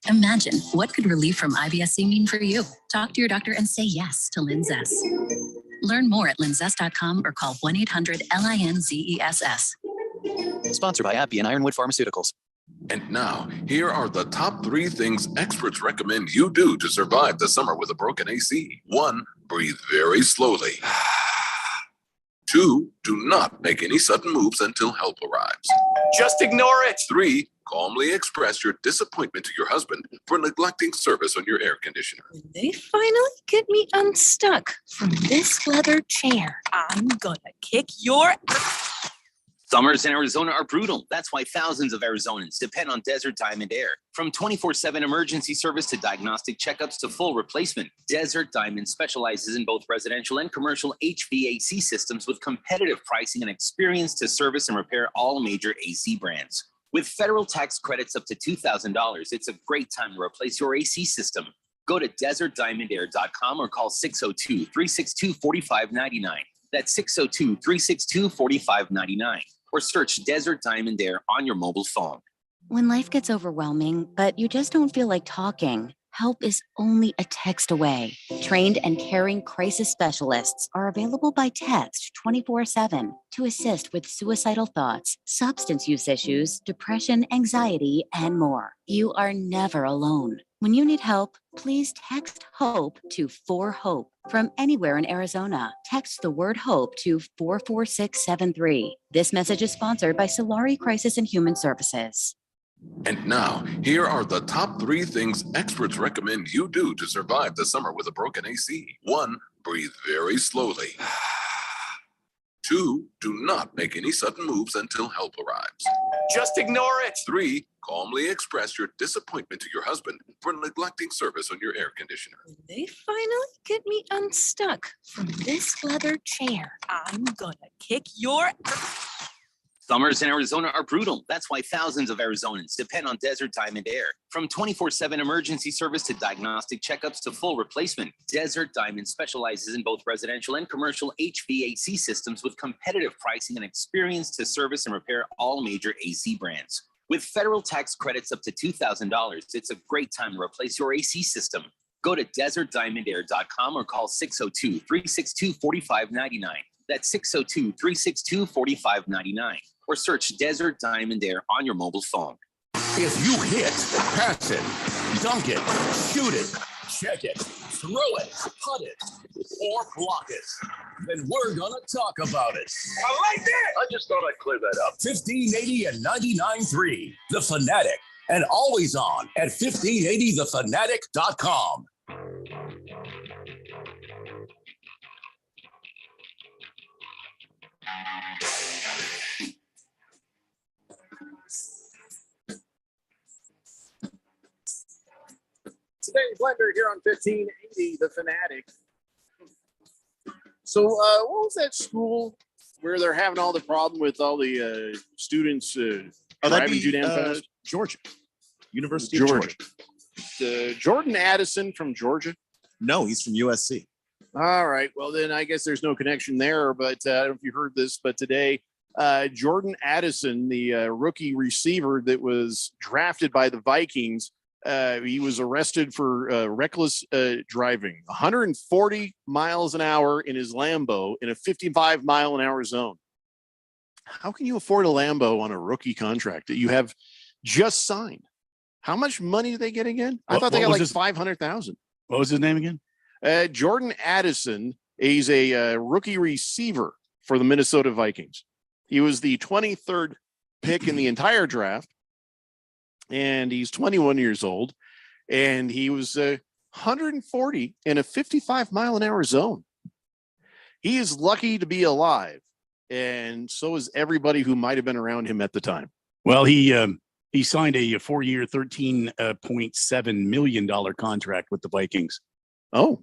Imagine what could relief from IBS-C mean for you. Talk to your doctor and say yes to Linzess. Learn more at linzess.com or call 1-800-LINZESS. Sponsored by AbbVie and Ironwood Pharmaceuticals. And now, here are the top 3 things experts recommend you do to survive the summer with a broken AC. 1, breathe very slowly. 2, do not make any sudden moves until help arrives. Just ignore it. 3, calmly express your disappointment to your husband for neglecting service on your air conditioner. They finally get me unstuck from this leather chair. I'm gonna kick your. Summers in Arizona are brutal. That's why thousands of Arizonans depend on Desert Diamond Air. From 24/7 emergency service to diagnostic checkups to full replacement, Desert Diamond specializes in both residential and commercial HVAC systems with competitive pricing and experience to service and repair all major AC brands. With federal tax credits up to $2,000, it's a great time to replace your AC system. Go to desertdiamondair.com or call 602-362-4599. That's 602-362-4599. Or search Desert Diamond Air on your mobile phone. When life gets overwhelming, but you just don't feel like talking, help is only a text away. Trained and caring crisis specialists are available by text 24/7 to assist with suicidal thoughts, substance use issues, depression, anxiety, and more. You are never alone. When you need help, please text HOPE to 4HOPE. From anywhere in Arizona, text the word HOPE to 44673. This message is sponsored by Solari Crisis and Human Services. And now, here are the top 3 things experts recommend you do to survive the summer with a broken AC. 1, breathe very slowly. 2, do not make any sudden moves until help arrives. Just ignore it. 3, calmly express your disappointment to your husband for neglecting service on your air conditioner. They finally get me unstuck from this leather chair. I'm gonna kick your. Summers in Arizona are brutal. That's why thousands of Arizonans depend on Desert Diamond Air. From 24/7 emergency service to diagnostic checkups to full replacement, Desert Diamond specializes in both residential and commercial HVAC systems with competitive pricing and experience to service and repair all major AC brands. With federal tax credits up to $2,000, it's a great time to replace your AC system. Go to desertdiamondair.com or call 602-362-4599. That's 602-362-4599. Or search Desert Diamond Air on your mobile phone. If you hit, pass it, dunk it, shoot it, check it, throw it, putt it, or block it, then we're gonna talk about it. I like that. I just thought I'd clear that up. 1580 and 99.3, The Fanatic, and always on at 1580thefanatic.com. Today's Blender here on 1580, The Fanatic. So what was that school where they're having all the problem with all the students driving too damn fast? Georgia. University of Georgia. Jordan Addison from Georgia? No, he's from USC. All right. Well, then I guess there's no connection there, but I don't know if you heard this, but today, Jordan Addison, the rookie receiver that was drafted by the Vikings, he was arrested for reckless driving, 140 miles an hour in his Lambo in a 55 mile an hour zone. How can you afford a Lambo on a rookie contract that you have just signed? How much money do they get again? I thought they got like $500,000. What was his name again? Jordan Addison. He's a rookie receiver for the Minnesota Vikings. He was the 23rd pick in the entire draft, and he's 21 years old, and he was 140 in a 55 mile an hour zone. He is lucky to be alive and so is everybody who might have been around him at the time. Well, he signed a 4-year, $13.7 million contract with the Vikings. Oh,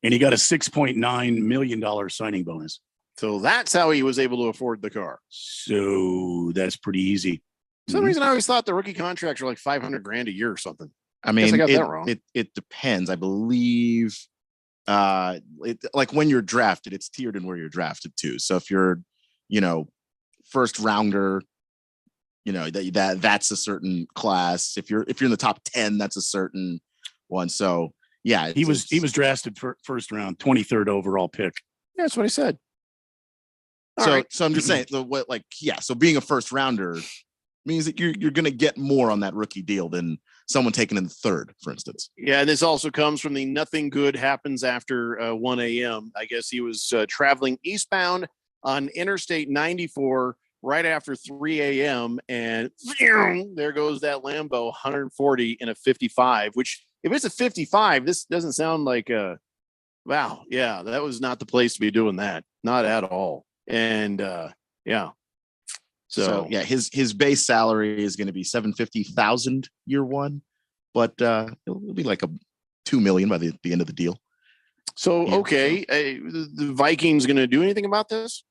and he got a $6.9 million signing bonus. So that's how he was able to afford the car. So that's pretty easy. For some reason, I always thought the rookie contracts were like $500,000 a year or something. I mean, I got that wrong. It depends. I believe, like when you're drafted, it's tiered in where you're drafted to. So if you're, first rounder, that's a certain class. If you're in the top 10, that's a certain one. So yeah, he was drafted for first round, 23rd overall pick. Yeah, that's what I said. So I'm just saying, so being a first rounder means that you're going to get more on that rookie deal than someone taken in the third, for instance. Yeah, and this also comes from the nothing good happens after 1 a.m. I guess he was traveling eastbound on Interstate 94 right after 3 a.m. and there goes that Lambo 140 in a 55, which if it's a 55, this doesn't sound like wow. Yeah, that was not the place to be doing that. Not at all. And yeah. So yeah, his base salary is going to be $750,000 year one, but it'll be like a $2 million by the end of the deal. So okay, the Vikings going to do anything about this?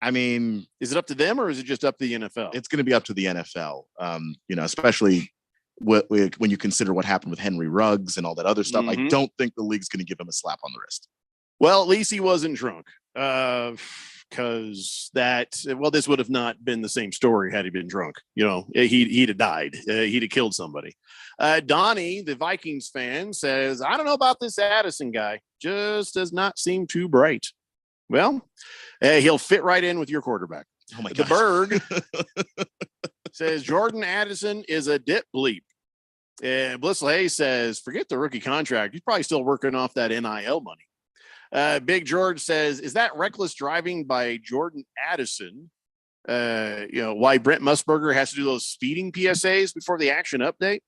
I mean, is it up to them or is it just up to the NFL? It's going to be up to the NFL. Especially when you consider what happened with Henry Ruggs and all that other stuff. Mm-hmm. I don't think the league's going to give him a slap on the wrist. Well, at least he wasn't drunk. Because this would have not been the same story had he been drunk. He'd have died. He'd have killed somebody. Donnie, the Vikings fan, says, I don't know about this Addison guy. Just does not seem too bright. Well, he'll fit right in with your quarterback. Oh my The gosh. Berg says Jordan Addison is a dip bleep. Blissel Hayes says, forget the rookie contract. He's probably still working off that NIL money. Big George says, is that reckless driving by Jordan Addison? Why Brent Musburger has to do those speeding PSAs before the action update?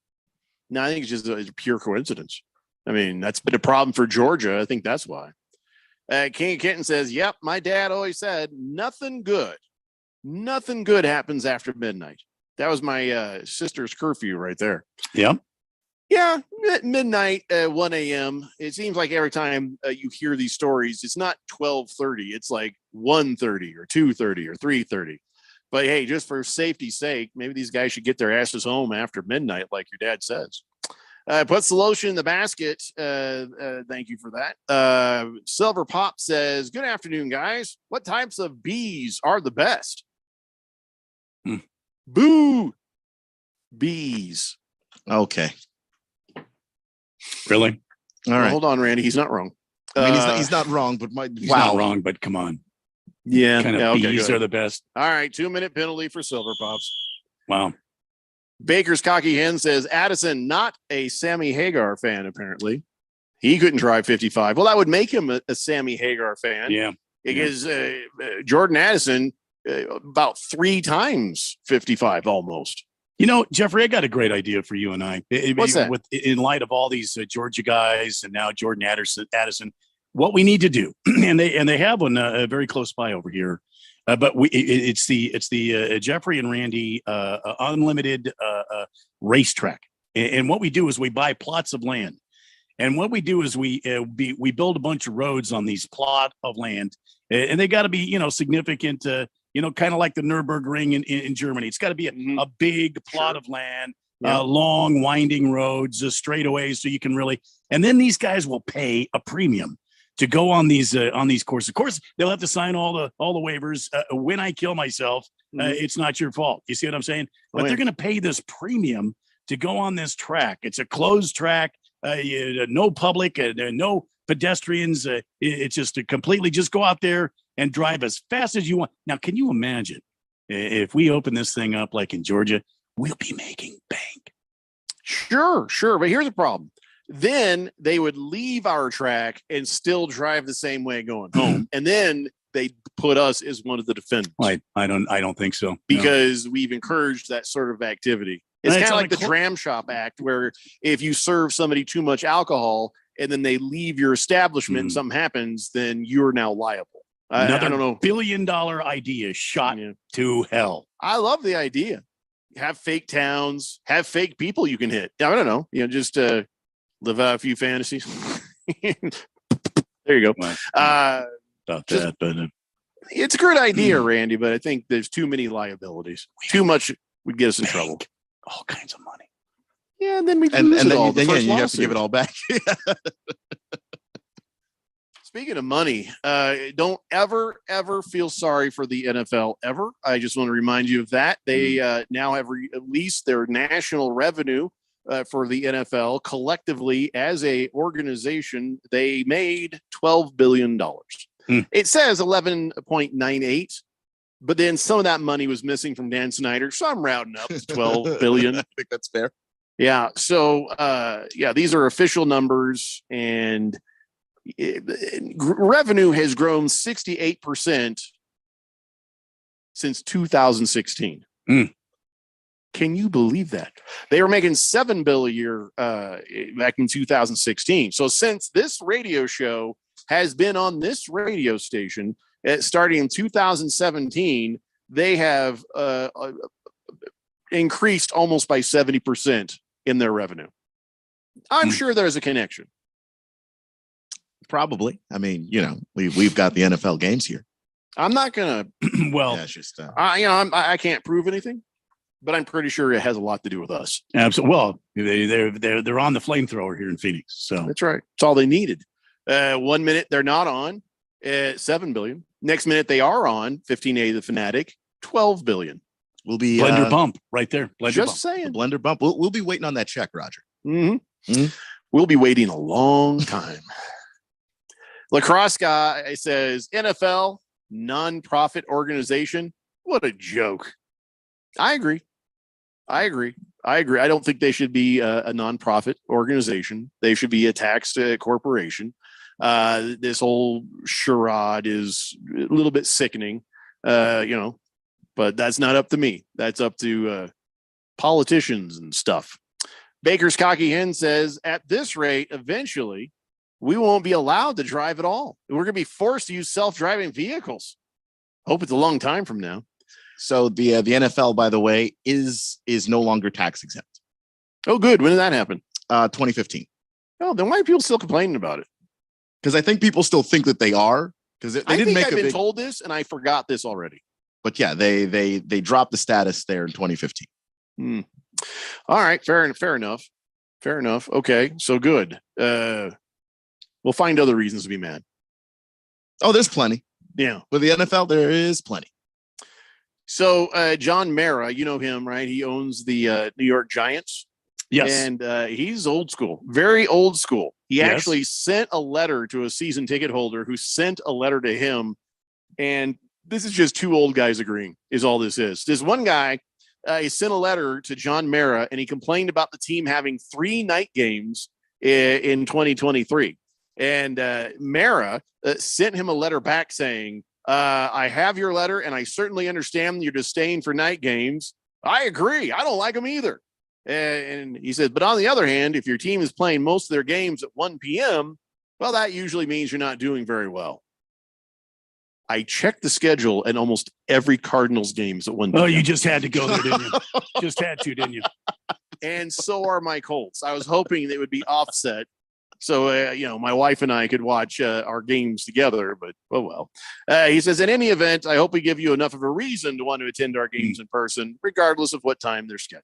No, I think it's just a pure coincidence. I mean, that's been a problem for Georgia. I think that's why. King Kenton says, yep, my dad always said nothing good happens after midnight. That was my sister's curfew right there. Yeah. Yeah, at midnight, 1 a.m. It seems like every time you hear these stories, it's not 12:30. It's like 1:30 or 2:30 or 3:30. But hey, just for safety's sake, maybe these guys should get their asses home after midnight, like your dad says. Puts the lotion in the basket. Thank you for that. Silver Pop says, good afternoon, guys. What types of bees are the best? Boo. Bees. Okay. Really? All right. Hold on, Randy. He's not wrong. I mean, he's not wrong, but He's not wrong, but come on. Yeah. Kind of okay, bees good. are the best. All right. 2-minute penalty for Silver Pops. Wow. Baker's Cocky Hen says Addison, not a Sammy Hagar fan, apparently. He couldn't drive 55. Well, that would make him a Sammy Hagar fan. Yeah. Because Jordan Addison, about 3 times 55 almost. Jeffrey, I got a great idea for you and I. What's that? In light of all these Georgia guys and now Jordan Addison, what we need to do, and they have one very close by over here, but it's the Jeffrey and Randy unlimited racetrack. And what we do is we buy plots of land, and what we do is we build a bunch of roads on these plot of land, and they got to be significant. Kind of like the Nürburgring in Germany. It's got to be a big plot of land, long winding roads, straightaways, so you can really. And then these guys will pay a premium to go on these courses. Of course, they'll have to sign all the waivers. When I kill myself, it's not your fault. You see what I'm saying? But they're going to pay this premium to go on this track. It's a closed track. No public, no pedestrians. It's just completely just go out there and drive as fast as you want. Now, can you imagine if we open this thing up like in Georgia, we'll be making bank. Sure. But here's the problem. Then they would leave our track and still drive the same way going home. And then they put us as one of the defendants. I don't think so. Because we've encouraged that sort of activity. It's kind of like the Dram Shop Act, where if you serve somebody too much alcohol and then they leave your establishment and something happens, then you're now liable. I Another don't know. $1 billion idea shot to hell. I love the idea. Have fake towns, have fake people you can hit. I don't know. Just live out a few fantasies. There you go. About that, but It's a great idea, Randy, but I think there's too many liabilities. Too much would get us in trouble. All kinds of money. Yeah, and then we And lose then it all. you, the then, yeah, first you have to give lawsuit. it all back. Speaking of money, don't ever feel sorry for the NFL ever. I just want to remind you of that. They now have released their national revenue for the NFL collectively as a organization. They made $12 billion. It says 11.98, but then some of that money was missing from Dan Snyder. So I'm rounding up to 12 billion. I think that's fair. Yeah. So, these are official numbers, and revenue has grown 68% since 2016. Can you believe that? They were making $7 billion a year back in 2016. So since this radio show has been on this radio station, starting in 2017, they have increased almost by 70% in their revenue. I'm sure there's a connection. Probably. I mean, we've got the NFL games here. I'm not gonna. Well, yeah, it's just I can't prove anything, but I'm pretty sure it has a lot to do with us. Absolutely. Well, they're on the flamethrower here in Phoenix. So That's right. It's all they needed. 1 minute they're not on, 7 billion. Next minute they are on 15A the Fanatic, 12 billion. We'll be blender bump right there. Blender Just bump. saying. blender bump. We'll be waiting on that check, Roger. We'll be waiting a long time. Lacrosse guy says NFL nonprofit organization. What a joke. I agree. I don't think they should be a nonprofit organization. They should be a taxed corporation. This whole charade is a little bit sickening, but that's not up to me. That's up to politicians and stuff. Baker's Cocky Hen says, at this rate, eventually, we won't be allowed to drive at all. We're going to be forced to use self-driving vehicles. Hope it's a long time from now. So the NFL, by the way, is no longer tax exempt. Oh, good. When did that happen? 2015. Oh, then why are people still complaining about it? Because I think people still think that they are. Because they didn't make I've a been big. told this, and I forgot this already. But yeah, they dropped the status there in 2015. All right, fair enough. Okay, so good. We'll find other reasons to be mad. Oh, there's plenty. Yeah. With the NFL, there is plenty. So John Mara, you know him, right? He owns the New York Giants. Yes. And he's old school, very old school. He Yes. actually sent a letter to a season ticket holder who sent a letter to him. And this is just two old guys agreeing is all this is. This one guy, he sent a letter to John Mara, and he complained about the team having 3 night games in 2023. And Mara sent him a letter back saying, I have your letter, and I certainly understand your disdain for night games. I agree. I don't like them either. And he said, but on the other hand, if your team is playing most of their games at 1 p.m., well, that usually means you're not doing very well. I checked the schedule, and almost every Cardinals game is at 1 p.m. Oh, you just had to go there, didn't you? Just had to, didn't you? And so are my Colts. I was hoping they would be offset. So, my wife and I could watch our games together, but oh well. He says, in any event, I hope we give you enough of a reason to want to attend our games in person, regardless of what time they're scheduled.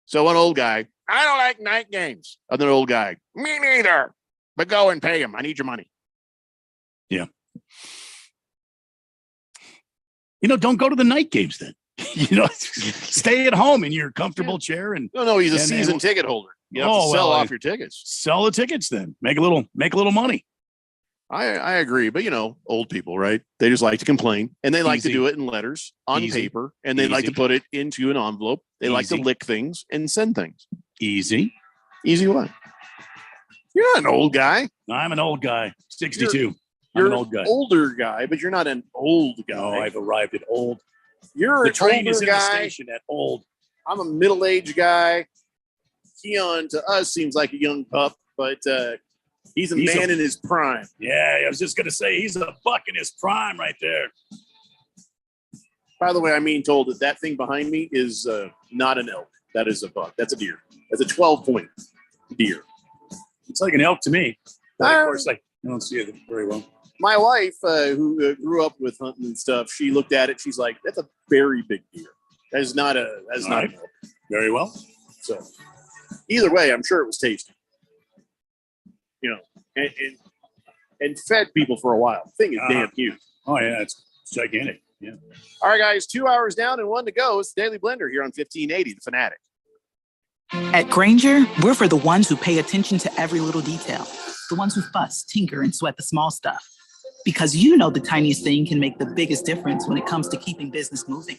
So one old guy, I don't like night games. Another old guy, me neither. But go and pay him. I need your money. Yeah. Don't go to the night games then. Stay at home in your comfortable chair and No, he's a season ticket holder. You have to sell off your tickets. Sell the tickets then. Make a little money. I agree, but old people, right? They just like to complain, and they like to Easy. do it in letters on Easy. paper, and they like to Easy. put it into an envelope. They like to Easy. lick things and send things. Easy. Easy what? You're not an old guy. I'm an old guy. 62. You're I'm an old guy. older guy, but you're not an old guy. No, I've arrived at old. You're The an train older is in the guy. station at old. I'm a middle-aged guy. Keon to us seems like a young pup, but He's a man in his prime. Yeah, I was just gonna say he's a buck in his prime right there. By the way, I'm being told that thing behind me is not an elk. That is a buck. That's a deer. That's a 12-point deer. It's like an elk to me. But of course, like I don't see it very well. My wife, who grew up with hunting and stuff, she looked at it. She's like, "That's a very big deer. That is not a. That's not an elk." Very well. So, either way, I'm sure it was tasty. You know, and fed people for a while. The thing is damn huge. Oh yeah, it's gigantic. Yeah. All right, guys, 2 hours down and 1 to go. It's the Daily Blender here on 1580, The Fanatic. At Granger, we're for the ones who pay attention to every little detail, the ones who fuss, tinker, and sweat the small stuff. Because you know the tiniest thing can make the biggest difference when it comes to keeping business moving.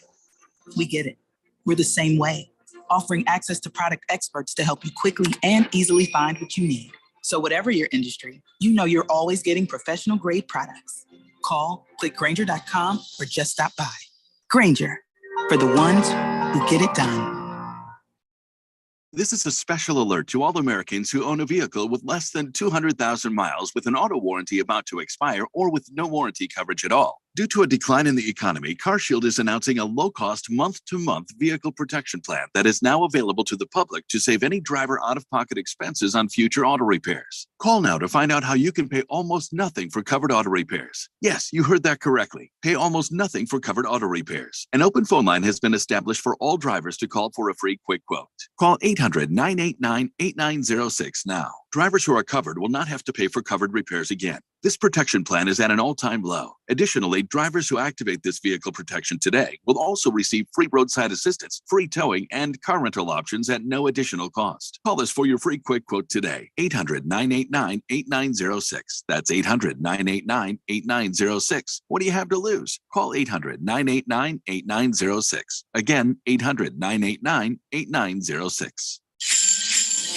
We get it. We're the same way, offering access to product experts to help you quickly and easily find what you need. So whatever your industry, you know you're always getting professional grade products. Call, click Granger.com, or just stop by. Granger, for the ones who get it done. This is a special alert to all Americans who own a vehicle with less than 200,000 miles with an auto warranty about to expire or with no warranty coverage at all. Due to a decline in the economy, CarShield is announcing a low-cost month-to-month vehicle protection plan that is now available to the public to save any driver out-of-pocket expenses on future auto repairs. Call now to find out how you can pay almost nothing for covered auto repairs. Yes, you heard that correctly. Pay almost nothing for covered auto repairs. An open phone line has been established for all drivers to call for a free quick quote. Call 800-989-8906 now. Drivers who are covered will not have to pay for covered repairs again. This protection plan is at an all-time low. Additionally, drivers who activate this vehicle protection today will also receive free roadside assistance, free towing, and car rental options at no additional cost. Call us for your free quick quote today. 800-989-8906. That's 800-989-8906. What do you have to lose? Call 800-989-8906. Again, 800-989-8906.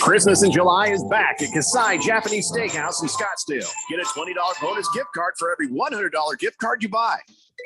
Christmas in July is back at Kasai Japanese Steakhouse in Scottsdale. Get a $20 bonus gift card for every $100 gift card you buy.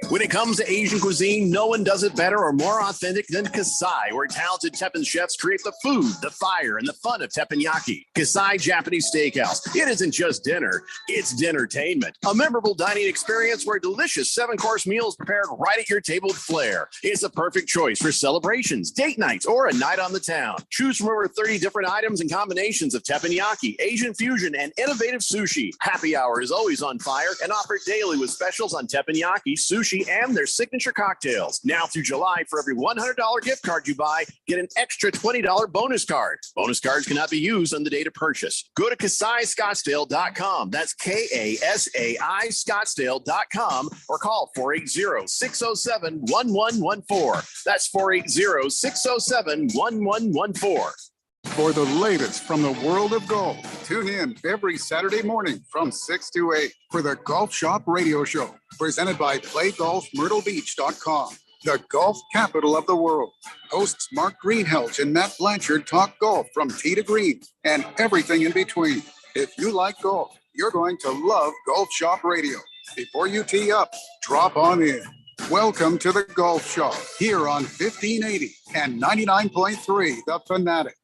When it comes to Asian cuisine, no one does it better or more authentic than Kasai, where talented Teppan chefs create the food, the fire, and the fun of teppanyaki. Kasai Japanese Steakhouse. It isn't just dinner, it's dinnertainment. A memorable dining experience where delicious 7-course meals prepared right at your table with flair. It's a perfect choice for celebrations, date nights, or a night on the town. Choose from over 30 different items and combinations of teppanyaki, Asian fusion, and innovative sushi. Happy hour is always on fire and offered daily with specials on teppanyaki, sushi, and their signature cocktails. Now through July, for every $100 gift card you buy, get an extra $20 bonus card. Bonus cards cannot be used on the date of purchase. Go to KasaiScottsdale.com. That's KASAI Scottsdale.com or call 480-607-1114. That's 480-607-1114. For the latest from the world of golf, tune in every Saturday morning from 6 to 8 for the Golf Shop Radio Show, presented by PlayGolfMyrtleBeach.com, the golf capital of the world. Hosts Mark Greenhelch and Matt Blanchard talk golf from tee to green and everything in between. If you like golf, you're going to love Golf Shop Radio. Before you tee up, drop on in. Welcome to the Golf Shop here on 1580 and 99.3 The Fanatic.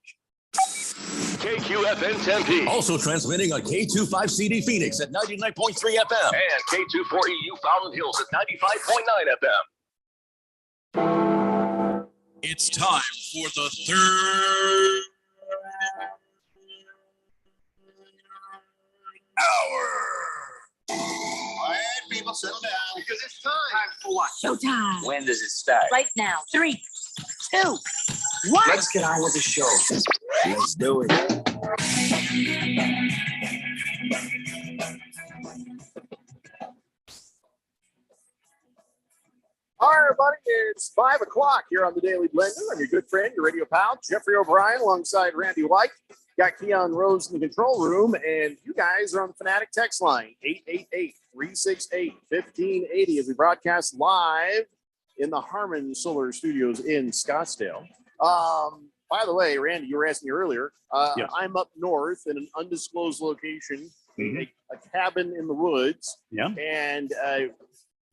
KQFN Tempe. Also transmitting on K25CD Phoenix at 99.3 FM. And K24EU Fountain Hills at 95.9 FM. It's time for the third hour. All right, people, settle down because it's time. Time for what? Showtime. When does it start? Right now. 3, 2, 1. Let's get on with the show. Let's do it. All right, everybody, it's 5 o'clock here on the Daily Blender. I'm your good friend, your radio pal, Jeffrey O'Brien, alongside Randy White. Got Keon Rose in the control room, and you guys are on the Fanatic text line, 888-368-1580, as we broadcast live in the Harmon Solar Studios in Scottsdale. By the way, Randy, you were asking me earlier. Yes. I'm up north in an undisclosed location, a cabin in the woods. Yeah. And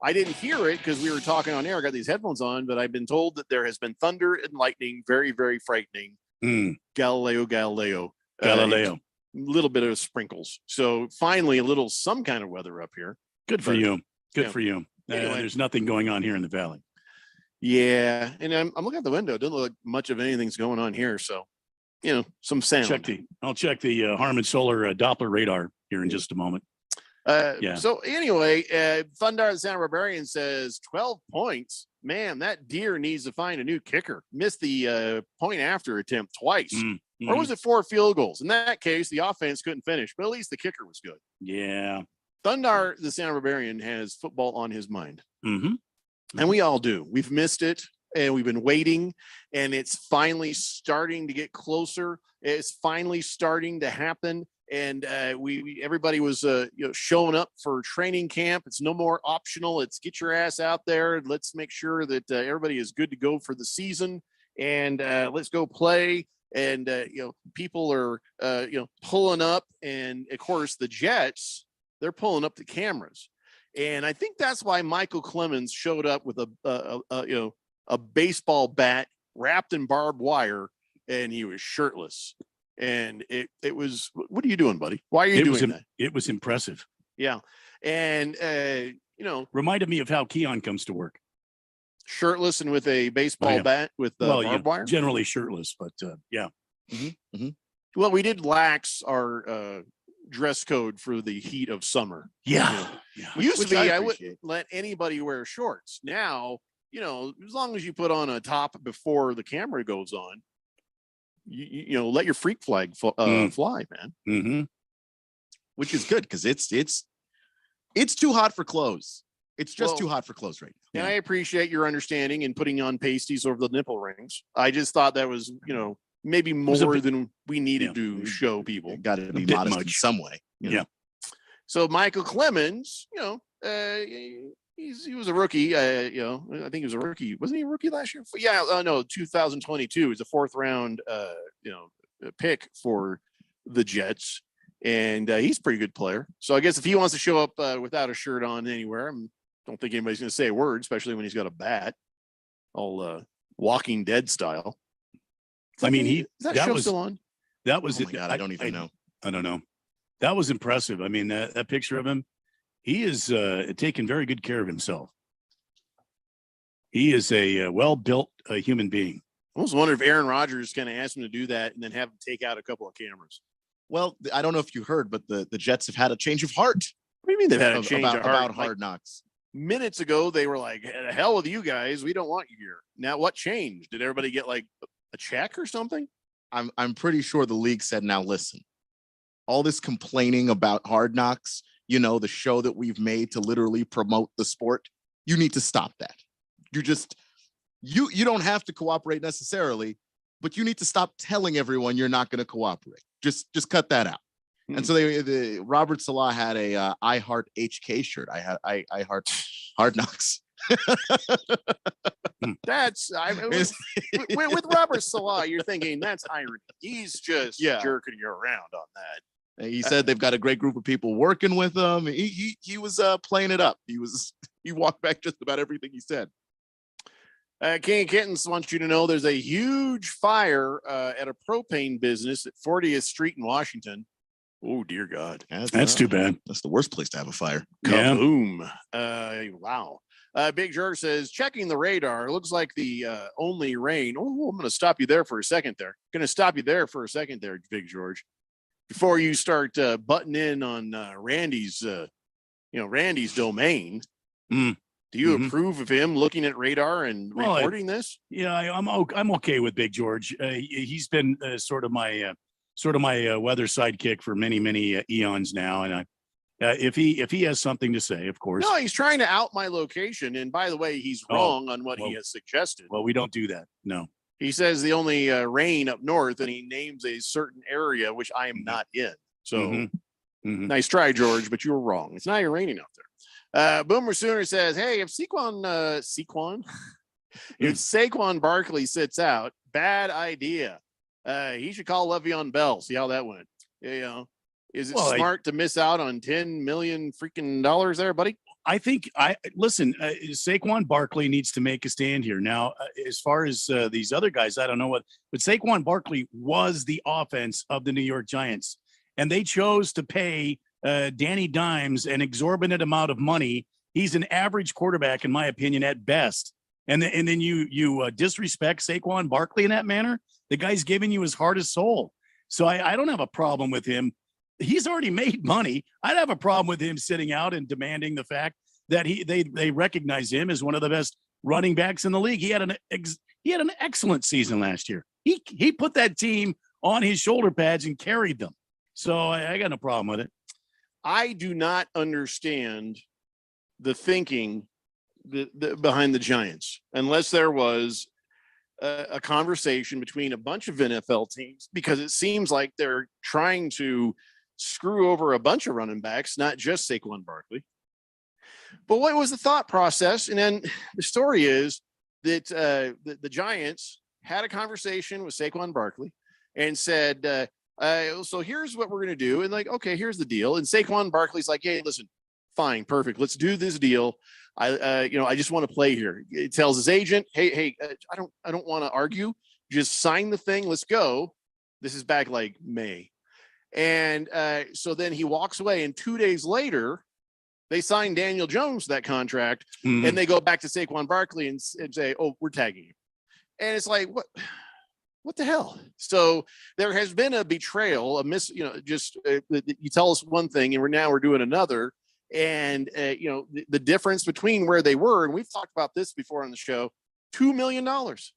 I didn't hear it because we were talking on air. I got these headphones on, but I've been told that there has been thunder and lightning, very, very frightening. Galileo. little bit of sprinkles. So finally, some kind of weather up here. Good for But, you. Good yeah. for you. Anyway. There's nothing going on here in the valley. Yeah, and I'm looking out the window. It doesn't look like much of anything's going on here. So, some sound. I'll check the Harmon Solar Doppler radar here in just a moment. Yeah. So anyway, Thundar the Santa Barbarian says 12 points. Man, that deer needs to find a new kicker. Missed the point after attempt twice. Or was it 4 field goals? In that case, the offense couldn't finish, but at least the kicker was good. Yeah. Thundar the Santa Barbarian has football on his mind. Mm-hmm. And we all do. We've missed it and we've been waiting, and it's finally starting to get closer. It's finally starting to happen. And everybody was showing up for training camp. It's no more optional. It's get your ass out there. Let's make sure that everybody is good to go for the season, and let's go play. And people are pulling up, and of course the Jets, they're pulling up the cameras. And I think that's why Michael Clemens showed up with a baseball bat wrapped in barbed wire, and he was shirtless. And it was, what are you doing, buddy? Why are you doing that? It was impressive. Yeah. And, reminded me of how Keon comes to work. Shirtless and with a baseball bat with barbed wire? Generally shirtless, but yeah. Well, we did lax our dress code for the heat of summer. Yeah. We used to be, I wouldn't appreciate. let anybody wear shorts. Now, as long as you put on a top before the camera goes on, you let your freak flag fly, man. Mm-hmm. Which is good because it's too hot for clothes. It's just too hot for clothes right now. And I appreciate your understanding in putting on pasties over the nipple rings. I just thought that was, maybe more than we needed to show people. Got to be modest in some way. Yeah. So Michael Clemens, he was a rookie. I think he was a rookie. Wasn't he a rookie last year? Yeah. No, 2022 is a 4th round, pick for the Jets, and he's a pretty good player. So I guess if he wants to show up without a shirt on anywhere, I don't think anybody's going to say a word, especially when he's got a bat, all Walking Dead style. I mean, is that show still on? That was Oh my God, I don't even know. I don't know. That was impressive. I mean, that picture of him, he is taking very good care of himself. He is a well-built human being. I was wondering if Aaron Rodgers kind of asked him to do that and then have him take out a couple of cameras. Well, I don't know if you heard, but the Jets have had a change of heart. What do you mean they've had a change of heart? About Hard Knocks. Minutes ago, they were like, "The hell with you guys. We don't want you here." Now, what changed? Did everybody get like a check or something? I'm pretty sure the league said, now listen, all this complaining about Hard Knocks, the show that we've made to literally promote the sport, you need to stop that. You don't have to cooperate necessarily, but you need to stop telling everyone you're not going to cooperate. Just cut that out. And so Robert Salah had a I Heart HK shirt. I Heart Hard Knocks. That's with Robert Salah, you're thinking that's irony. He's just jerking you around on that. He said they've got a great group of people working with him. He was playing it up. He walked back just about everything he said. King of Kittens wants you to know there's a huge fire at a propane business at 40th Street in Washington. Oh, dear God. That's too bad. That's the worst place to have a fire. Yeah. Kaboom. Wow. Big George says, checking the radar. Looks like the only rain. Oh, I'm going to stop you there for a second there. Big George. Before you start butting in on Randy's, Randy's domain. Do you approve of him looking at radar and reporting this? Yeah, I'm okay with Big George. He's been sort of my weather sidekick for many eons now, and if he has something to say, of course. No, he's trying to out my location, and by the way, he's wrong on what he has suggested. Well, we don't do that. No. He says the only rain up north, and he names a certain area which I am not in. So nice try, George, but you were wrong. It's not even raining out there. Boomer Sooner says, "Hey, if if Saquon Barkley sits out, bad idea. He should call Le'Veon Bell. See how that went. Is it smart to miss out on $10 million freaking dollars there, buddy?" I think Saquon Barkley needs to make a stand here. Now, as far as these other guys, I don't know but Saquon Barkley was the offense of the New York Giants. and they chose to pay Danny Dimes an exorbitant amount of money. He's an average quarterback, in my opinion, at best. And then you disrespect Saquon Barkley in that manner. The guy's giving you his heart and soul. So I don't have a problem with him. He's already made money. I'd have a problem with him sitting out and demanding the fact that they recognize him as one of the best running backs in the league. He had an excellent season last year. He put that team on his shoulder pads and carried them. So I got no problem with it. I do not understand the thinking behind the Giants, unless there was a conversation between a bunch of NFL teams, because it seems like they're trying to screw over a bunch of running backs, not just Saquon Barkley. But what was the thought process? And then the story is that the Giants had a conversation with Saquon Barkley and said, so here's what we're going to do. And like, okay, here's the deal. And Saquon Barkley's like, hey, listen, fine, perfect. Let's do this deal. I just want to play here. It tells his agent, hey, I don't want to argue. Just sign the thing. Let's go. This is back like May. And so then he walks away, and 2 days later, they sign Daniel Jones to that contract, and they go back to Saquon Barkley and say, oh, we're tagging you. And it's like, what the hell? So there has been a betrayal, you tell us one thing and we're doing another. And, the difference between where they were, and we've talked about this before on the show, $2 million, $2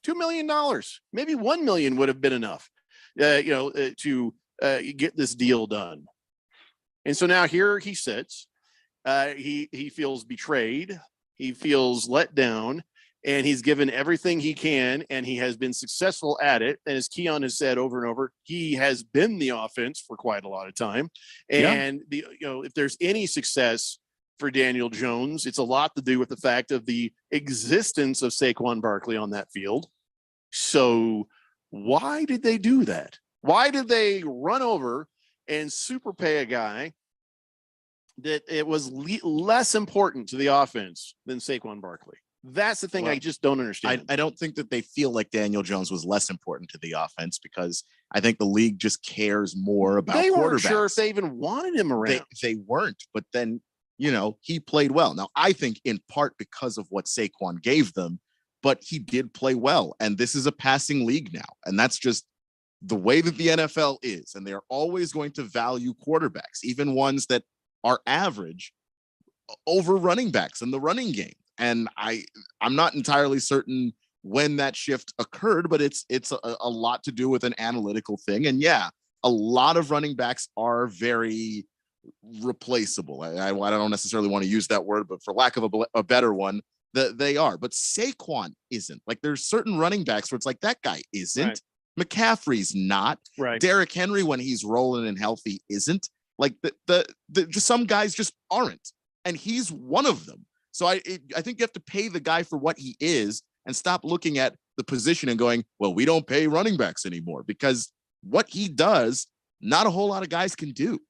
million, maybe 1 million would have been enough, to get this deal done. And so now here he sits, he feels betrayed. He feels let down, and he's given everything he can, and he has been successful at it. And as Keon has said over and over, he has been the offense for quite a lot of time. And if there's any success for Daniel Jones, it's a lot to do with the fact of the existence of Saquon Barkley on that field. So why did they do that? Why did they run over and super pay a guy that it was less important to the offense than Saquon Barkley? That's the thing. Well, I just don't understand. I don't think that they feel like Daniel Jones was less important to the offense, because I think the league just cares more about they quarterbacks. weren't sure if they even wanted him around. They weren't, but then, he played well. Now, I think in part because of what Saquon gave them, but he did play well. And this is a passing league now. And that's just the way that the NFL is. And they're always going to value quarterbacks, even ones that are average, over running backs in the running game. And I'm not entirely certain when that shift occurred, but it's a lot to do with an analytical thing. And yeah, a lot of running backs are very replaceable. I don't necessarily want to use that word, but for lack of a better one, they are. But Saquon isn't. Like, there's certain running backs where it's like, that guy isn't. Right. McCaffrey's not. Right. Derrick Henry, when he's rolling and healthy, isn't. Like, just some guys just aren't. And he's one of them. So I think you have to pay the guy for what he is and stop looking at the position and going, well, we don't pay running backs anymore, because what he does, not a whole lot of guys can do.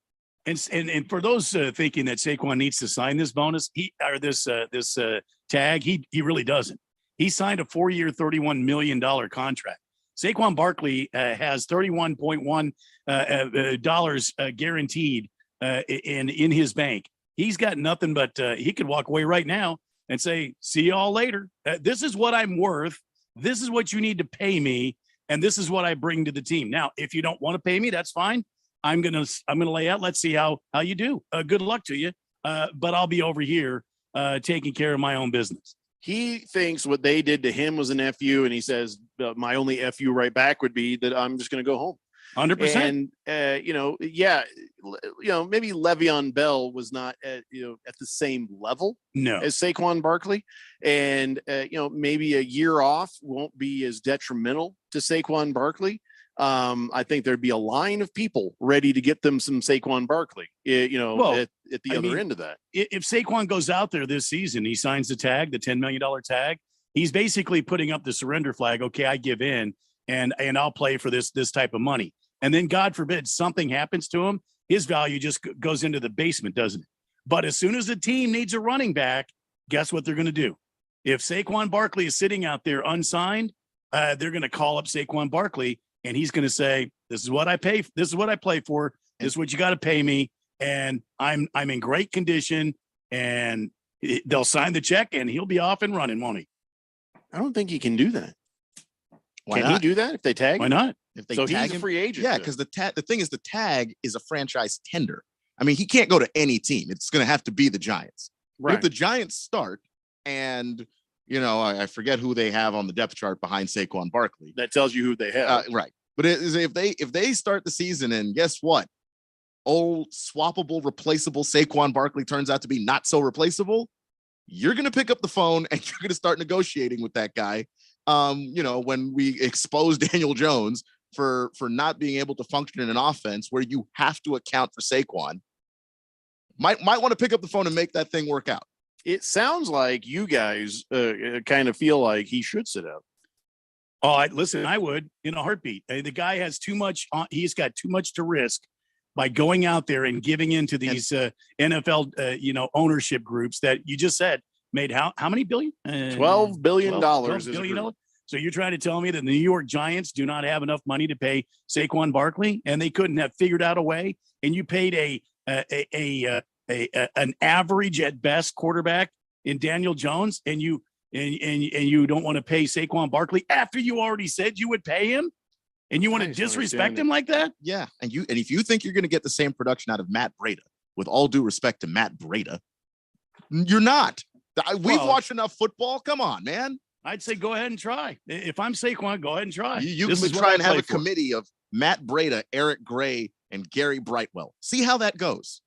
And for those thinking that Saquon needs to sign this bonus, this tag, he really doesn't. He signed a 4-year, $31 million contract. Saquon Barkley has $31.1 dollars guaranteed in his bank. He's got nothing but he could walk away right now and say, see y'all later. This is what I'm worth. This is what you need to pay me. And this is what I bring to the team. Now, if you don't want to pay me, that's fine. I'm gonna lay out. Let's see how you do. Good luck to you. But I'll be over here taking care of my own business. He thinks what they did to him was an FU, and he says my only FU right back would be that I'm just going to go home. 100%. And maybe Le'Veon Bell was not at the same level as Saquon Barkley, and maybe a year off won't be as detrimental to Saquon Barkley. I think there'd be a line of people ready to get them some Saquon Barkley, at the other end of that. If Saquon goes out there this season, he signs the tag, the $10 million tag, he's basically putting up the surrender flag. Okay, I give in and I'll play for this type of money. And then God forbid something happens to him, his value just goes into the basement, doesn't it? But as soon as the team needs a running back, guess what they're going to do? If Saquon Barkley is sitting out there unsigned, they're going to call up Saquon Barkley, and he's going to say, "This is what I pay. This is what I play for. This is what you got to pay me, and I'm in great condition." And they'll sign the check, and he'll be off and running, won't he? I don't think he can do that. Why Can not? he do that if they tag? Why him? not? If they So tag he's a him? free agent. Yeah, then. because the thing is, the tag is a franchise tender. I mean, he can't go to any team. It's going to have to be the Giants. But if Right. the Giants start, and I forget who they have on the depth chart behind Saquon Barkley. that tells you who they have. Right. But if they start the season and guess what? Old swappable, replaceable Saquon Barkley turns out to be not so replaceable, you're going to pick up the phone and you're going to start negotiating with that guy. When we expose Daniel Jones for not being able to function in an offense where you have to account for Saquon, might want to pick up the phone and make that thing work out. It sounds like you guys kind of feel like he should sit out. Oh, listen, I would in a heartbeat. The guy has too much. He's got too much to risk by going out there and giving into these NFL, ownership groups that you just said made how many billion? $12 billion $12 is a billion. group. So you're trying to tell me that the New York Giants do not have enough money to pay Saquon Barkley, and they couldn't have figured out a way, and you paid an average at best quarterback in Daniel Jones, and you don't want to pay Saquon Barkley after you already said you would pay him, and you want to disrespect him like that? Yeah, and if you think you're going to get the same production out of Matt Breida, with all due respect to Matt Breida, you're not. We've watched enough football. Come on, man. I'd say go ahead and try. If I'm Saquon, go ahead and try. You This can is what try I and have play a for. committee of Matt Breida, Eric Gray, and Gary Brightwell. See how that goes.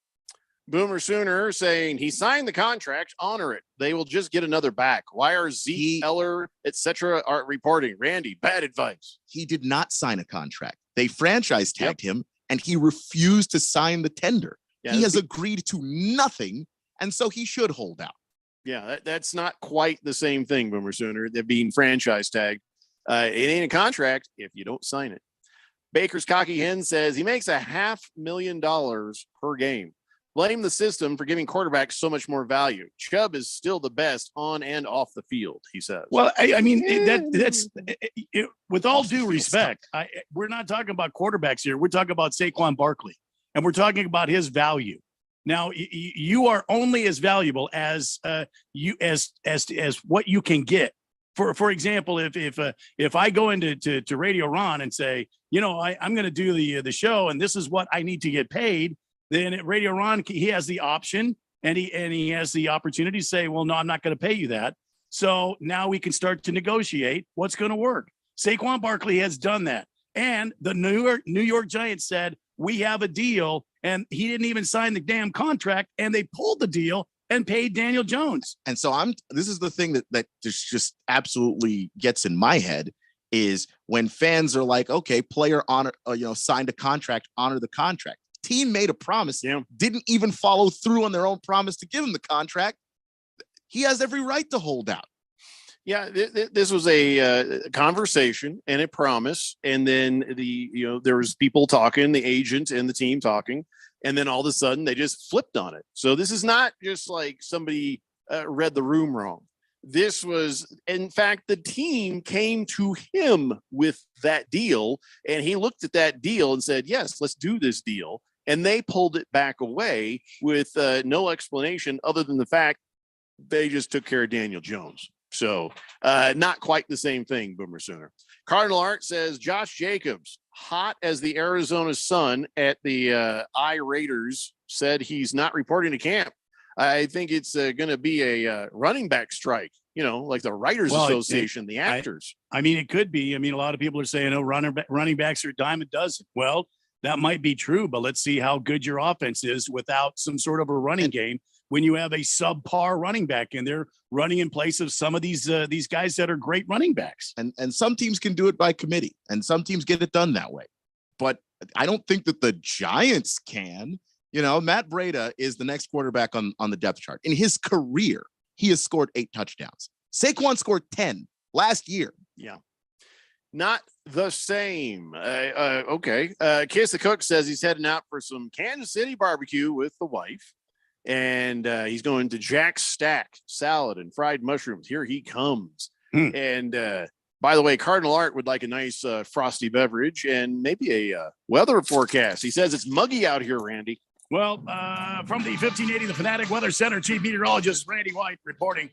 Boomer Sooner saying he signed the contract, honor it. They will just get another back. Why are Zeke, Eller, etc. are reporting? Randy, bad advice. He did not sign a contract. They franchise tagged him, and he refused to sign the tender. Yeah, he has agreed to nothing, and so he should hold out. Yeah, that's not quite the same thing, Boomer Sooner. They're being franchise tagged. It ain't a contract if you don't sign it. Baker's Cocky Hen says he makes $500,000 per game. Blame the system for giving quarterbacks so much more value. Chubb is still the best on and off the field, he says. Well, I mean, that's with all due respect, we're not talking about quarterbacks here. We're talking about Saquon Barkley, and we're talking about his value. Now, you are only as valuable as what you can get. For example, if I go into Radio Ron and say, I'm going to do the show, and this is what I need to get paid, then at Radio Ron he has the option and he has the opportunity to say, well, no, I'm not going to pay you that. So now we can start to negotiate what's going to work. Saquon Barkley has done that, and the New York Giants said we have a deal, and he didn't even sign the damn contract, and they pulled the deal and paid Daniel Jones. And so this is the thing that just absolutely gets in my head is when fans are like, okay, player honor, signed a contract, honor the contract. Team made a promise, didn't even follow through on their own promise to give him the contract. He has every right to hold out. Yeah, this was a conversation and a promise, and then there was people talking, the agent and the team talking, and then all of a sudden they just flipped on it. So this is not just like somebody read the room wrong. This was, in fact, the team came to him with that deal, and he looked at that deal and said, "Yes, let's do this deal." And they pulled it back away with no explanation other than the fact they just took care of Daniel Jones. So not quite the same thing, Boomer Sooner. Cardinal Art says Josh Jacobs, hot as the Arizona sun at the Raiders, said he's not reporting to camp. I think it's going to be a running back strike, like the Writers Association, the actors. I mean, it could be. I mean, a lot of people are saying, running backs are a dime a dozen. Well, that might be true, but let's see how good your offense is without some sort of a running game when you have a subpar running back and they're running in place of some of these guys that are great running backs. And some teams can do it by committee, and some teams get it done that way. But I don't think that the Giants can. Matt Breida is the next quarterback on the depth chart. In his career, he has scored 8 touchdowns. Saquon scored 10 last year. Yeah. Not the same. Okay. Kiss the Cook says he's heading out for some Kansas City barbecue with the wife. And he's going to Jack's Stack salad and fried mushrooms. Here he comes. And By the way, Cardinal Art would like a nice frosty beverage and maybe a weather forecast. He says it's muggy out here, Randy. Well, from the 1580 The Fanatic Weather Center, Chief Meteorologist Randy White reporting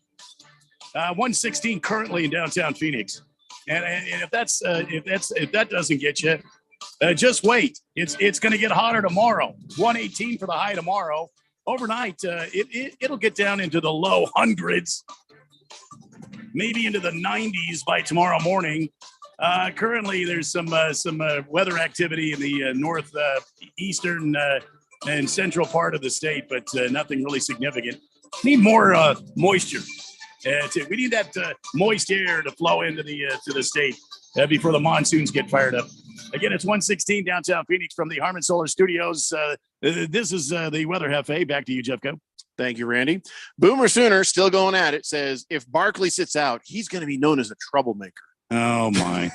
116 currently in downtown Phoenix. And if that doesn't get you, just wait. It's going to get hotter tomorrow. 118 for the high tomorrow. Overnight, it'll get down into the low hundreds, maybe into the 90s by tomorrow morning. Currently, there's some weather activity in the northeastern and central part of the state, but nothing really significant. Need more moisture. We need that moist air to flow into the state before the monsoons get fired up. Again, it's 116 downtown Phoenix from the Harmon Solar Studios. This is the Weather Cafe. Back to you, Jeffco. Thank you, Randy. Boomer Sooner, still going at it, says if Barkley sits out, he's going to be known as a troublemaker. Oh, my.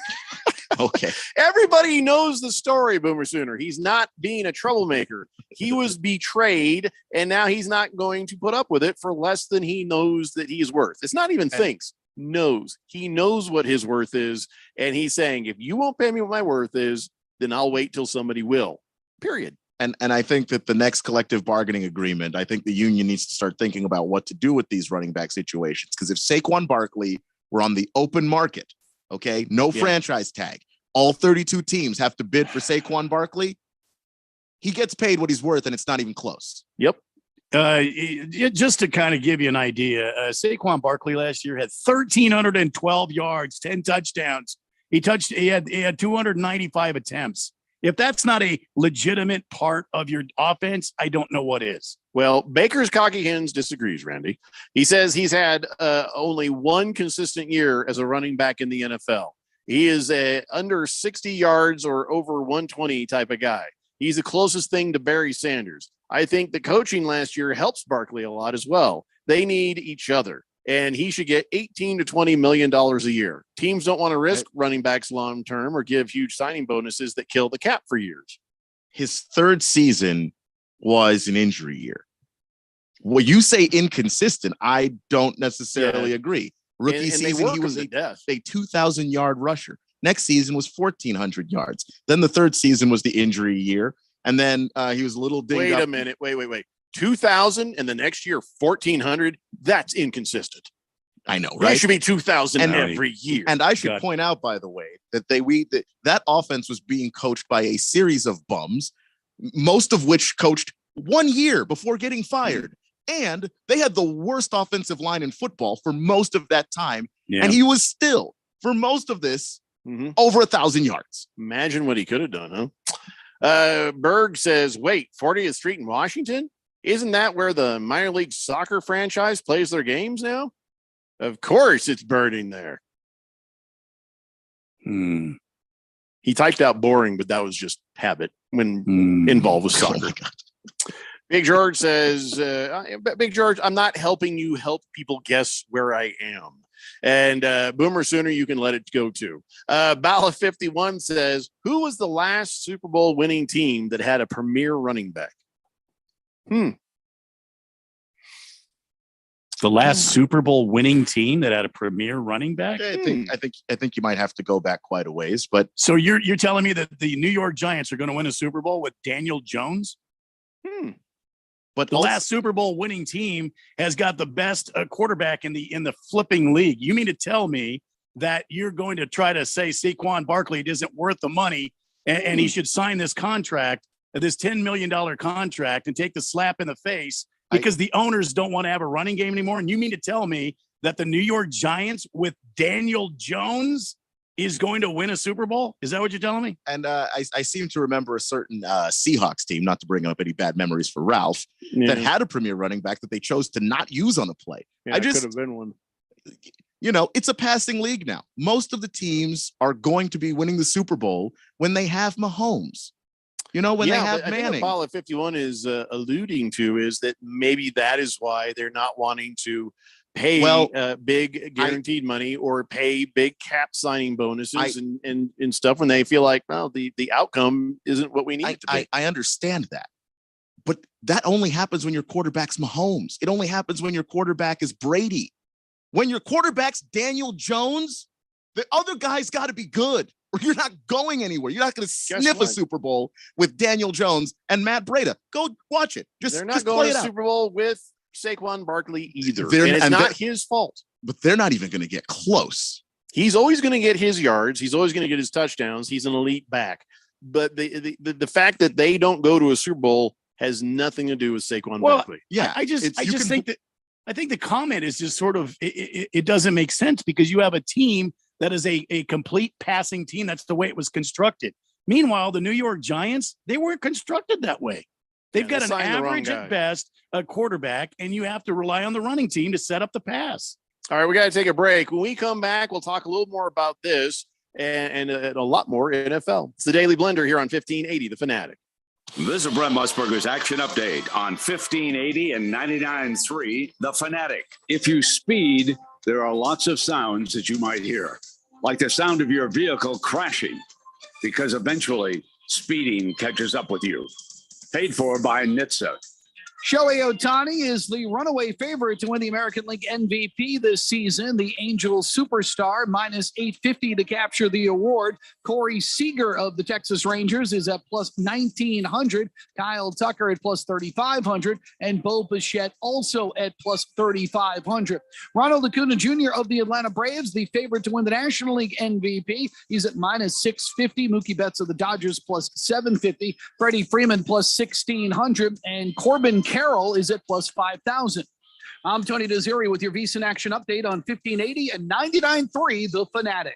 Okay. Everybody knows the story, Boomer Sooner. He's not being a troublemaker. He was betrayed, and now he's not going to put up with it for less than he knows that he's worth. It's not even thinks, knows. He knows what his worth is, and he's saying, if you won't pay me what my worth is, then I'll wait till somebody will. Period. And I think that the next collective bargaining agreement, I think the union needs to start thinking about what to do with these running back situations. Because if Saquon Barkley were on the open market, okay, no franchise tag, all 32 teams have to bid for Saquon Barkley, he gets paid what he's worth, and it's not even close. Yep. Just to kind of give you an idea, Saquon Barkley last year had 1,312 yards, 10 touchdowns. He had 295 attempts. If that's not a legitimate part of your offense, I don't know what is. Well, Baker's Cocky Hens disagrees, Randy. He says he's had only one consistent year as a running back in the NFL. He is a under 60 yards or over 120 type of guy. He's the closest thing to Barry Sanders. I think the coaching last year helps Barkley a lot as well. They need each other, and he should get $18 to $20 million a year. Teams don't want to risk running backs long term or give huge signing bonuses that kill the cap for years. His third season was an injury year. Well, you say inconsistent. I don't necessarily agree. Rookie season, he was a 2,000-yard rusher. Next season was 1,400 yards. Then the third season was the injury year. And then he was a little dinged up. Wait a minute. Wait. 2,000 and the next year 1,400. That's inconsistent. I know, right? It should be 2,000 every year. And I should point out, by the way, that that offense was being coached by a series of bums, most of which coached 1 year before getting fired. And they had the worst offensive line in football for most of that time. Yeah. And he was still, for most of this, over 1,000 yards. Imagine what he could have done, huh? Berg says, wait, 40th Street in Washington? Isn't that where the minor league soccer franchise plays their games now? Of course it's burning there. He typed out boring, but that was just habit when involved with soccer. Big George says, Big George, I'm not helping you help people guess where I am. And Boomer Sooner, you can let it go too. Bala 51 says, who was the last Super Bowl winning team that had a premier running back? The last Super Bowl winning team that had a premier running back? I think you might have to go back quite a ways. But so you're telling me that the New York Giants are going to win a Super Bowl with Daniel Jones? But the last Super Bowl winning team has got the best quarterback in the flipping league. You mean to tell me that you're going to try to say Saquon Barkley isn't worth the money and he should sign this contract, this $10 million contract, and take the slap in the face because the owners don't want to have a running game anymore? And you mean to tell me that the New York Giants with Daniel Jones is going to win a Super Bowl? Is that what you're telling me? And I seem to remember a certain Seahawks team, not to bring up any bad memories for Ralph, that had a premier running back that they chose to not use on a play. Yeah, could have been one. You know, it's a passing league now. Most of the teams are going to be winning the Super Bowl when they have Mahomes. You know, when they have Manning. I think what Paul at 51 is alluding to is that maybe that is why they're not wanting to pay big guaranteed money or pay big cap signing bonuses and stuff when they feel like, well, the outcome isn't what we need it to be. I understand that. But that only happens when your quarterback's Mahomes. It only happens when your quarterback is Brady. When your quarterback's Daniel Jones, The other guy's got to be good, or you're not going anywhere. You're not going to sniff a what? Super Bowl with Daniel Jones and Matt Breida. Go watch it. They're not just going play to it the out. Super Bowl with Saquon Barkley either. They're- and it's and not they're- his fault. But they're not even going to get close. He's always going to get his yards. He's always going to get his touchdowns. He's an elite back. But the fact that they don't go to a Super Bowl has nothing to do with Saquon Barkley. Yeah, I just think that I think the comment is just sort of it doesn't make sense because you have a team that is a complete passing team. That's the way it was constructed. Meanwhile, the New York Giants, they weren't constructed that way. They've got an average at best a quarterback, and you have to rely on the running team to set up the pass. All right, we got to take a break. When we come back, we'll talk a little more about this and a lot more NFL. It's the Daily Blender here on 1580 The Fanatic. This is Brent Musburger's Action Update on 1580 and 99.3 The Fanatic. If you speed, there are lots of sounds that you might hear, like the sound of your vehicle crashing, because eventually speeding catches up with you. Paid for by NHTSA. Shohei Ohtani is the runaway favorite to win the American League MVP this season. The Angels superstar minus 850 to capture the award. Corey Seager of the Texas Rangers is at plus 1,900. Kyle Tucker at plus 3,500. And Bo Bichette also at plus 3,500. Ronald Acuna Jr. of the Atlanta Braves, the favorite to win the National League MVP. He's at minus 650. Mookie Betts of the Dodgers plus 750. Freddie Freeman plus 1,600. And Corbin Carroll is at plus 5,000. I'm Tony Desiri with your VSiN Action Update on 1580 and 99.3 The Fanatic.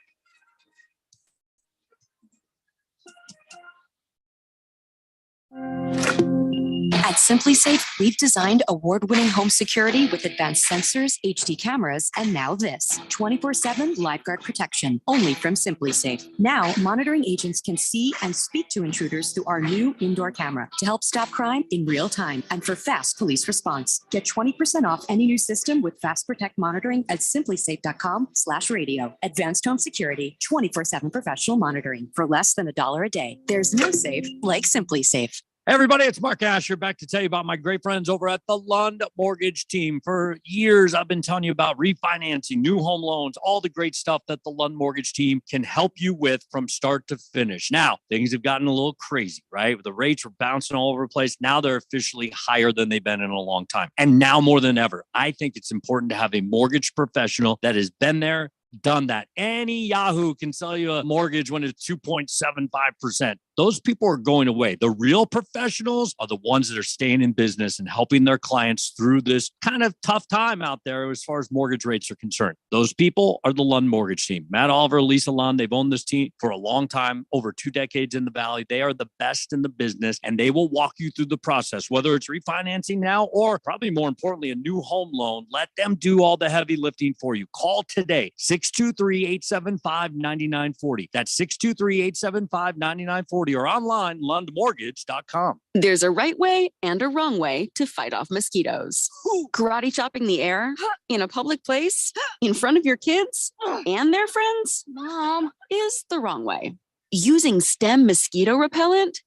At SimpliSafe, we've designed award-winning home security with advanced sensors, HD cameras, and now this 24/7 LifeGuard protection only from SimpliSafe. Now, monitoring agents can see and speak to intruders through our new indoor camera to help stop crime in real time and for fast police response. Get 20% off any new system with Fast Protect monitoring at simplisafe.com/radio. Advanced home security, 24/7 professional monitoring for less than $1 a day. There's no safe like SimpliSafe. Hey everybody, it's Mark Asher back to tell you about my great friends over at the Lund Mortgage Team. For years, I've been telling you about refinancing, new home loans, all the great stuff that the Lund Mortgage Team can help you with from start to finish. Now, things have gotten a little crazy, right? The rates are bouncing all over the place. Now they're officially higher than they've been in a long time. And now more than ever, I think it's important to have a mortgage professional that has been there, done that. Any Yahoo can sell you a mortgage when it's 2.75%. Those people are going away. The real professionals are the ones that are staying in business and helping their clients through this kind of tough time out there as far as mortgage rates are concerned. Those people are the Lund Mortgage Team. Matt Oliver, Lisa Lund, they've owned this team for a long time, over 2 decades in the Valley. They are the best in the business, and they will walk you through the process, whether it's refinancing now or probably more importantly, a new home loan. Let them do all the heavy lifting for you. Call today, 623-875-9940. That's 623-875-9940 or online, lundmortgage.com. There's a right way and a wrong way to fight off mosquitoes. Karate chopping the air in a public place in front of your kids and their friends, Mom, is the wrong way. Using STEM mosquito repellent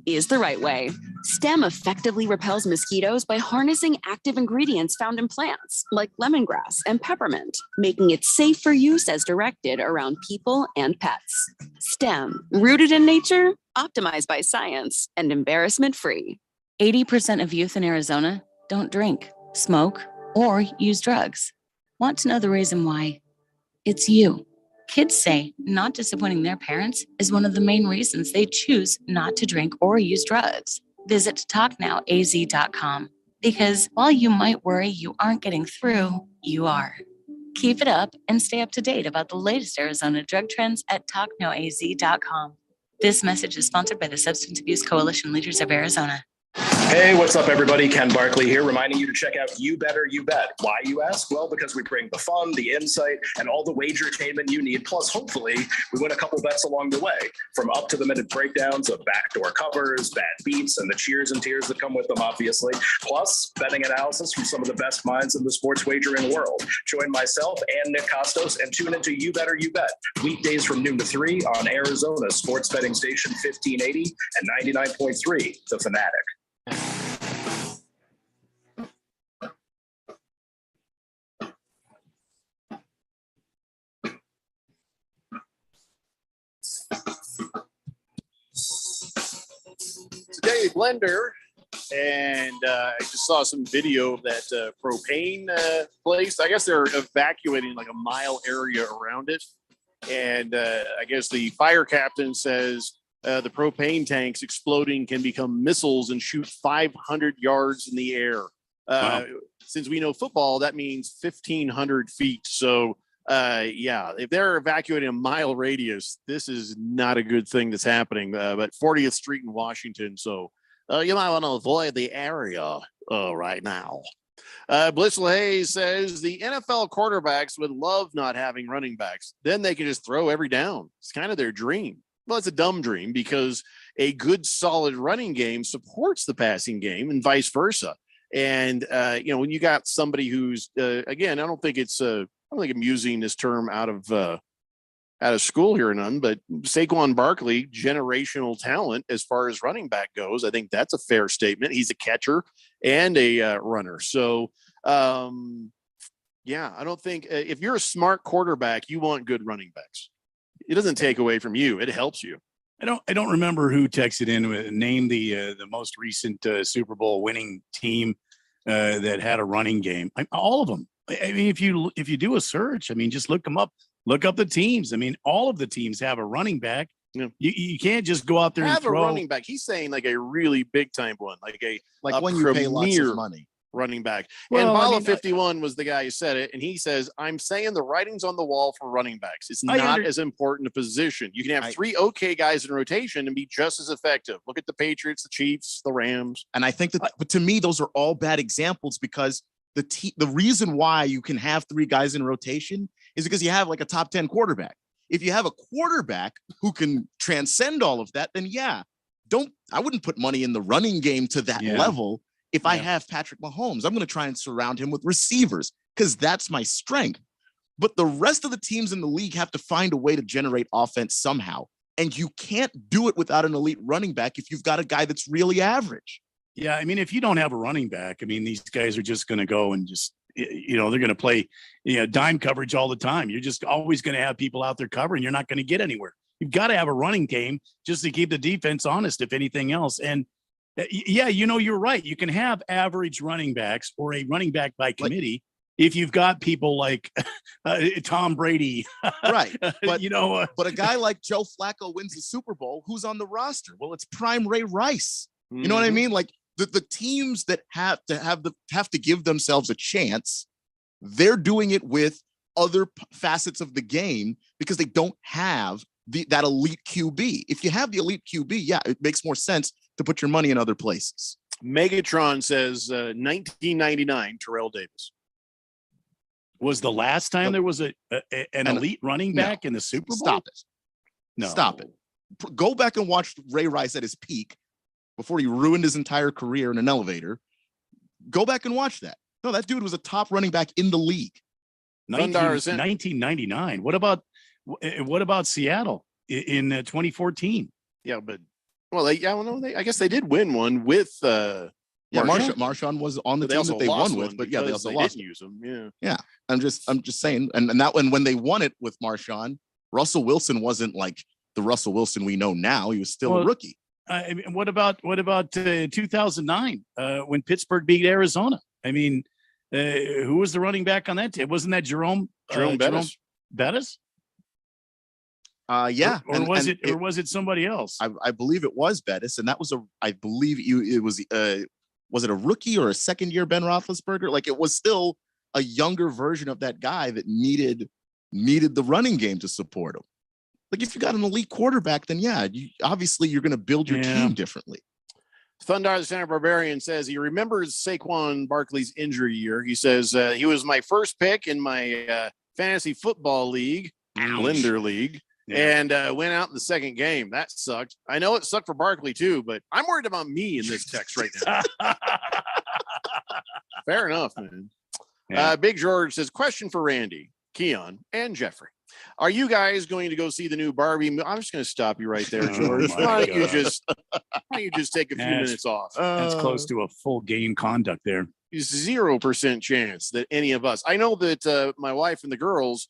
is the right way. STEM effectively repels mosquitoes by harnessing active ingredients found in plants like lemongrass and peppermint, making it safe for use as directed around people and pets. STEM, rooted in nature, optimized by science, and embarrassment-free. 80% of youth in Arizona don't drink, smoke, or use drugs. Want to know the reason why? It's you. Kids say not disappointing their parents is one of the main reasons they choose not to drink or use drugs. Visit talknowaz.com because while you might worry you aren't getting through, you are. Keep it up and stay up to date about the latest Arizona drug trends at talknowaz.com. This message is sponsored by the Substance Abuse Coalition Leaders of Arizona. Hey, what's up, everybody? Ken Barkley here, reminding you to check out You Better You Bet. Why, you ask? Well, because we bring the fun, the insight, and all the wagertainment you need. Plus, hopefully, we win a couple bets along the way. From up-to-the-minute breakdowns of backdoor covers, bad beats, and the cheers and tears that come with them, obviously. Plus, betting analysis from some of the best minds in the sports wagering world. Join myself and Nick Costos and tune into You Better You Bet. Weekdays from noon to 3 on Arizona's sports betting station 1580 and 99.3 The Fanatic. Hey, Blender. And I just saw some video of that propane place. I guess they're evacuating like a mile area around it. And I guess the fire captain says the propane tanks exploding can become missiles and shoot 500 yards in the air. Wow. Since we know football, that means 1,500 feet. So, yeah, if they're evacuating a mile radius, this is not a good thing that's happening. But 40th Street in Washington. So you might want to avoid the area right now. Blissful Hayes says the NFL quarterbacks would love not having running backs. Then they can just throw every down. It's kind of their dream. Well, it's a dumb dream because a good, solid running game supports the passing game and vice versa. And, when you got somebody who's, again, I don't think I'm using this term out of school here or none, but Saquon Barkley, generational talent as far as running back goes. I think that's a fair statement. He's a catcher and a runner. So, I don't think if you're a smart quarterback, you want good running backs. It doesn't take away from you. It helps you. I don't remember who texted in with name the most recent Super Bowl winning team that had a running game. All of them. I mean, if you do a search, I mean, just look them up. Look up the teams. I mean, all of the teams have a running back. Yeah. You can't just go out there and throw a running back. He's saying like a really big time one, like when you pay lots of money. Running back. Well, and Bala 51 was the guy who said it, and he says, "I'm saying the writing's on the wall for running backs. It's not as important a position. You can have three okay guys in rotation and be just as effective. Look at the Patriots, the Chiefs, the Rams." And I think that, but to me, those are all bad examples because the reason why you can have three guys in rotation is because you have like a top 10 quarterback. If you have a quarterback who can transcend all of that, then I wouldn't put money in the running game to that level. If I have Patrick Mahomes, I'm going to try and surround him with receivers because that's my strength. But the rest of the teams in the league have to find a way to generate offense somehow. And you can't do it without an elite running back if you've got a guy that's really average. Yeah, I mean, if you don't have a running back, I mean, these guys are just going to go and just, they're going to play, dime coverage all the time. You're just always going to have people out there covering. You're not going to get anywhere. You've got to have a running game just to keep the defense honest, if anything else. And yeah, you're right. You can have average running backs or a running back by committee if you've got people like Tom Brady. Right. But, but a guy like Joe Flacco wins the Super Bowl, who's on the roster? Well, it's prime Ray Rice. Mm-hmm. You know what I mean? Like the teams that have to give themselves a chance, they're doing it with other facets of the game because they don't have that elite QB. If you have the elite QB, it makes more sense to put your money in other places. Megatron says 1999 Terrell Davis was the last time there was an elite running back in the Super Bowl. Stop it. No, stop it. Go back and watch Ray Rice at his peak before he ruined his entire career in an elevator. Go back and watch that. No, that dude was a top running back in the league. 1999. What about Seattle in 2014? Yeah, but I guess they did win one with Marshawn was on the team that they won with, but they also lost. Didn't use him. Yeah. I'm just saying, and that when they won it with Marshawn, Russell Wilson wasn't like the Russell Wilson we know now. He was still a rookie. I mean, what about 2009 when Pittsburgh beat Arizona? I mean, who was the running back on that team? Wasn't that Jerome Bettis? Bettis? Yeah. Or was it somebody else? I believe it was Bettis, and that was was it a rookie or a second year Ben Roethlisberger? Like it was still a younger version of that guy that needed the running game to support him. Like if you got an elite quarterback, then obviously you're going to build your team differently. Thundar the Santa Barbarian says he remembers Saquon Barkley's injury year. He says he was my first pick in my fantasy football league, Blender League. Yeah. And went out in the second game. That sucked. I know it sucked for Barkley too, but I'm worried about me in this text right now. Fair enough, man. Yeah. Big George says, question for Randy, Keon, and Jeffrey. Are you guys going to go see the new Barbie movie? I'm just going to stop you right there, George. Why don't you just take a few minutes off? That's close to a full game conduct there. 0% chance that any of us. I know that my wife and the girls,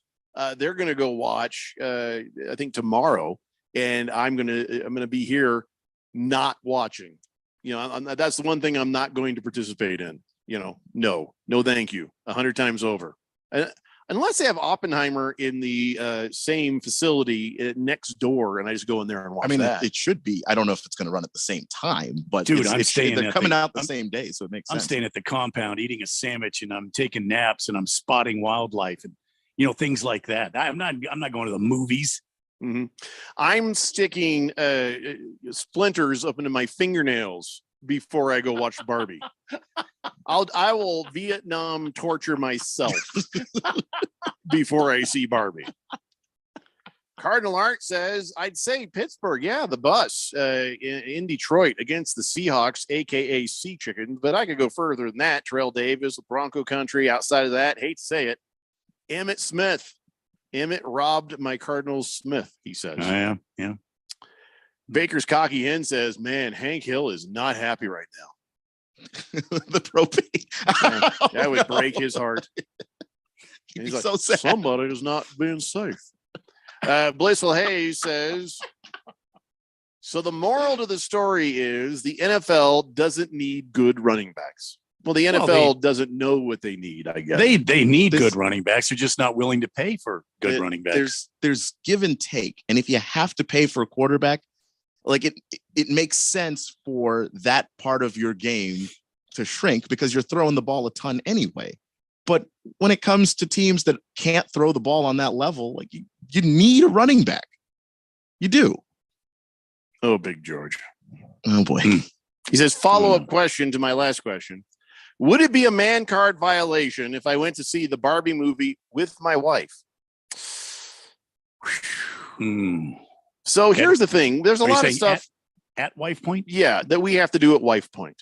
they're going to go watch, I think tomorrow, and I'm going to be here not watching. That's the one thing I'm not going to participate in. No, thank you. 100 times over. Unless they have Oppenheimer in the same facility next door, and I just go in there and watch that. It should be. I don't know if it's going to run at the same time, but Dude, they're coming out the same day, so it makes sense. I'm staying at the compound, eating a sandwich, and I'm taking naps, and I'm spotting wildlife, and things like that. I'm not going to the movies. Mm-hmm. I'm sticking splinters up into my fingernails before I go watch Barbie. I will Vietnam torture myself before I see Barbie. Cardinal Art says, I'd say Pittsburgh. Yeah, the bus in Detroit against the Seahawks, aka Sea Chickens. But I could go further than that. Terrell Davis, Bronco Country. Outside of that, hate to say it, Emmitt Smith. Emmitt robbed my Cardinals Smith, he says. Yeah. Baker's Cocky Hen says, man, Hank Hill is not happy right now. The propane. That would break his heart. He's like, so sad. Somebody is not being safe. Blissful Hayes says, so the moral to the story is the NFL doesn't need good running backs. Well, the NFL doesn't know what they need, I guess. They need good running backs. They're just not willing to pay for good running backs. There's give and take. And if you have to pay for a quarterback, like it makes sense for that part of your game to shrink because you're throwing the ball a ton anyway. But when it comes to teams that can't throw the ball on that level, like you need a running back. You do. Oh, Big George. Oh boy. He says, follow-up question to my last question. Would it be a man card violation if I went to see the Barbie movie with my wife? So here's the thing. There's a lot of stuff at wife point. Yeah, that we have to do at wife point.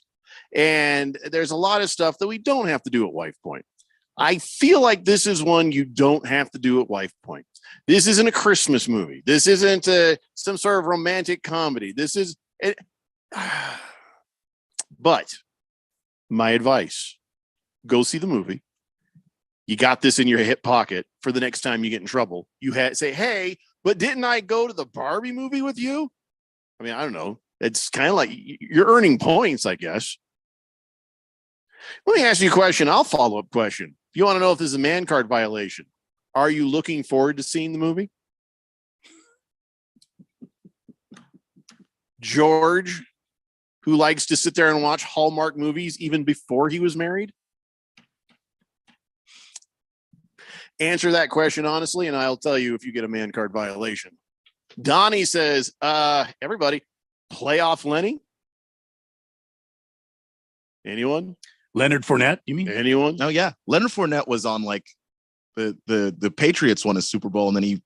And there's a lot of stuff that we don't have to do at wife point. I feel like this is one you don't have to do at wife point. This isn't a Christmas movie. This isn't some sort of romantic comedy. This is it. But my advice, go see the movie. You got this in your hip pocket for the next time you get in trouble. You say, hey, but didn't I go to the Barbie movie with you? I mean, I don't know. It's kind of like you're earning points, I guess. Let me ask you a question. I'll follow up question. If you want to know if this is a man card violation, are you looking forward to seeing the movie? George, who likes to sit there and watch Hallmark movies even before he was married? Answer that question honestly, and I'll tell you if you get a man card violation. Donnie says, everybody, playoff Lenny? Anyone? Leonard Fournette, you mean? Anyone? Oh, yeah. Leonard Fournette was on like the Patriots won a Super Bowl, and then he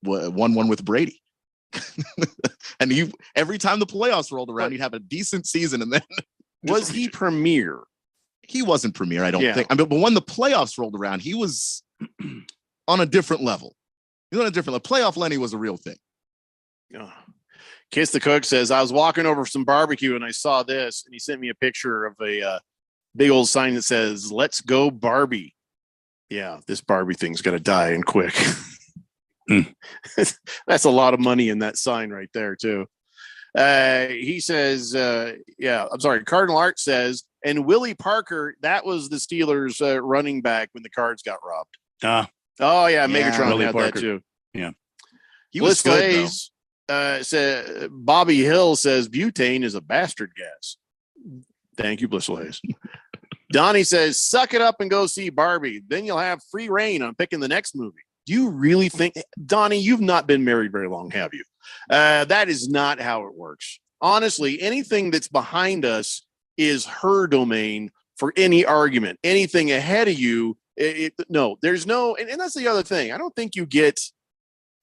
won one with Brady. And every time the playoffs rolled around, he'd have a decent season, and then was he premier? He wasn't premier, I don't think. I mean, but when the playoffs rolled around, he was on a different level. He was on a different level. Playoff Lenny was a real thing. Kiss the Cook says, I was walking over for some barbecue and I saw this, and he sent me a picture of a big old sign that says, let's go Barbie. Yeah, this Barbie thing's going to die and quick. That's a lot of money in that sign right there too. He says, I'm sorry. Cardinal Art says, and Willie Parker, that was the Steelers running back when the Cards got robbed. Oh yeah, Megatron Willie had Parker. that too. Yeah, he was good. Said Bobby Hill says butane is a bastard gas. Thank you, Blissful Hayes. Donnie says, suck it up and go see Barbie. Then you'll have free reign on picking the next movie. Do you really think, Donnie, you've not been married very long, have you? That is not how it works. Honestly, anything that's behind is her domain for any argument. Anything ahead of you, no, there's no, and that's the other thing. I don't think you get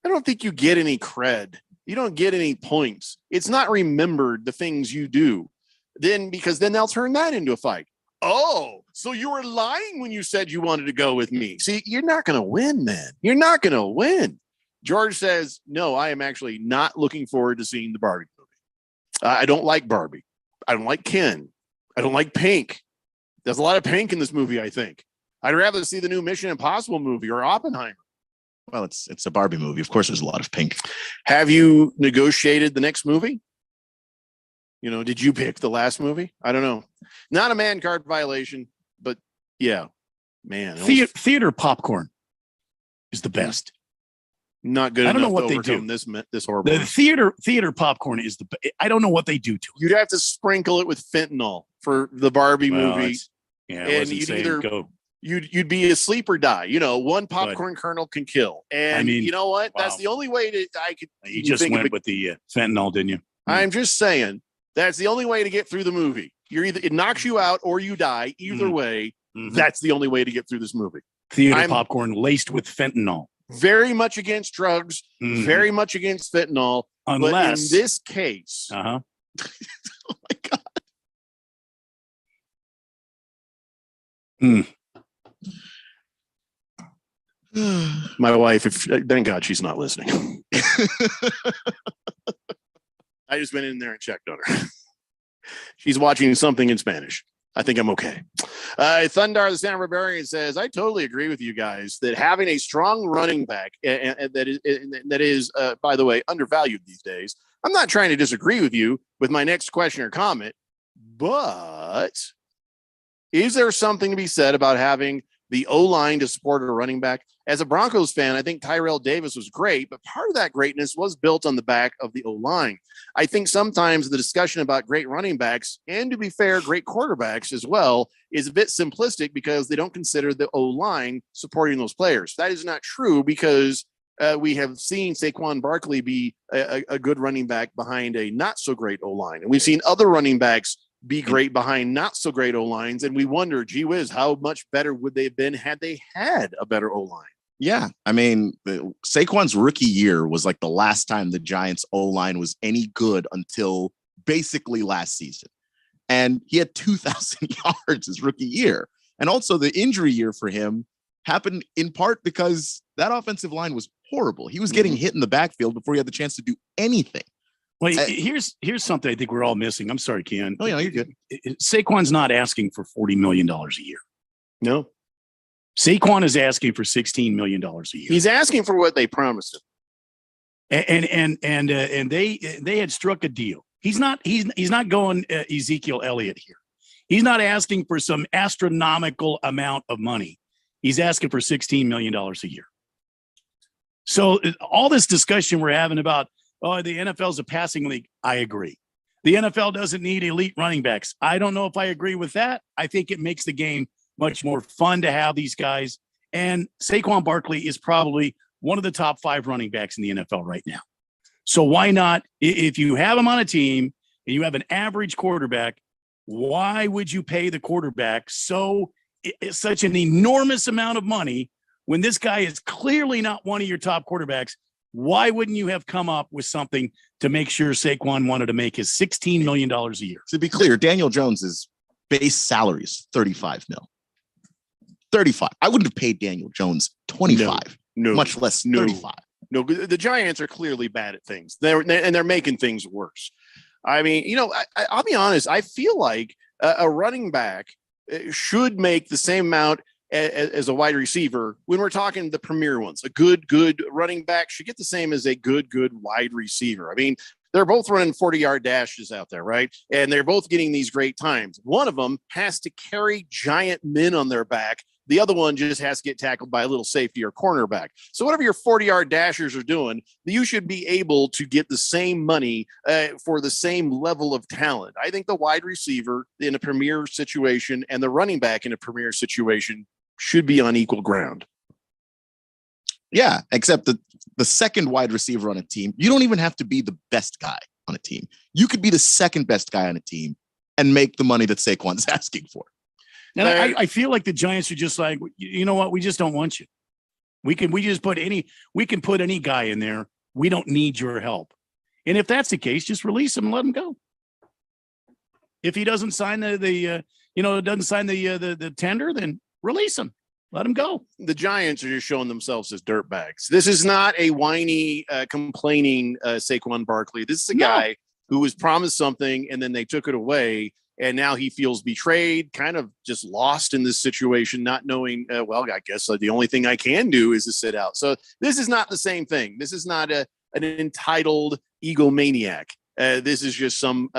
any cred. You don't get any points. It's not remembered the things you do. Because then they'll turn that into a fight. Oh, so you were lying when you said you wanted to go with me. See, you're not going to win, man. You're not going to win. George says, no, I am actually not looking forward to seeing the Barbie movie. I don't like Barbie. I don't like Ken. I don't like Pink. There's a lot of Pink in this movie, I think. I'd rather see the new Mission Impossible movie or Oppenheimer. Well, it's a Barbie movie. Of course, there's a lot of Pink. Have you negotiated the next movie? You know, did you pick the last movie? I don't know. Not a man card violation, but yeah, man. Theater popcorn is the best. Not good. I don't know enough what to they do. overcome this horrible. The theater popcorn is I don't know what they do to it. You'd have to sprinkle it with fentanyl for the Barbie Well, movie. and you'd be asleep or die. You know, one popcorn kernel can kill. And I mean, you know what? That's wow. the only way I could. You just think of went with the fentanyl, didn't you? I'm just saying that's the only way to get through the movie. It knocks you out or you die. Either way, that's the only way to get through this movie. Theater popcorn laced with fentanyl. Very much against drugs, very much against fentanyl. But in this case, oh my God. My wife, thank God she's not listening. I just went in there and checked on her. She's watching something in Spanish. I think I'm okay. Thundar, the Santa Barbarian, says, I totally agree with you guys that having a strong running back and that is, by the way, undervalued these days. I'm not trying to disagree with you with my next question or comment, but is there something to be said about having the O-line to support a running back? As a Broncos fan, I think Tyrell Davis was great, but part of that greatness was built on the back of the O-line. I think sometimes the discussion about great running backs, and to be fair, great quarterbacks as well, is a bit simplistic because they don't consider the O-line supporting those players. That is not true because we have seen Saquon Barkley be a good running back behind a not so great O-line. And we've seen other running backs be great behind not so great O-lines. And we wonder, gee whiz, how much better would they have been had they had a better O-line? Yeah. I mean, Saquon's rookie year was like the last time the Giants O-line was any good until basically last season. And he had 2,000 yards his rookie year. And also the injury year for him happened in part because that offensive line was horrible. He was getting hit in the backfield before he had the chance to do anything. Well, here's something I think we're all missing. I'm sorry, Ken. Oh, yeah, you're good. Saquon's not asking for $40 million a year. No. Saquon is asking for $16 million a year. He's asking for what they promised him. And they had struck a deal. He's not going Ezekiel Elliott here. He's not asking for some astronomical amount of money. He's asking for $16 million a year. So all this discussion we're having about, oh, the NFL's a passing league. I agree. The NFL doesn't need elite running backs. I don't know if I agree with that. I think it makes the game much more fun to have these guys. And Saquon Barkley is probably one of the top 5 running backs in the NFL right now. So why not, if you have him on a team and you have an average quarterback, why would you pay the quarterback such an enormous amount of money when this guy is clearly not one of your top quarterbacks? Why wouldn't you have come up with something to make sure Saquon wanted to make his $16 million a year? To be clear, Daniel Jones's base salary is $35 million. 35. I wouldn't have paid Daniel Jones 25, much less 35. No, the Giants are clearly bad at things. They're making things worse. I mean, you know, I'll be honest. I feel like a running back should make the same amount as a wide receiver when we're talking the premier ones. A good running back should get the same as a good wide receiver. I mean, they're both running 40-yard dashes out there, right? And they're both getting these great times. One of them has to carry giant men on their back. The other one just has to get tackled by a little safety or cornerback. So whatever your 40-yard dashers are doing, you should be able to get the same money for the same level of talent. I think the wide receiver in a premier situation and the running back in a premier situation should be on equal ground. Yeah, except the second wide receiver on a team, you don't even have to be the best guy on a team. You could be the second best guy on a team and make the money that Saquon's asking for. And I feel like the Giants are just like, you know what? We just don't want you. We can put any guy in there. We don't need your help. And if that's the case, just release him and let him go. If he doesn't sign the tender, then release him. Let him go. The Giants are just showing themselves as dirtbags. This is not a whiny, complaining Saquon Barkley. This is a guy who was promised something and then they took it away. And now he feels betrayed, kind of just lost in this situation, not knowing, well, I guess the only thing I can do is to sit out. So this is not the same thing. This is not an entitled egomaniac. This is just some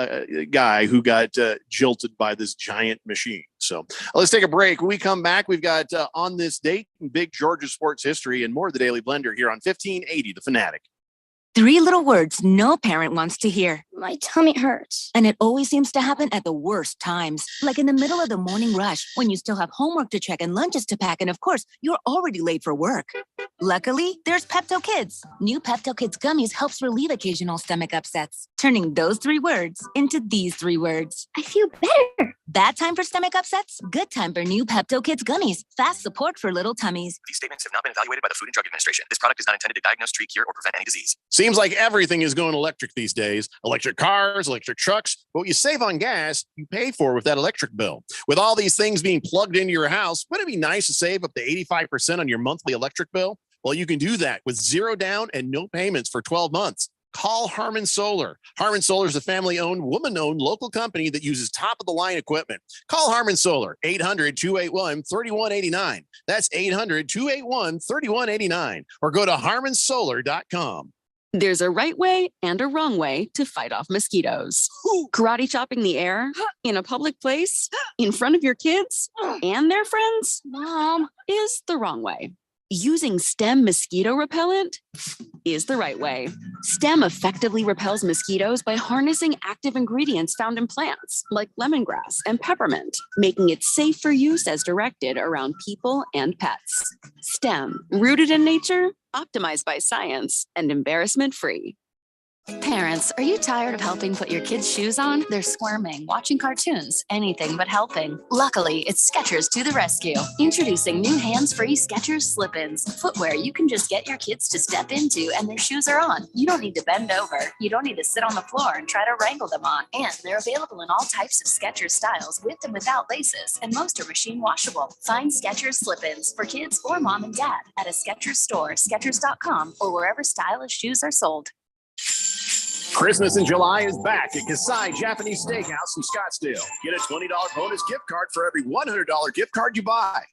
guy who got jilted by this giant machine. So let's take a break. When we come back, we've got On This Date, big Georgia sports history, and more of the Daily Blender here on 1580 The Fanatic. 3 little words no parent wants to hear. My tummy hurts. And it always seems to happen at the worst times, like in the middle of the morning rush when you still have homework to check and lunches to pack, and of course, you're already late for work. Luckily, there's Pepto Kids. New Pepto Kids gummies helps relieve occasional stomach upsets, turning those 3 words into these 3 words. I feel better. Bad time for stomach upsets? Good time for new Pepto Kids gummies. Fast support for little tummies. These statements have not been evaluated by the Food and Drug Administration. This product is not intended to diagnose, treat, cure, or prevent any disease. Seems like everything is going electric these days. Electric cars, electric trucks. But what you save on gas, you pay for with that electric bill. With all these things being plugged into your house, wouldn't it be nice to save up to 85% on your monthly electric bill? Well, you can do that with 0 down and no payments for 12 months. Call Harmon Solar. Harmon Solar is a family-owned, woman-owned local company that uses top-of-the-line equipment. Call Harmon Solar, 800-281-3189. That's 800-281-3189. Or go to harmonsolar.com. There's a right way and a wrong way to fight off mosquitoes. Karate chopping the air in a public place in front of your kids and their friends, Mom, is the wrong way. Using STEM mosquito repellent is the right way. STEM effectively repels mosquitoes by harnessing active ingredients found in plants like lemongrass and peppermint, making it safe for use as directed around people and pets. STEM, rooted in nature, optimized by science, and embarrassment-free. Parents, are you tired of helping put your kids' shoes on? They're squirming, watching cartoons, anything but helping. Luckily, it's Skechers to the rescue. Introducing new hands-free Skechers slip-ins. Footwear you can just get your kids to step into and their shoes are on. You don't need to bend over. You don't need to sit on the floor and try to wrangle them on. And they're available in all types of Skechers styles with and without laces, and most are machine washable. Find Skechers slip-ins for kids or mom and dad at a Skechers store, Skechers.com, or wherever stylish shoes are sold. Christmas in July is back at Kasai Japanese Steakhouse in Scottsdale. Get a $20 bonus gift card for every $100 gift card you buy.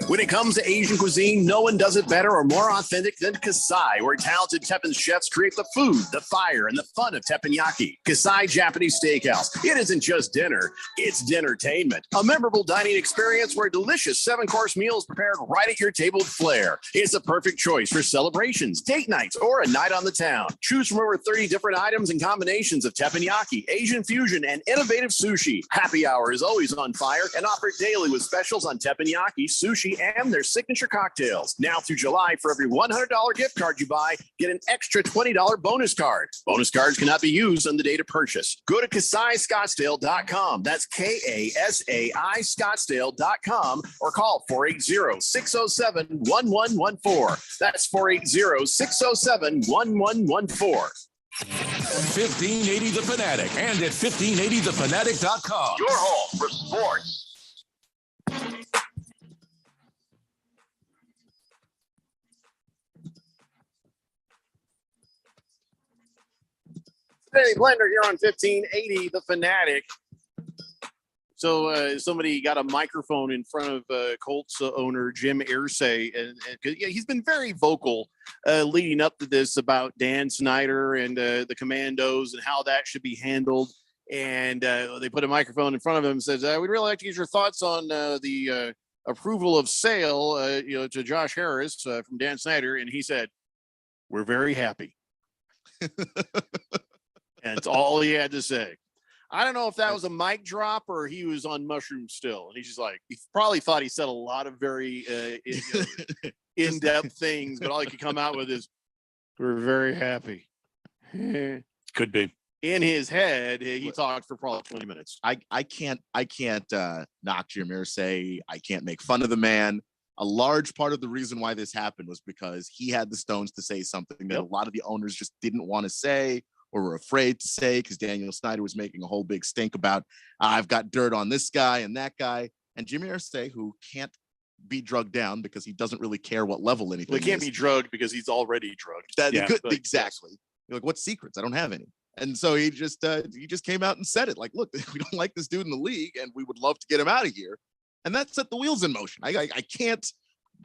When it comes to Asian cuisine, no one does it better or more authentic than Kasai, where talented Teppan chefs create the food, the fire, and the fun of teppanyaki. Kasai Japanese Steakhouse. It isn't just dinner, it's dinnertainment. A memorable dining experience where delicious 7-course meals prepared right at your table with flair. It's a perfect choice for celebrations, date nights, or a night on the town. Choose from over 30 different items and combinations of teppanyaki, Asian fusion, and innovative sushi. Happy hour is always on fire and offered daily with specials on teppanyaki, sushi, and their signature cocktails. Now through July, for every $100 gift card you buy, get an extra $20 bonus card. Bonus cards cannot be used on the date of purchase. Go to KasaiScottsdale.com. That's KASAI Scottsdale.com, or call 480-607-1114. That's 480-607-1114. 1580 The Fanatic and at 1580thefanatic.com. Your home for sports. Hey, Blender here on 1580 The Fanatic. So somebody got a microphone in front of Colts owner Jim Irsay, and he's been very vocal leading up to this about Dan Snyder and the Commandos and how that should be handled. And they put a microphone in front of him and says, we'd really like to get your thoughts on the approval of sale to Josh Harris from Dan Snyder. And he said, we're very happy. And it's all he had to say. I don't know if that was a mic drop or he was on mushrooms still. And he's just like, he probably thought he said a lot of very in-depth things, but all he could come out with is, we're very happy. Could be. In his head, he talked for probably 20 minutes. I can't knock Jim Irsay. I can't make fun of the man. A large part of the reason why this happened was because he had the stones to say something that a lot of the owners just didn't want to say or were afraid to say, because Daniel Snyder was making a whole big stink about, I've got dirt on this guy and that guy. And Jimmy Irsay, who can't be drugged down because he doesn't really care what level anything He can't be drugged because he's already drugged. Exactly. You're like, what secrets? I don't have any. And so he just came out and said it, like, look, we don't like this dude in the league and we would love to get him out of here. And that set the wheels in motion. I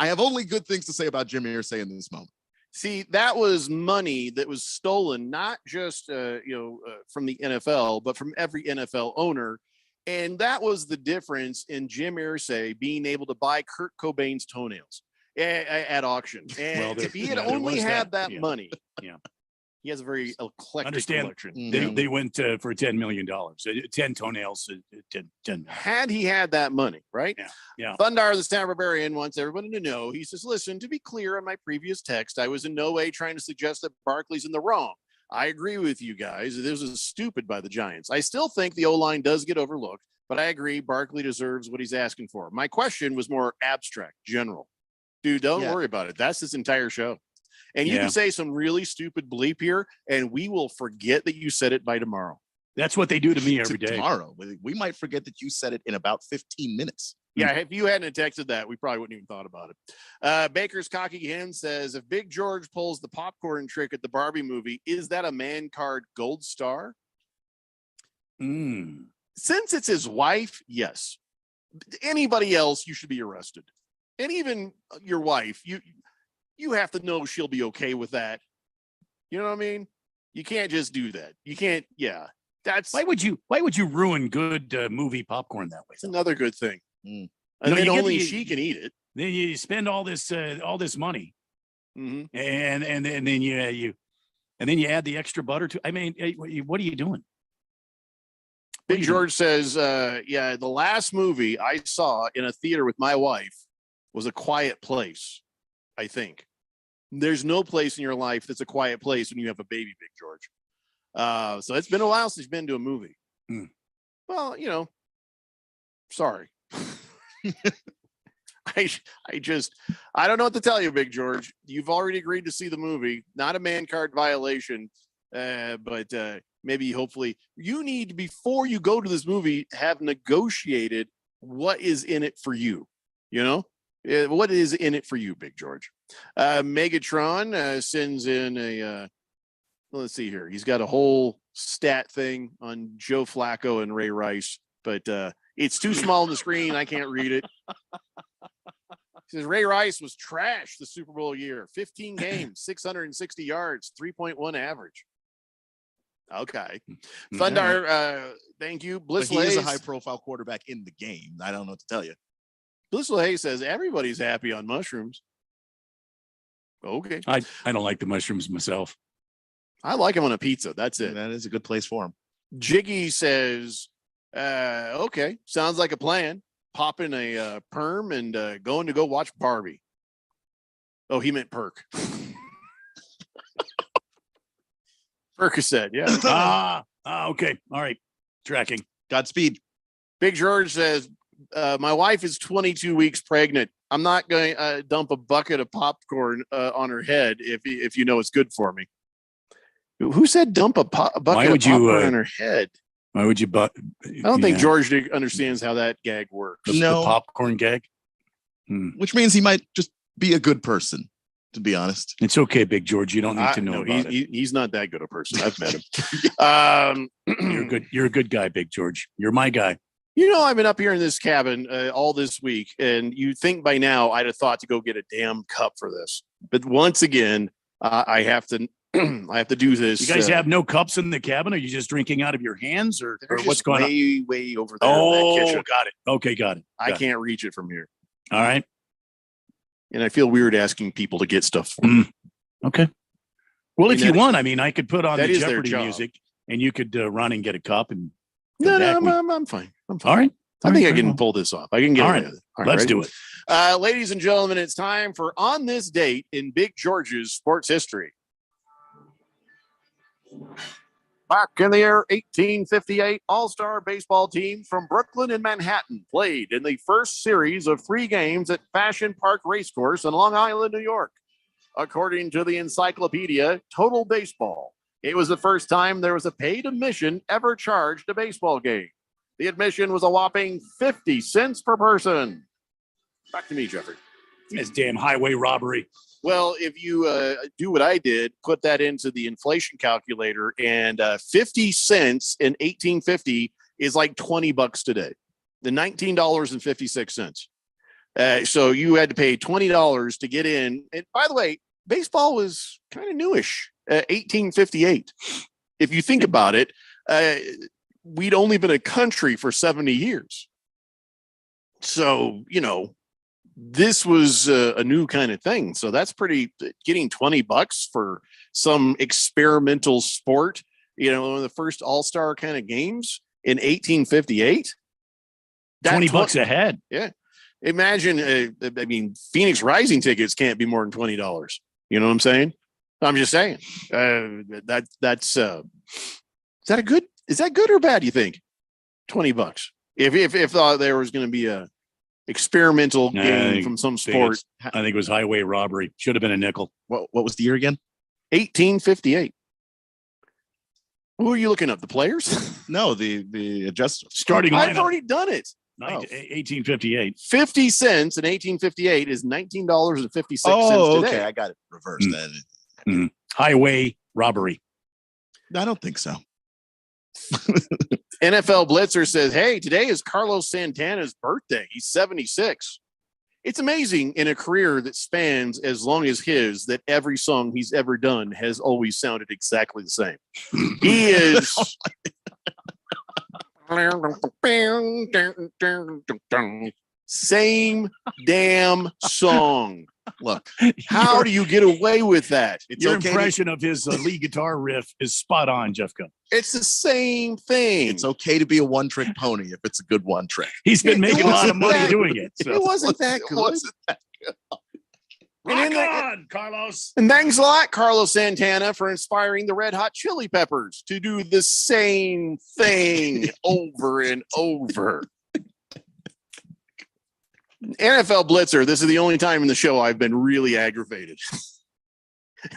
have only good things to say about Jimmy Irsay in this moment. See, that was money that was stolen, not just from the NFL, but from every NFL owner. And that was the difference in Jim Irsay being able to buy Kurt Cobain's toenails at auction. And if he had only had that money, he has a very eclectic collection. They went for $10 million, 10 toenails, 10. Had he had that money, right? Yeah. Thundar, the Stan Barbarian, wants everybody to know. He says, listen, to be clear on my previous text, I was in no way trying to suggest that Barkley's in the wrong. I agree with you guys. This was stupid by the Giants. I still think the O-line does get overlooked, but I agree Barkley deserves what he's asking for. My question was more abstract, general. Dude, don't worry about it. That's this entire show. And you can say some really stupid bleep here, and we will forget that you said it by tomorrow. That's what they do to me every day. Tomorrow. We might forget that you said it in about 15 minutes. Yeah, if you hadn't texted that, we probably wouldn't even thought about it. Baker's Cocky Hen says, if Big George pulls the popcorn trick at the Barbie movie, is that a man card gold star? Since it's his wife, yes. Anybody else, you should be arrested. And even your wife, you have to know she'll be okay with that. You know what I mean? You can't just do that. You can't. Yeah, that's why would you ruin good movie popcorn that way? It's another good thing. And then only she can eat it. Then you spend all this money, and then you add the extra butter to. I mean, what are you doing? Big George says, the last movie I saw in a theater with my wife was A Quiet Place. I think there's no place in your life that's a quiet place when you have a baby, Big George. So it's been a while since you've been to a movie. Well, sorry. I don't know what to tell you, Big George. You've already agreed to see the movie. Not a man card violation, but maybe hopefully you need, before you go to this movie, have negotiated what is in it for you. What is in it for you, Big George? Megatron sends in a, let's see here. He's got a whole stat thing on Joe Flacco and Ray Rice, but it's too small on the screen. I can't read it. He says Ray Rice was trash the Super Bowl year. 15 games, 660 yards, 3.1 average. Okay. Thundar, thank you. Bliss he is a high-profile quarterback in the game. I don't know what to tell you. Blissful Hayes says everybody's happy on mushrooms. Okay. I don't like the mushrooms myself. I like them on a pizza. That's it. That is a good place for them. Jiggy says, okay, sounds like a plan. Popping a perm and going to go watch Barbie. Oh, he meant perk. Percocet, yeah. Okay. All right. Tracking. Godspeed. Big George says, my wife is 22 weeks pregnant. I'm not going to dump a bucket of popcorn on her head if you know it's good for me. Who said dump a bucket of popcorn on her head? Why would you? I don't think George understands how that gag works. The popcorn gag. Which means he might just be a good person, to be honest. It's okay, Big George. You don't need to know about it. He's not that good a person. I've met him. You're good. You're a good guy, Big George. You're my guy. I've been up here in this cabin all this week, and you'd think by now I'd have thought to go get a damn cup for this. But once again, I have to do this. You guys have no cups in the cabin? Are you just drinking out of your hands, or what's going on? Way over there. Oh, in that kitchen. got it. Okay, got it. I can't reach it from here. All right. And I feel weird asking people to get stuff for me. Okay. Well, if you want, I could put on the is Jeopardy music, and you could run and get a cup. And no, I'm fine. I'm fine. All right. I think I can pull this off. I can get it. All right. Let's do it. Ladies and gentlemen, it's time for On This Date in Big George's Sports History. Back in the year 1858, All-Star baseball team from Brooklyn and Manhattan played in the first series of 3 games at Fashion Park Racecourse in Long Island, New York. According to the encyclopedia Total Baseball, it was the first time there was a paid admission ever charged a baseball game. The admission was a whopping 50 cents per person. Back to me, Jeffrey. It's damn highway robbery. Well, if you do what I did, put that into the inflation calculator, and 50 cents in 1850 is like $20 today. The $19.56. So you had to pay $20 to get in. And by the way, baseball was kind of newish. 1858. If you think about it, we'd only been a country for 70 years. So, this was a new kind of thing. So that's getting $20 for some experimental sport, the first all-star kind of games in 1858. $20 a head. Yeah. Imagine, Phoenix Rising tickets can't be more than $20. You know what I'm saying? I'm just saying. That's is that good or bad, you think? $20. If there was going to be a experimental game from some sport. I think it was highway robbery. Should have been a nickel. What was the year again? 1858. Who are you looking up? The players? No, the adjuster. Starting I've lineup. already done it. 1858. 50 cents in 1858 is $19.56 Oh, today. okay. I got it reversed then. Highway robbery. I don't think so. NFL Blitzer says, hey, today is Carlos Santana's birthday. He's 76. It's amazing in a career that spans as long as his that every song he's ever done has always sounded exactly the same. He is same damn song. Look, how do you get away with that? Your impression of his lead guitar riff is spot on, Jeffco. It's the same thing. It's okay to be a one-trick pony if it's a good one trick. He's been making a lot of money doing it. So. It wasn't that good. Rock on, Carlos. And thanks a lot, Carlos Santana, for inspiring the Red Hot Chili Peppers to do the same thing over and over. NFL Blitzer, this is the only time in the show I've been really aggravated.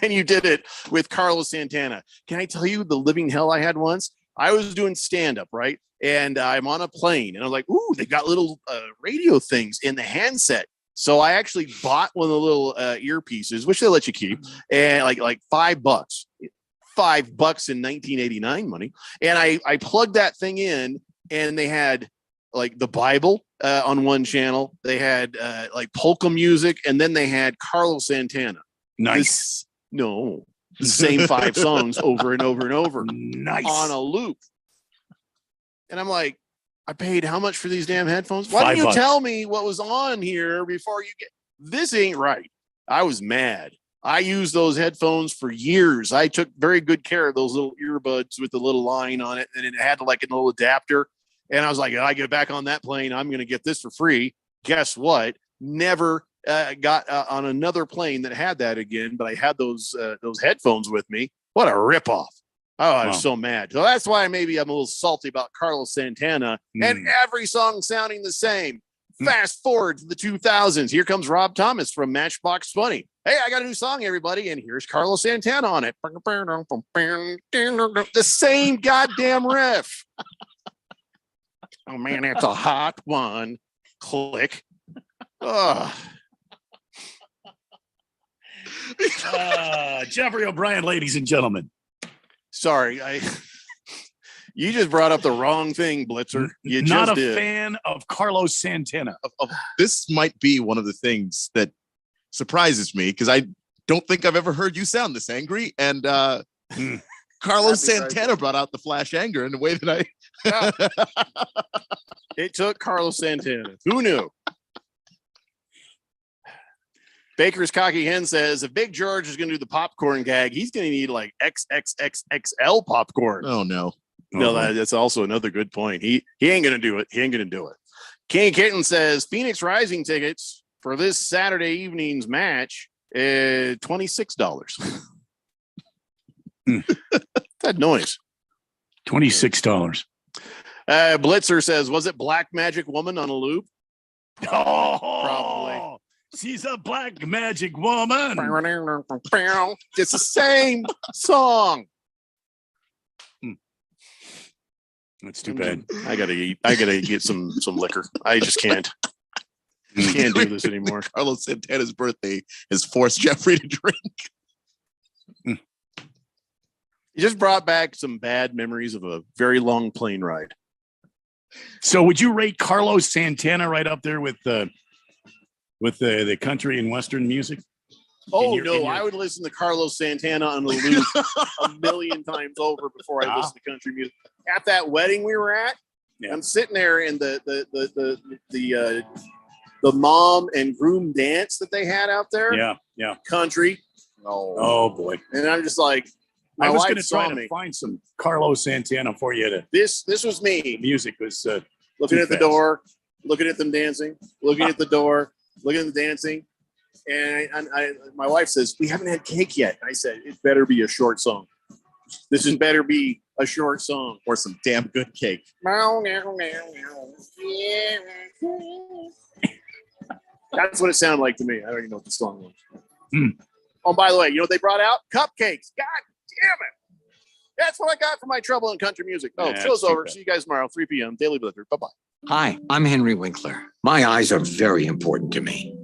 And you did it with Carlos Santana. Can I tell you the living hell I had once? I was doing stand-up, right? And I'm on a plane, and I was like, ooh, they got little radio things in the handset. So I actually bought one of the little earpieces, which they let you keep, and like $5. $5 in 1989 money. And I plugged that thing in, and they had like the Bible on one channel. They had like polka music, and then they had Carlos Santana. Nice. The same 5 songs over and over and over. Nice. On a loop. And I'm like, I paid how much for these damn headphones? Why didn't you tell me what was on here before you get this? Ain't right. I was mad. I used those headphones for years. I took very good care of those little earbuds with the little line on it, and it had like a little adapter. And I was like, I get back on that plane, I'm going to get this for free. Guess what? Never got on another plane that had that again, but I had those headphones with me. What a ripoff. Oh, I was so mad. So that's why maybe I'm a little salty about Carlos Santana and every song sounding the same. Fast forward to the 2000s. Here comes Rob Thomas from Matchbox 20. Hey, I got a new song, everybody, and here's Carlos Santana on it. The same goddamn riff. Oh, man, that's a hot one. Click. Jeffrey O'Brien, ladies and gentlemen. Sorry, you just brought up the wrong thing, Blitzer. You Not just a did. fan of Carlos Santana. This might be one of the things that surprises me because I don't think I've ever heard you sound this angry. And Carlos Santana brought out the flash anger in a way that It took Carlos Santana. Who knew? Baker's Cocky Hen says if Big George is going to do the popcorn gag, he's going to need like XXXXL popcorn. Oh, no. No, that's also another good point. He ain't going to do it. He ain't going to do it. King Kitten says Phoenix Rising tickets for this Saturday evening's match $26. That noise. $26. Blitzer says, was it Black Magic Woman on a loop? Oh, probably. She's a black magic woman. It's the same song. That's too bad. I gotta eat. I gotta get some liquor. I just can't. Can't do this anymore. Carlos Santana's birthday has forced Jeffrey to drink. You just brought back some bad memories of a very long plane ride. So would you rate Carlos Santana right up there with the country and Western music? Oh no, I would listen to Carlos Santana on a loop a million times over before I listen to country music. At that wedding we were at, I'm sitting there in the mom and groom dance that they had out there. Yeah. Country. Oh boy. And I'm just like, I my was wife going to try saw to me. find some Carlos Santana for you. This was me. Music was looking too at the fast. door, looking at them dancing, looking at the door, looking at them dancing. And my wife says, we haven't had cake yet. I said, it better be a short song. This is better be a short song. Or some damn good cake. That's what it sounded like to me. I don't even know what the song was. Oh, by the way, you know what they brought out? Cupcakes. God damn it. That's what I got for my trouble in country music. Oh, Yeah, show's that's over. too bad. See you guys tomorrow, 3 p.m. Daily Blizzard. Bye-bye. Hi, I'm Henry Winkler. My eyes are very important to me.